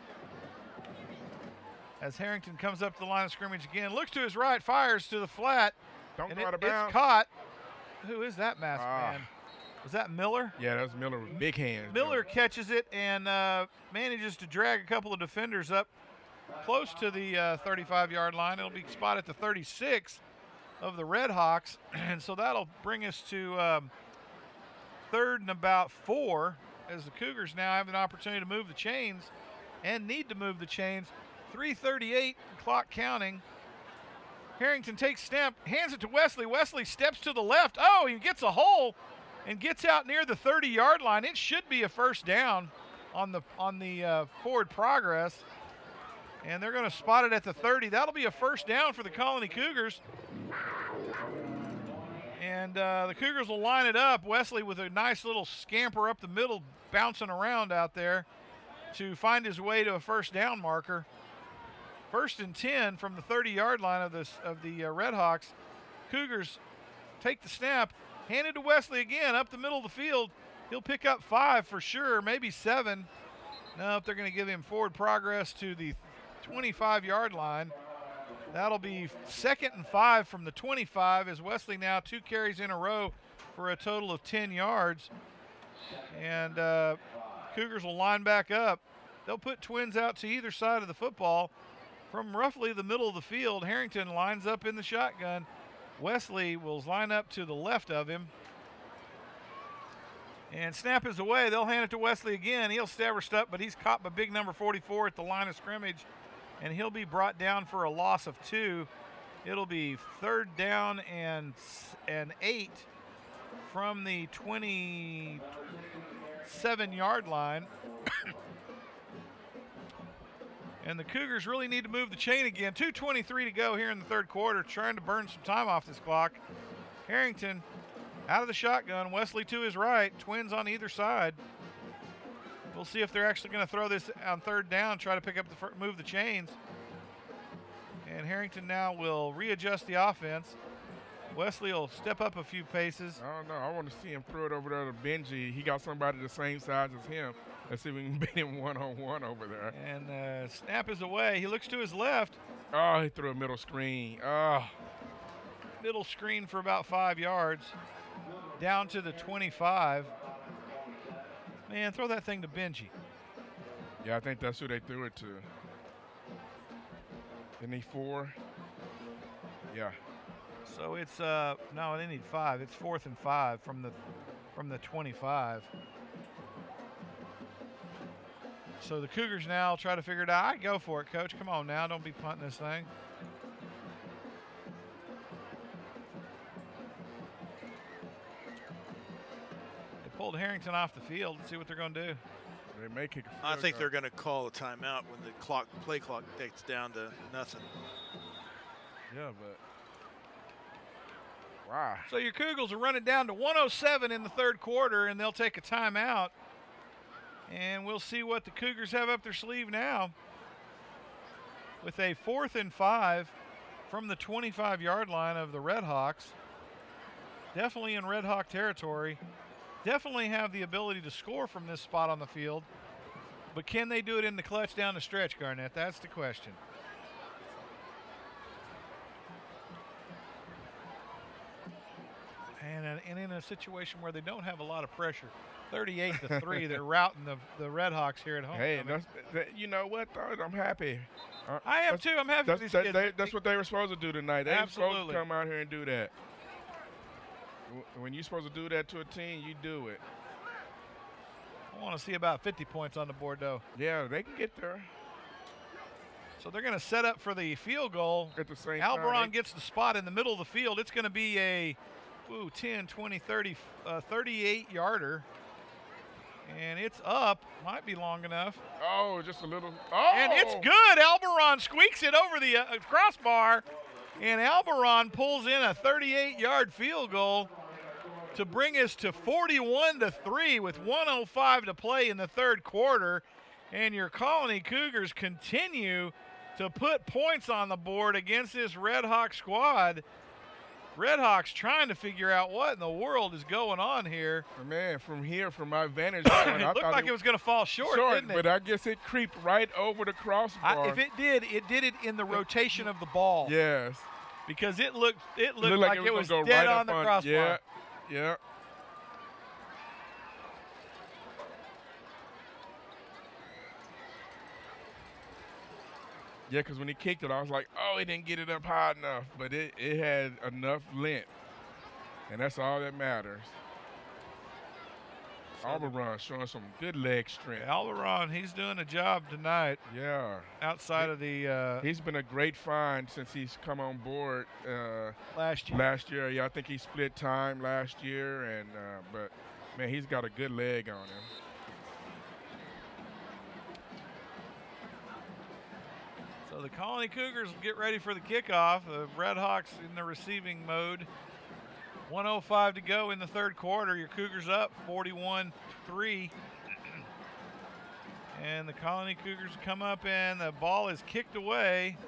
As Harrington comes up to the line of scrimmage again, looks to his right, fires to the flat. Don't and go out of it's bounds. caught. Who is that masked man? Was that Miller? Yeah, that's Miller with big hands. Miller catches it and manages to drag a couple of defenders up close to the 35-yard line. It'll be spotted at the 36 of the Red Hawks, and so that'll bring us to 3rd and about 4 as the Cougars now have an opportunity to move the chains and need to move the chains. 3:38, clock counting. Harrington takes snap, hands it to Wesley. Wesley steps to the left. Oh, he gets a hole and gets out near the 30-yard line. It should be a first down on the forward progress. And they're going to spot it at the 30. That'll be a first down for the Colony Cougars. And the Cougars will line it up. Wesley with a nice little scamper up the middle, bouncing around out there to find his way to a first down marker. 1st and 10 from the 30-yard line of the Red Hawks. Cougars take the snap, hand it to Wesley again up the middle of the field. He'll pick up 5 for sure, maybe 7. No, if they're going to give him forward progress to the 25-yard line. That'll be 2nd and 5 from the 25 as Wesley now 2 carries in a row for a total of 10 yards. And Cougars will line back up. They'll put twins out to either side of the football. From roughly the middle of the field, Harrington lines up in the shotgun. Wesley will line up to the left of him. And snap is away. They'll hand it to Wesley again. He'll step up, but he's caught by big number 44 at the line of scrimmage, and he'll be brought down for a loss of 2. It'll be 3rd down and 8 from the 27-yard line. And the Cougars really need to move the chain again. 2:23 to go here in the 3rd quarter, trying to burn some time off this clock. Harrington out of the shotgun, Wesley to his right, twins on either side. We'll see if they're actually going to throw this on 3rd down, try to pick up move the chains. And Harrington now will readjust the offense. Wesley will step up a few paces. I don't know. I want to see him throw it over there to Benji. He got somebody the same size as him. Let's see if we can beat him one-on-one over there. And snap is away. He looks to his left. Oh, he threw a middle screen. Oh. Middle screen for about 5 yards. Down to the 25. Man, throw that thing to Benji. Yeah, I think that's who they threw it to. They need 4. Yeah. So it's no, they need 5. It's 4th and 5 from the 25. So the Cougars now try to figure it out. I go for it, Coach. Come on now, don't be punting this thing. They pulled Harrington off the field. Let's see what they're going to do. They may kick a I think they're going to call a timeout when the play clock takes down to nothing. Yeah, but wow. So your Cougars are running down to 1:07 in the 3rd quarter, and they'll take a timeout. And we'll see what the Cougars have up their sleeve now. With a 4th and 5 from the 25-yard line of the Red Hawks. Definitely in Red Hawk territory. Definitely have the ability to score from this spot on the field. But can they do it in the clutch down the stretch, Garnett? That's the question. And in a situation where they don't have a lot of pressure, 38-3, they're routing the Red Hawks here at home. Hey, you know what, though? I'm happy. I am too. I'm happy for these kids. That's what they were supposed to do tonight. They were supposed to come out here and do that. When you're supposed to do that to a team, you do it. I want to see about 50 points on the board, though. Yeah, they can get there. So they're going to set up for the field goal. At the same Alberon time, gets the spot in the middle of the field. It's going to be a 10, 20, 30, 38-yarder. And it's up. Might be long enough. Oh, just a little. Oh! And it's good. Alberon squeaks it over the crossbar. And Alberon pulls in a 38-yard field goal to bring us to 41-3 with 1:05 to play in the 3rd quarter. And your Colony Cougars continue to put points on the board against this Red Hawk squad. Red Hawks trying to figure out what in the world is going on here. Man, from here, from my vantage point, It looked like it was going to fall short, didn't it? But I guess it creeped right over the crossbar. If it did it in the rotation of the ball. Yes. Because it looked like it was dead right on the crossbar. Yeah, yeah. Yeah, because when he kicked it, I was like, oh, he didn't get it up high enough. But it had enough length, and that's all that matters. Alberon showing some good leg strength. Alberon, he's doing a job tonight. Yeah. Outside of the he's been a great find since he's come on board last year. Last year, yeah, I think he split time last year, and but man, he's got a good leg on him. So the Colony Cougars get ready for the kickoff. The Red Hawks in the receiving mode. 1:05 to go in the third quarter. Your Cougars up 41-3. And the Colony Cougars come up and the ball is kicked away.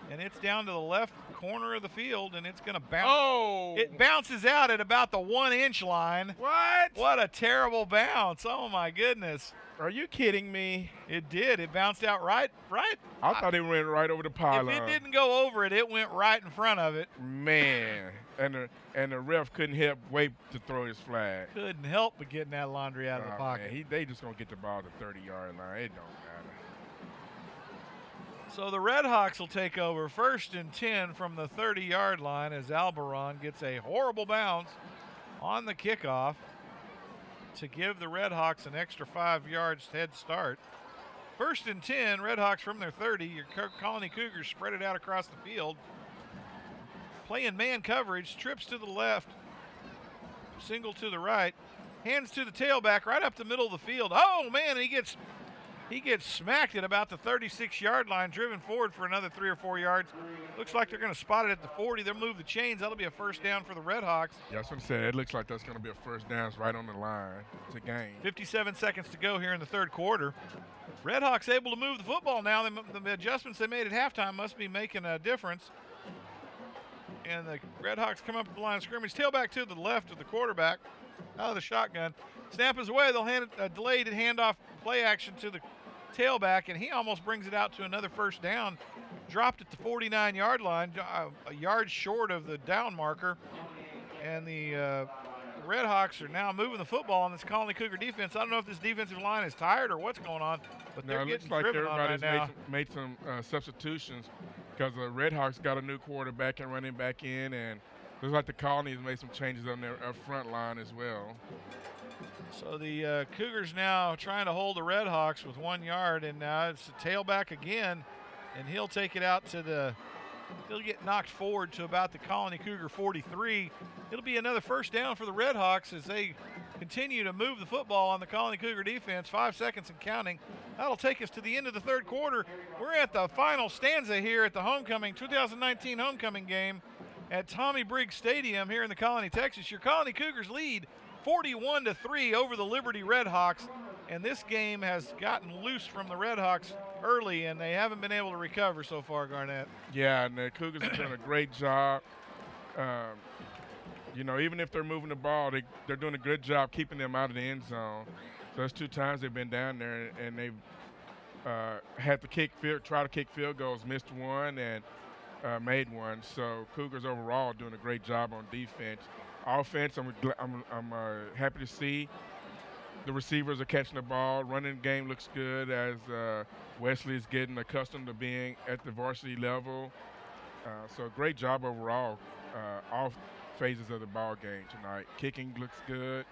And it's down to the left corner of the field and it's going to bounce. Oh! It bounces out at about the 1-inch line. What? What a terrible bounce. Oh my goodness. Are you kidding me? It did. It bounced out right. I thought it went right over the pylon. If it didn't go over it, it went right in front of it. Man, and the ref couldn't help wait to throw his flag. Couldn't help but getting that laundry out of the pocket. Man, they just gonna get the ball to the 30-yard line. It don't matter. So the Red Hawks will take over 1st and 10 from the 30-yard line as Alberon gets a horrible bounce on the kickoff to give the Red Hawks an extra 5 yards head start. 1st and 10, Red Hawks from their 30. Your Colony Cougars spread it out across the field. Playing man coverage, trips to the left, single to the right, hands to the tailback right up the middle of the field. Oh man, he gets smacked at about the 36-yard line, driven forward for another 3 or 4 yards. Looks like they're going to spot it at the 40. They'll move the chains. That'll be a first down for the Red Hawks. Yeah, that's what I'm saying. It looks like that's going to be a first down. It's right on the line. It's a gain. 57 seconds to go here in the third quarter. Red Hawks able to move the football now. The adjustments they made at halftime must be making a difference. And the Red Hawks come up with the line of scrimmage. Tailback to the left of the quarterback out of the shotgun. Snap is away. They'll hand a delayed handoff play action to the tailback, and he almost brings it out to another first down. Dropped at the 49-yard line, a yard short of the down marker. And the Red Hawks are now moving the football on this Colony Cougar defense. I don't know if this defensive line is tired or what's going on, but they're getting driven on right now. Made some substitutions because the Red Hawks got a new quarterback and running back in, and looks like the Colony has made some changes on their front line as well. So the Cougars now trying to hold the Red Hawks with 1 yard, and now it's a tailback again, and he'll take it out to he'll get knocked forward to about the Colony Cougar 43. It'll be another first down for the Red Hawks as they continue to move the football on the Colony Cougar defense. 5 seconds and counting. That'll take us to the end of the third quarter. We're at the final stanza here at the 2019 homecoming game at Tommy Briggs Stadium here in the Colony, Texas. Your Colony Cougars lead 41-3 over the Liberty Red Hawks, and this game has gotten loose from the Red Hawks early, and they haven't been able to recover so far, Garnett. Yeah, and the Cougars have done a great job. Even if they're moving the ball, they're doing a good job keeping them out of the end zone. So that's 2 times they've been down there, and they've had to try to kick field goals, missed one, and made one. So Cougars overall doing a great job on defense. Offense, I'm happy to see the receivers are catching the ball. Running game looks good as Wesley is getting accustomed to being at the varsity level. So great job overall, all phases of the ball game tonight. Kicking looks good.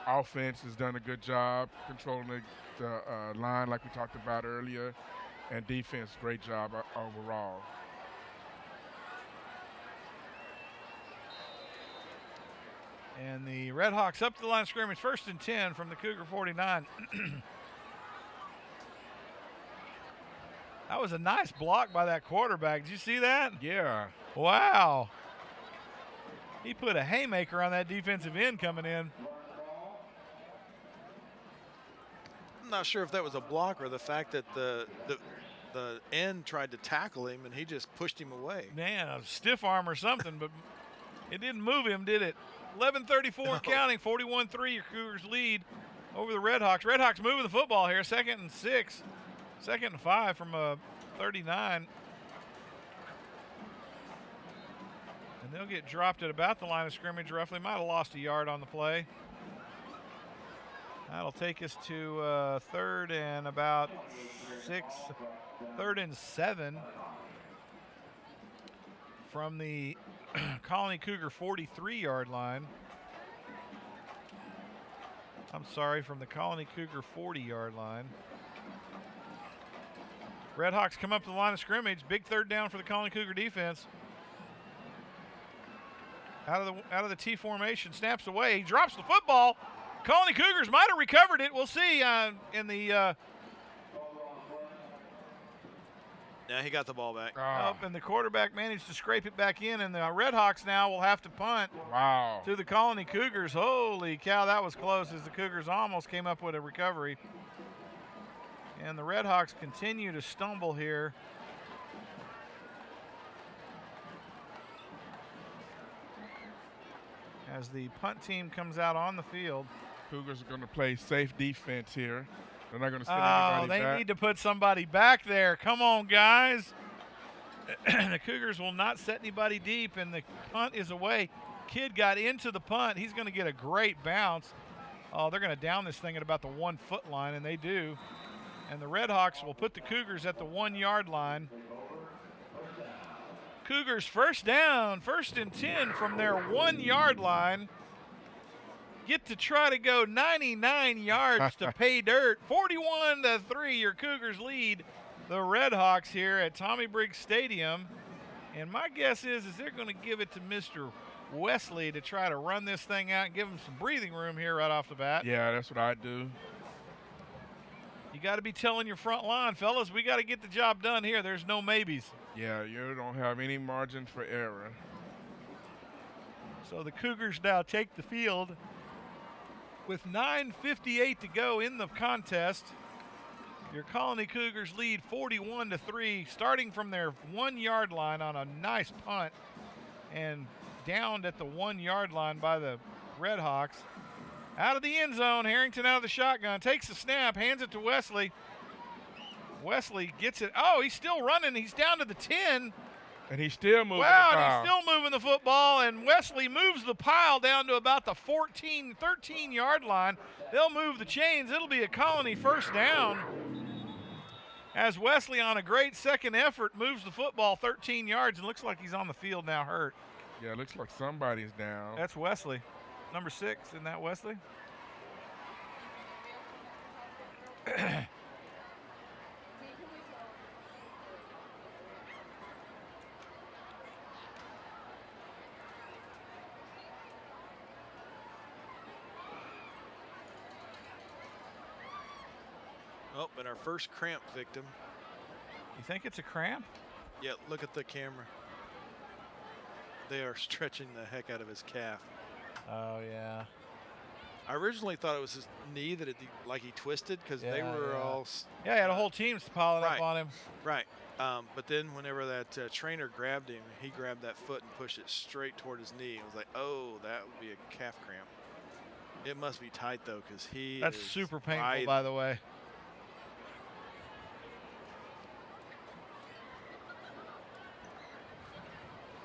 Offense has done a good job controlling the line like we talked about earlier. And defense, great job overall. And the Red Hawks up to the line of scrimmage, 1st and 10 from the Cougar 49. That was a nice block by that quarterback. Did you see that? Yeah. Wow. He put a haymaker on that defensive end coming in. I'm not sure if that was a block or the fact that the end tried to tackle him and he just pushed him away. Man, a stiff arm or something, but it didn't move him, did it? 11:34 counting, 41-3. Your Cougars lead over the Redhawks. Redhawks moving the football here. 2nd and 6, 2nd and 5 from 39. And they'll get dropped at about the line of scrimmage roughly. Might have lost a yard on the play. That'll take us to 3rd and about 6, 3rd and 7 from the Colony Cougar 43-yard line. I'm sorry, from the Colony Cougar 40-yard line. Redhawks come up to the line of scrimmage. Big 3rd down for the Colony Cougar defense. Out of the T formation, snaps away. He drops the football. Colony Cougars might have recovered it. We'll see in the. Yeah, he got the ball back. And the quarterback managed to scrape it back in, and the Redhawks now will have to punt. Wow. To the Colony Cougars. Holy cow, that was close as the Cougars almost came up with a recovery. And the Redhawks continue to stumble here. As the punt team comes out on the field. Cougars are going to play safe defense here. They're not going to send anybody back. They need to put somebody back there. Come on, guys. The Cougars will not set anybody deep, and the punt is away. Kid got into the punt. He's going to get a great bounce. Oh, they're going to down this thing at about the 1-foot line, and they do. And the Redhawks will put the Cougars at the 1-yard line. Cougars first down, 1st and 10 from their 1-yard line. Get to try to go 99 yards to pay dirt. 41-3, your Cougars lead the Redhawks here at Tommy Briggs Stadium. And my guess is they're going to give it to Mr. Wesley to try to run this thing out and give him some breathing room here right off the bat. Yeah, that's what I do. You got to be telling your front line, fellas, we got to get the job done here. There's no maybes. Yeah, you don't have any margin for error. So the Cougars now take the field with 9:58 to go in the contest. Your Colony Cougars lead 41-3, starting from their 1-yard line on a nice punt and downed at the 1-yard line by the Redhawks. Out of the end zone, Harrington out of the shotgun, takes the snap, hands it to Wesley. Wesley gets it. Oh, he's still running. He's down to the 10. And he's still moving the wow, pile. and he's still moving the football, and Wesley moves the pile down to about the 13-yard line. They'll move the chains. It'll be a Colony first down as Wesley, on a great second effort, moves the football 13 yards and looks like he's on the field now hurt. Yeah, it looks like somebody's down. That's Wesley. Number 6, isn't that Wesley? Oh, but our first cramp victim. You think it's a cramp? Yeah, look at the camera. They are stretching the heck out of his calf. Oh, yeah. I originally thought it was his knee that like he twisted because they were all. Yeah, he had a whole team piling up on him. Right. But then whenever that trainer grabbed him, he grabbed that foot and pushed it straight toward his knee. I was like, oh, that would be a calf cramp. It must be tight, though, because That's super painful, by the way.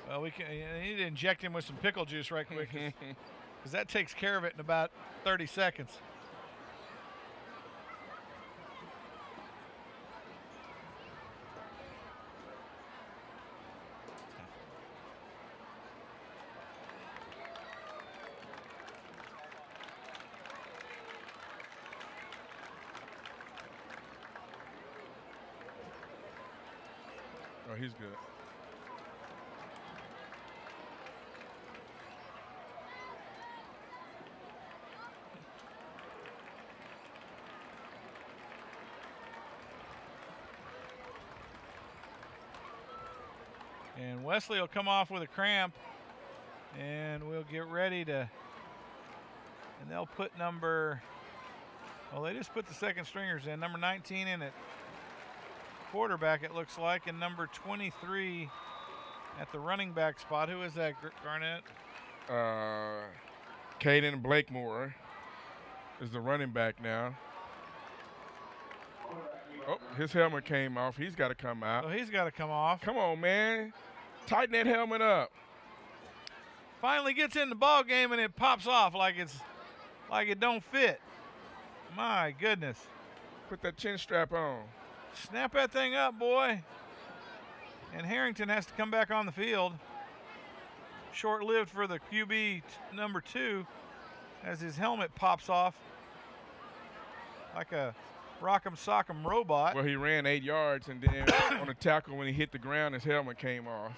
Well, we need to inject him with some pickle juice right quick, because that takes care of it in about 30 seconds. Oh, he's good. And Wesley will come off with a cramp, and we'll get ready to, and they'll put number Well, they just put the second stringers in. Number 19 in at quarterback, it looks like, and number 23 at the running back spot. Who is that, Garnett? Caden Blakemore is the running back now. Oh, his helmet came off. He's got to come out. So he's got to come off. Come on, man. Tighten that helmet up. Finally gets in the ball game and it pops off like it don't fit. My goodness. Put that chin strap on. Snap that thing up, boy. And Harrington has to come back on the field. Short-lived for the QB number 2 as his helmet pops off like a rock'em sock'em robot. Well, he ran 8 yards, and then on a tackle when he hit the ground, his helmet came off.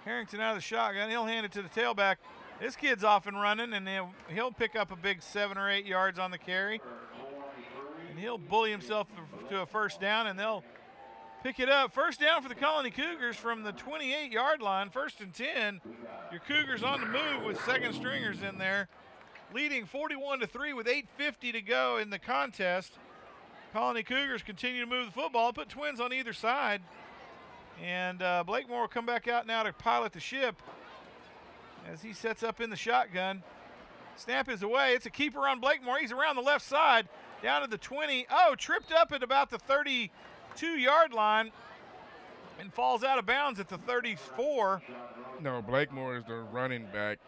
Harrington out of the shotgun. He'll hand it to the tailback. This kid's off and running, and he'll pick up a big 7 or 8 yards on the carry. And he'll bully himself to a first down, and they'll pick it up. First down for the Colony Cougars from the 28-yard line. 1st and 10. Your Cougars on the move with second stringers in there. Leading 41-3 with 8:50 to go in the contest. Colony Cougars continue to move the football, put twins on either side. And Blakemore will come back out now to pilot the ship as he sets up in the shotgun. Snap is away. It's a keeper on Blakemore. He's around the left side, down to the 20. Oh, tripped up at about the 32-yard line and falls out of bounds at the 34. No, Blakemore is the running back.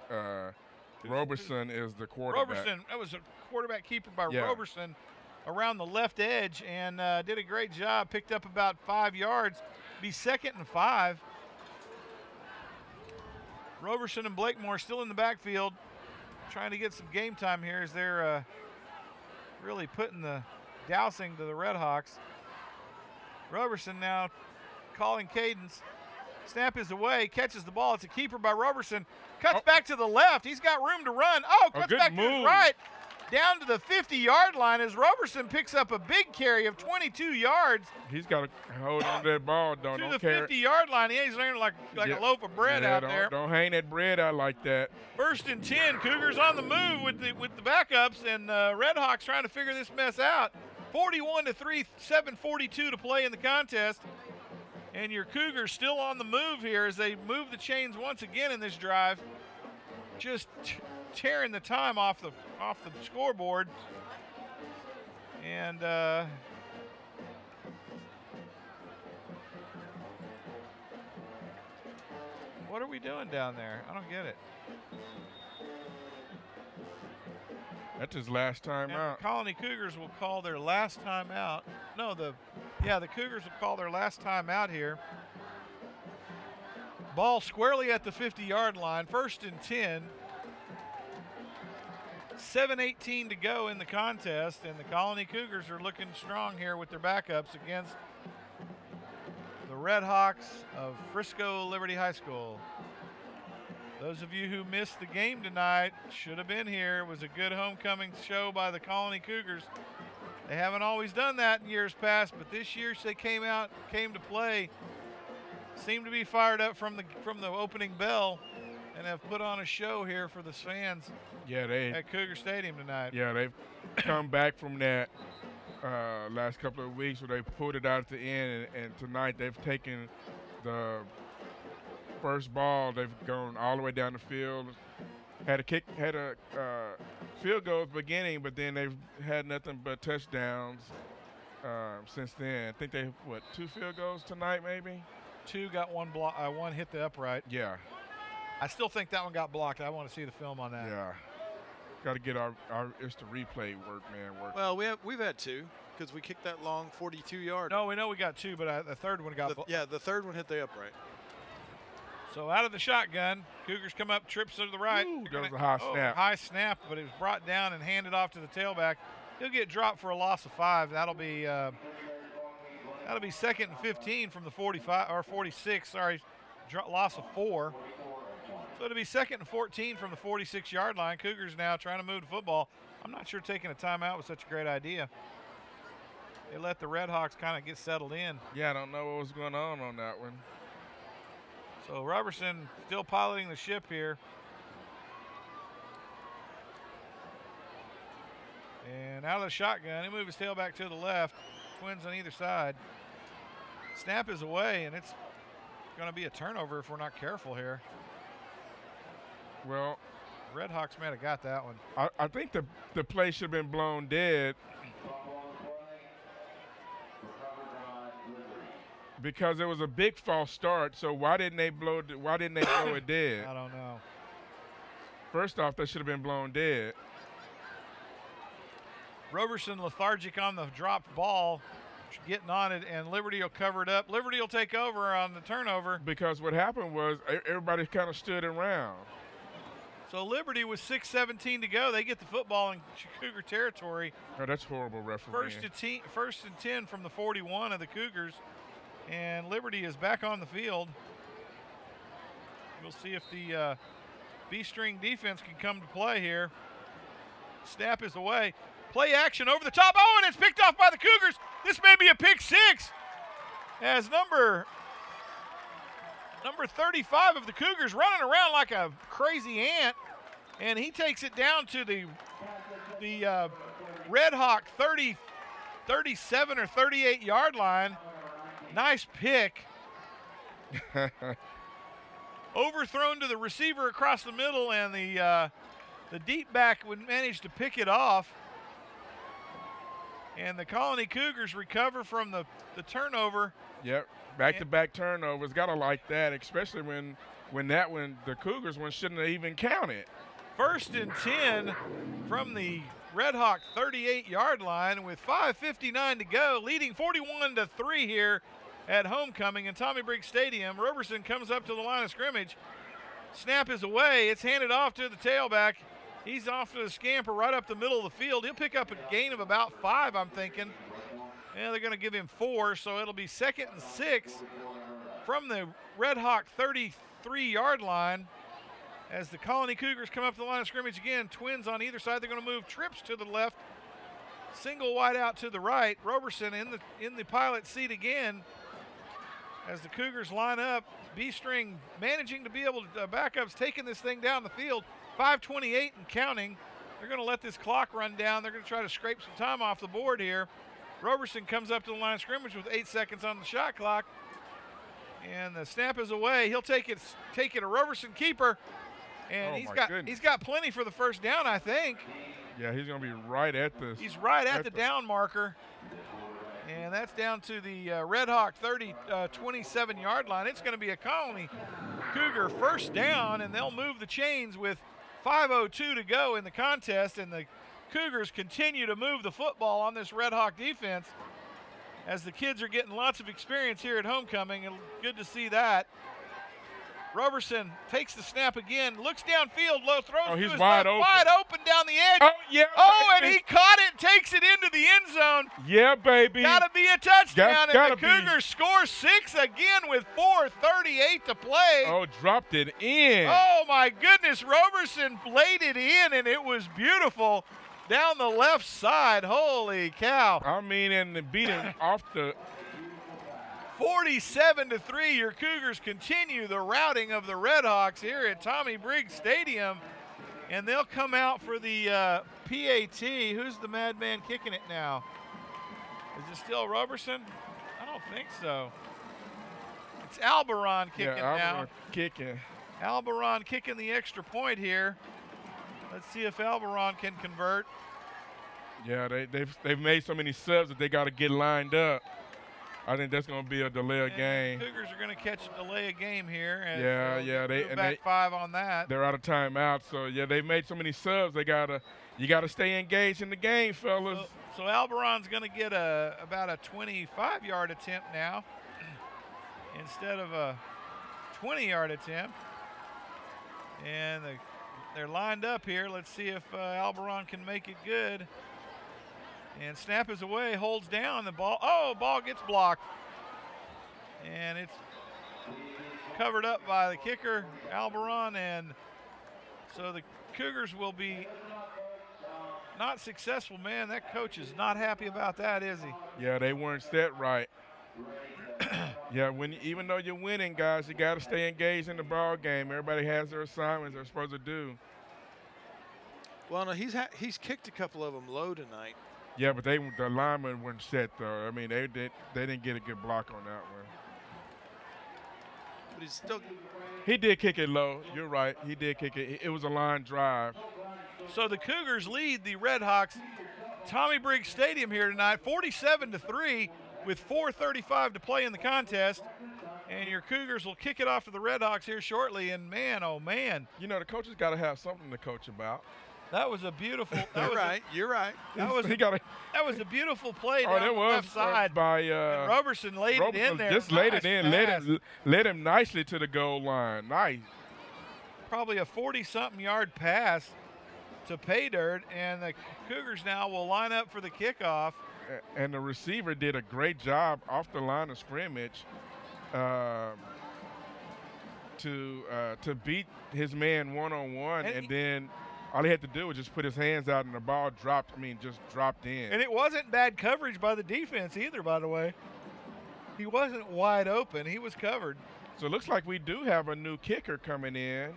Roberson is the quarterback. Roberson, that was a quarterback keeper by Roberson around the left edge and did a great job. Picked up about 5 yards. Be 2nd and 5. Roberson and Blakemore still in the backfield, trying to get some game time here as they're really putting the dousing to the Red Hawks. Roberson now calling cadence. Snap is away, catches the ball. It's a keeper by Roberson. Cuts back to the left. He's got room to run. Oh, cuts back to his right. Down to the 50-yard line as Roberson picks up a big carry of 22 yards. He's got to hold on to that ball. Don't to the care. 50-yard line. He's laying like a loaf of bread out there. Don't hang that bread out like that. 1st and 10. Cougars on the move with the backups, and Red Hawks trying to figure this mess out. 41-3, 7:42 to play in the contest. And your Cougars still on the move here as they move the chains once again in this drive. Just tearing the time off the scoreboard. And what are we doing down there? I don't get it. That's his last time out. Colony Cougars will call their last time out. No, the Cougars will call their last time out here. Ball squarely at the 50-yard line. 1st and 10. 7:18 to go in the contest, and the Colony Cougars are looking strong here with their backups against the Red Hawks of Frisco Liberty High School. Those of you who missed the game tonight should have been here. It was a good homecoming show by the Colony Cougars. They haven't always done that in years past, but this year they came to play, seemed to be fired up from the opening bell, and have put on a show here for the fans at Cougar Stadium tonight. Yeah, they've come back from that last couple of weeks where they pulled it out at the end, and tonight they've taken the first ball. They've gone all the way down the field. Had a field goal at the beginning, but then they've had nothing but touchdowns since then. I think they 2 field goals tonight, maybe. 2 got one block. One hit the upright. Yeah. I still think that one got blocked. I want to see the film on that. Yeah. Got to get our it's the replay work. Well, we've had 2 because we kicked that long 42-yard. No, we know we got 2, but the third one got blocked. Yeah, the third one hit the upright. So out of the shotgun, Cougars come up, trips to the right. Ooh, that was a high snap. High snap, but it was brought down and handed off to the tailback. He'll get dropped for a loss of 5. That'll be 2nd and 15 from the 45 or 46. Sorry, loss of 4. So it'll be 2nd and 14 from the 46-yard line. Cougars now trying to move the football. I'm not sure taking a timeout was such a great idea. They let the Red Hawks kind of get settled in. Yeah, I don't know what was going on that one. So Roberson still piloting the ship here. And And out of the shotgun, he moved his tailback to the left. Twins on either side. Snap is away, and it's going to be a turnover if we're not careful here. Well, Redhawks might have got that one. I think the play should have been blown dead because it was a big false start. So why didn't they blow it dead? I don't know. First off, that should have been blown dead. Roberson lethargic on the dropped ball, getting on it, and Liberty will cover it up. Liberty will take over on the turnover. Because what happened was everybody kind of stood around. So Liberty with 6:17 to go, they get the football in Cougar territory. Oh, that's horrible refereeing. First and 10 from the 41 of the Cougars, and Liberty is back on the field. We'll see if the B-string defense can come to play here. Snap is away. Play action over the top. Oh, and it's picked off by the Cougars. This may be a pick six, as number 35 of the Cougars running around like a crazy ant, and he takes it down to the Red Hawk 37 or 38 yard line. Nice pick. Overthrown to the receiver across the middle, and the deep back would manage to pick it off. And the Colony Cougars recover from the turnover. Yep, back-to-back turnovers. Got to like that, especially when the Cougars one shouldn't have even counted. First and 10 from the Red Hawk 38-yard line with 5:59 to go, leading 41-3 here at homecoming in Tommy Briggs Stadium. Roberson comes up to the line of scrimmage. Snap is away. It's handed off to the tailback. He's off to the scamper right up the middle of the field. He'll pick up a gain of about 5, I'm thinking. And they're going to give him 4, so it'll be 2nd and 6 from the Red Hawk 33-yard line. As the Colony Cougars come up to the line of scrimmage again, twins on either side. They're going to move trips to the left, single wide out to the right. Roberson in the pilot seat again as the Cougars line up. B-string managing to be able to backups taking this thing down the field. 5:28 and counting. They're going to let this clock run down. They're going to try to scrape some time off the board here. Roberson comes up to the line of scrimmage with 8 seconds on the shot clock. And the snap is away. He'll take it a Roberson keeper. And he's got plenty for the first down, I think. Yeah, he's going to be right at this. He's right at the down marker. And that's down to the Red Hawk 27-yard line. It's going to be a Colony Cougar first down, and they'll move the chains with 5:02 to go in the contest. And the Cougars continue to move the football on this Red Hawk defense as the kids are getting lots of experience here at homecoming, and good to see that. Roberson takes the snap again, looks downfield, low throws. Oh, he's to his wide left, open. wide open down the edge. Oh, yeah. Oh, and he caught it, takes it into the end zone. Yeah, baby. Got to be a touchdown, and the be. Cougars score 6 again with 4:38 to play. Oh, dropped it in. Oh, my goodness. Roberson laid it in, and it was beautiful down the left side. Holy cow. I mean, and the beating off the 47-3, your Cougars continue the routing of the Red Hawks here at Tommy Briggs Stadium, and they'll come out for the PAT. Who's the madman kicking it now? Is it still Roberson? I don't think so. It's Albaron kicking now. Kicking. Albaron kicking the extra point here. Let's see if Albaron can convert. Yeah, they've made so many subs that they got to get lined up. I think that's going to be a delay of game. Cougars are going to catch a delay of game here. And yeah. They back 5 on that. They're out of timeout, so yeah, they've made so many subs. You gotta stay engaged in the game, fellas. So Albaron's going to get about a 25-yard attempt now instead of a 20-yard attempt. And they're lined up here. Let's see if Albaron can make it good. And snap is away, holds down the ball. Oh, ball gets blocked. And it's covered up by the kicker, Albaron. And so the Cougars will be not successful. Man, that coach is not happy about that, is he? Yeah, they weren't set right. Yeah, even though you're winning, guys, you got to stay engaged in the ball game. Everybody has their assignments they're supposed to do. Well, no, he's kicked a couple of them low tonight. Yeah, but the linemen weren't set though. I mean, they didn't get a good block on that one. But he's still. He did kick it low. You're right. He did kick it. It was a line drive. So the Cougars lead the Redhawks, Tommy Briggs Stadium here tonight, 47-3, with 4:35 to play in the contest. And your Cougars will kick it off to the Redhawks here shortly. And man, oh man, You know, the coaches got to have something to coach about. that was a beautiful. You're right. That was he got that was a beautiful play Oh, down that the was left side. by And Roberson laid it in there. Just laid Nice it in, pass. led him nicely to the goal line. Nice. Probably a 40-something yard pass to pay dirt, and the Cougars now will line up for the kickoff. And the receiver did a great job off the line of scrimmage to beat his man one-on-one, and then all he had to do was just put his hands out and the ball just dropped in. And it wasn't bad coverage by the defense either, by the way. He wasn't wide open. He was covered. So it looks like we do have a new kicker coming in,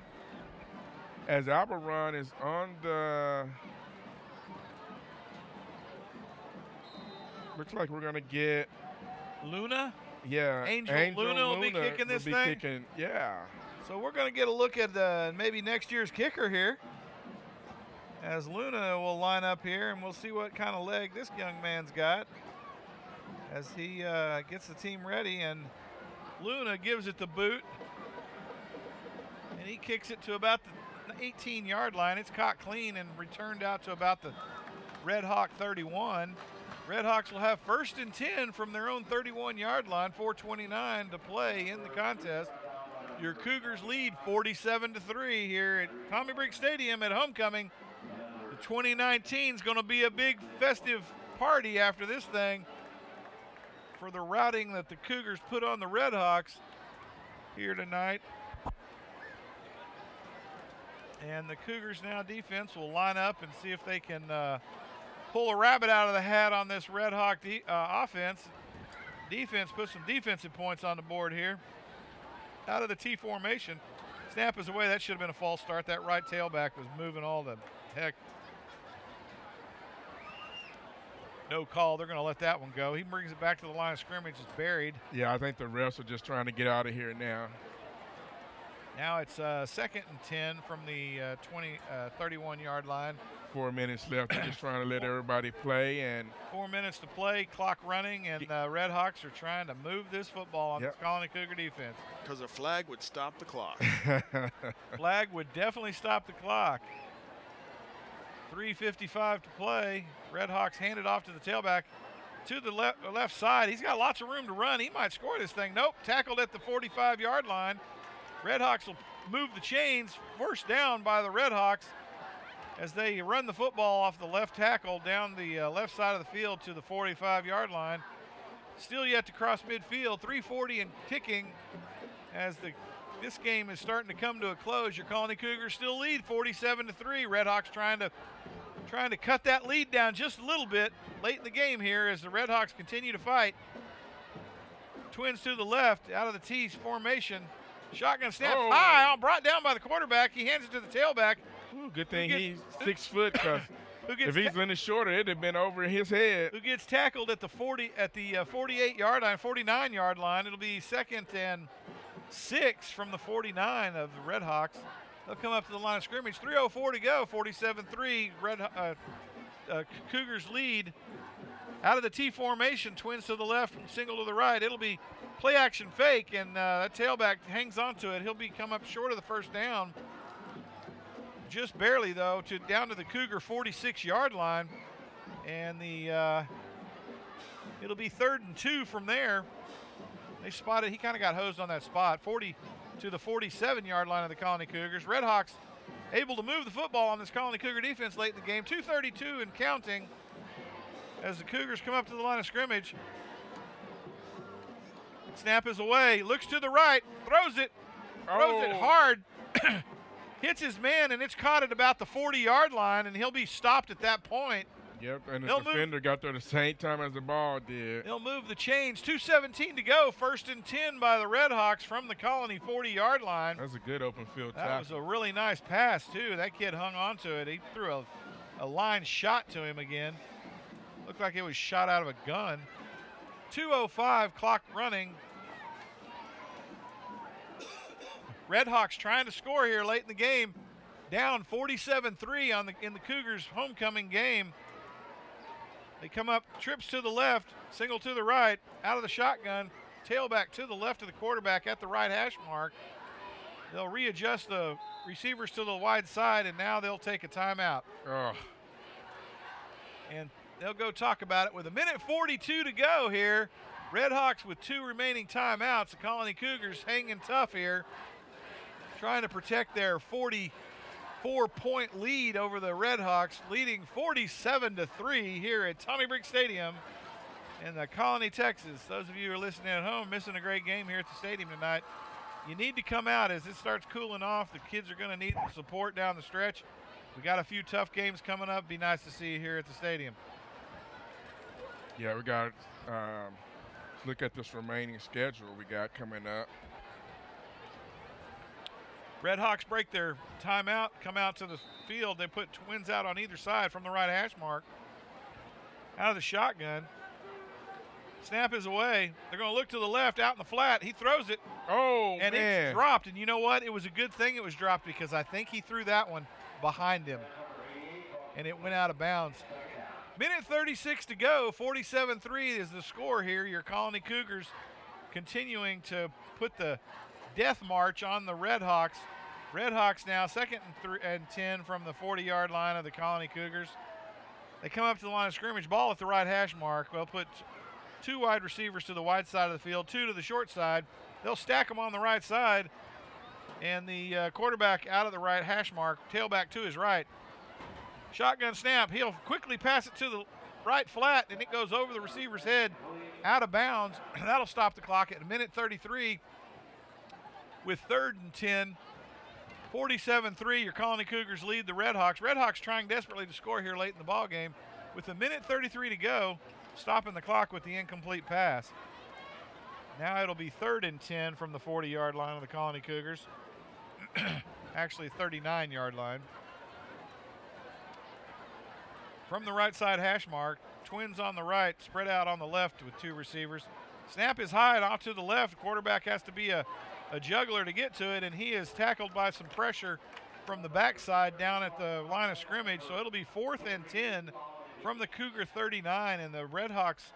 as Alberon is on the. Looks like we're going to get. Luna? Yeah. Angel Luna will be kicking this thing? Yeah. So we're going to get a look at maybe next year's kicker here, as Luna will line up here, and we'll see what kind of leg this young man's got as he gets the team ready. And Luna gives it the boot, and he kicks it to about the 18-yard line. It's caught clean and returned out to about the Red Hawk 31. Redhawks will have 1st and 10 from their own 31-yard line, 4:29 to play in the contest. Your Cougars lead 47-3 here at Tommy Briggs Stadium at homecoming. The 2019 is going to be a big festive party after this thing for the routing that the Cougars put on the Redhawks here tonight. And the Cougars now defense will line up and see if they can pull a rabbit out of the hat on this Red Hawk offense. Defense put some defensive points on the board here. Out of the T formation. Snap is away. That should have been a false start. That right tailback was moving all the heck. No call. They're going to let that one go. He brings it back to the line of scrimmage. It's buried. Yeah, I think the refs are just trying to get out of here now. Now it's 2nd and 10 from the 31-yard line. 4 minutes left. They're just trying to let everybody play. And 4 minutes to play, clock running, and Redhawks are trying to move this football on this Colony Cougar defense. Because a flag would stop the clock. Flag would definitely stop the clock. 3:55 to play. Redhawks hand it off to the tailback to the left side. He's got lots of room to run. He might score this thing. Nope, tackled at the 45-yard line. Redhawks will move the chains. First down by the Redhawks as they run the football off the left tackle down the left side of the field to the 45-yard line. Still yet to cross midfield. 3:40 and ticking as this game is starting to come to a close. Your Colony Cougars still lead 47-3. Redhawks trying to cut that lead down just a little bit late in the game here as the Redhawks continue to fight. Twins to the left out of the T's formation. Shotgun snap high, brought down by the quarterback. He hands it to the tailback. Ooh, good thing he's 6 foot, because if he's any shorter, it'd have been over his head. Who gets tackled at the 48-yard line, 49-yard line. It'll be 2nd and 6 from the 49 of the Redhawks. They'll come up to the line of scrimmage. 3:04 to go. 47-3. Cougars lead. Out of the T formation, twins to the left, single to the right. It'll be play action fake, and that tailback hangs on to it. He'll be come up short of the first down. Just barely, though, down to the Cougar 46-yard line. And it'll be 3rd and 2 from there. They spotted, he kind of got hosed on that spot. 40 to the 47-yard line of the Colony Cougars. Redhawks able to move the football on this Colony Cougar defense late in the game. 2:32 and counting as the Cougars come up to the line of scrimmage. Snap is away, looks to the right, throws it hard, hits his man, and it's caught at about the 40-yard line, and he'll be stopped at that point. Yep, and the defender got there the same time as the ball did. They'll move the chains. 2:17 to go. 1st and 10 by the Redhawks from the Colony 40-yard line. That's a good open field tackle. That was a really nice pass, too. That kid hung on to it. He threw a A line shot to him again. Looked like it was shot out of a gun. 2:05, clock running. Redhawks trying to score here late in the game. Down 47-3 in the Cougars' homecoming game. They come up, trips to the left, single to the right, out of the shotgun, tailback to the left of the quarterback at the right hash mark. They'll readjust the receivers to the wide side, and now they'll take a timeout. Oh. And they'll go talk about it with 1:42 to go here. Redhawks with 2 remaining timeouts. The Colony Cougars hanging tough here, trying to protect their 44-point lead over the Redhawks, leading 47-3 here at Tommy Briggs Stadium in the Colony, Texas. Those of you who are listening at home, missing a great game here at the stadium tonight, you need to come out as it starts cooling off. The kids are going to need the support down the stretch. We got a few tough games coming up. Be nice to see you here at the stadium. Yeah, we got let's look at this remaining schedule we got coming up. Redhawks break their timeout, come out to the field. They put twins out on either side from the right hash mark. Out of the shotgun. Snap is away. They're going to look to the left, out in the flat. He throws it. Oh, and man. It's dropped. And you know what? It was a good thing it was dropped because I think he threw that one behind him. And it went out of bounds. 1:36 to go. 47-3 is the score here. Your Colony Cougars continuing to put the death march on the Redhawks. Redhawks now 2nd and 10 from the 40-yard line of the Colony Cougars. They come up to the line of scrimmage, ball at the right hash mark. They'll put 2 wide receivers to the wide side of the field, 2 to the short side. They'll stack them on the right side, and the quarterback out of the right hash mark, tailback to his right. Shotgun snap. He'll quickly pass it to the right flat, and it goes over the receiver's head out of bounds. That'll stop the clock at 1:33 with 3rd and 10. 47-3, your Colony Cougars lead the Redhawks. Redhawks trying desperately to score here late in the ball game with 1:33 to go, stopping the clock with the incomplete pass. Now it'll be 3rd and 10 from the 40-yard line of the Colony Cougars. Actually, 39-yard line. From the right side hash mark, twins on the right, spread out on the left with 2 receivers. Snap is high and off to the left. Quarterback has to be a juggler to get to it, and he is tackled by some pressure from the backside down at the line of scrimmage. So it'll be 4th and 10 from the Cougar 39, and the Redhawks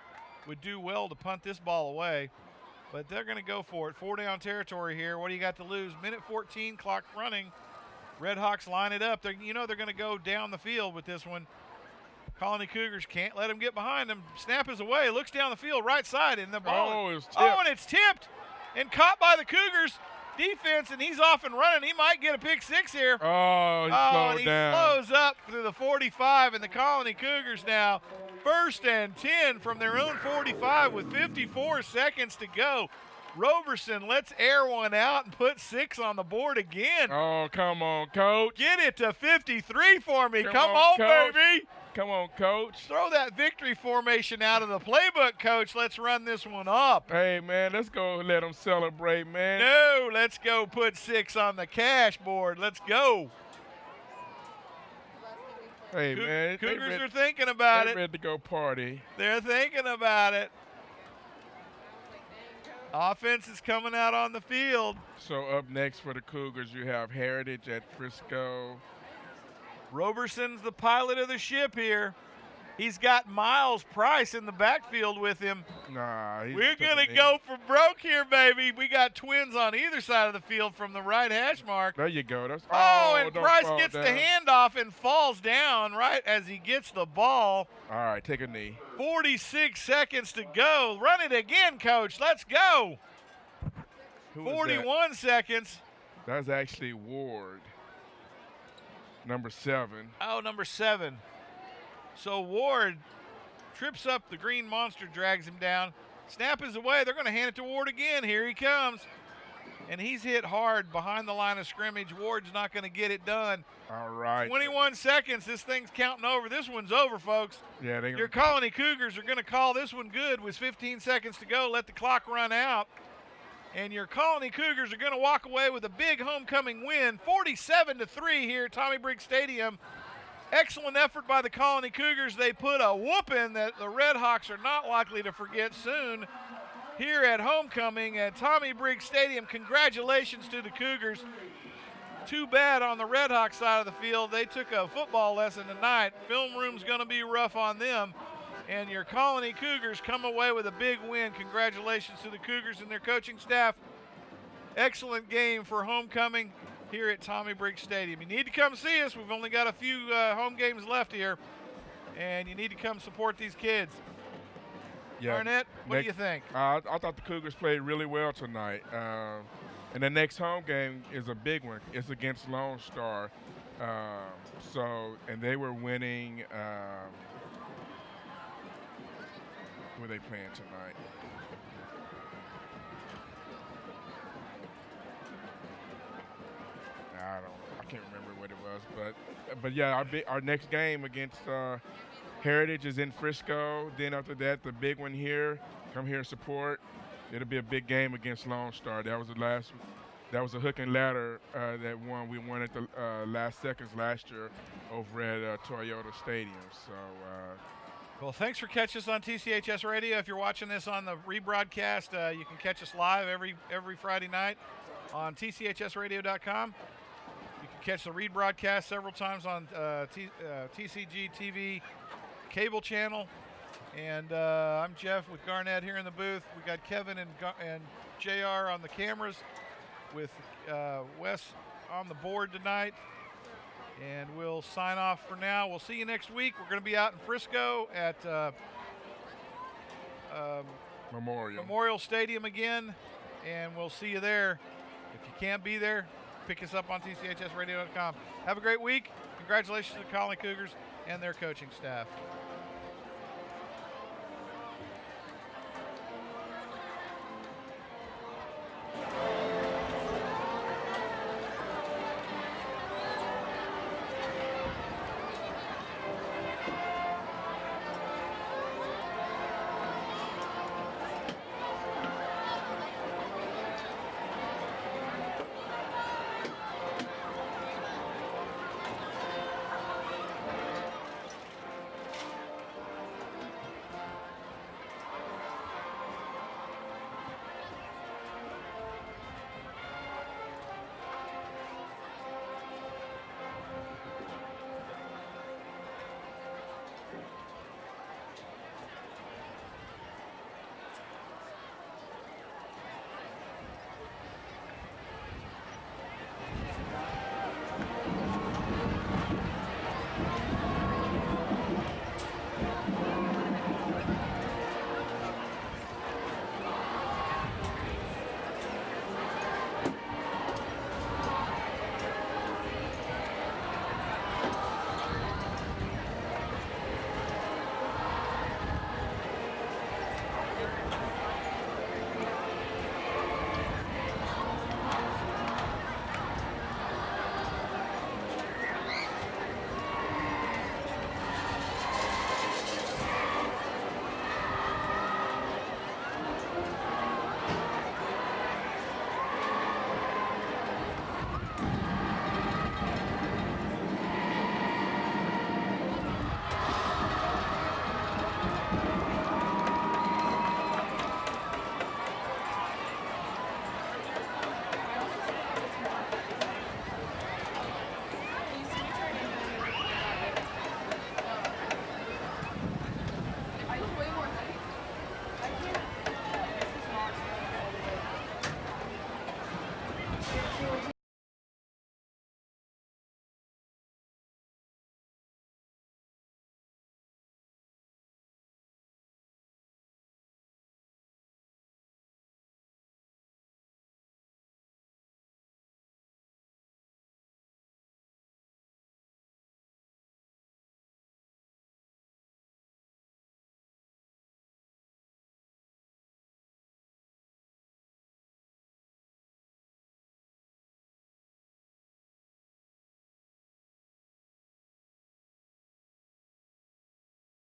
would do well to punt this ball away. But they're going to go for it. 4-down territory here. What do you got to lose? 1:14, clock running. Redhawks line it up. They're going to go down the field with this one. Colony Cougars can't let them get behind them. Snap is away. Looks down the field, right side, and the ball. It's tipped. And it's tipped and caught by the Cougars defense, and he's off and running. He might get a pick 6 here. Oh, and he down. slows up through the 45, and the Colony Cougars now 1st and 10 from their own 45 with 54 seconds to go. Roberson lets air one out and put 6 on the board again. Oh, come on, Coach. Get it to 53 for me. Come on, on, Coach. baby. Come on, Coach. Throw that victory formation out of the playbook, Coach. Let's run this one up. Hey, man, let's go let them celebrate, man. No, let's go put 6 on the cash board. Let's go. Hey, man. Cougars are thinking about they're it. ready to go party. They're thinking about it. Offense is coming out on the field. So up next for the Cougars, you have Heritage at Frisco. Roberson's the pilot of the ship here. He's got Miles Price in the backfield with him. Nah, We're going to go for broke here, baby. We got twins on either side of the field from the right hash mark. There you go. And don't Price fall gets down. the handoff and falls down right as he gets the ball. All right, take a knee. 46 seconds to go. Run it again, Coach. Let's go. Who was 41 seconds. that? That's actually Ward, number 7. Oh, number 7. So Ward trips up the green monster, drags him down. Snap is away. They're going to hand it to Ward again. Here he comes. And he's hit hard behind the line of scrimmage. Ward's not going to get it done. All right. 21 seconds. This thing's counting over. This one's over, folks. Yeah, Your Colony Cougars are going to call this one good with 15 seconds to go. Let the clock run out. And your Colony Cougars are going to walk away with a big homecoming win, 47-3 here at Tommy Briggs Stadium Excellent effort by the Colony Cougars. They put a whooping that the Red Hawks are not likely to forget soon here at homecoming at Tommy Briggs Stadium. Congratulations to the Cougars. Too bad on the Red Hawk side of the field. They took a football lesson tonight. Film room's going to be rough on them. And your Colony Cougars come away with a big win. Congratulations to the Cougars and their coaching staff. Excellent game for homecoming here at Tommy Briggs Stadium. You need to come see us. We've only got a few home games left here, and you need to come support these kids. Yeah. Arnett, what do you think? I thought the Cougars played really well tonight. And the next home game is a big one. It's against Lone Star. And they were winning. Who are they playing tonight? I can't remember what it was, but yeah, our next game against Heritage is in Frisco. Then after that, the big one here. Come here and support. It'll be a big game against Lone Star. That was a hook and ladder that won. We won at the last seconds last year over at Toyota Stadium. So. Well, thanks for catching us on TCHS Radio. If you're watching this on the rebroadcast, you can catch us live every Friday night on tchsradio.com. You can catch the rebroadcast several times on TCG TV cable channel. And I'm Jeff with Garnett here in the booth. We got Kevin and JR on the cameras with Wes on the board tonight. And we'll sign off for now. We'll see you next week. We're going to be out in Frisco at Memorial Stadium again, and we'll see you there. If you can't be there, pick us up on tchsradio.com. Have a great week. Congratulations to the Colony Cougars and their coaching staff.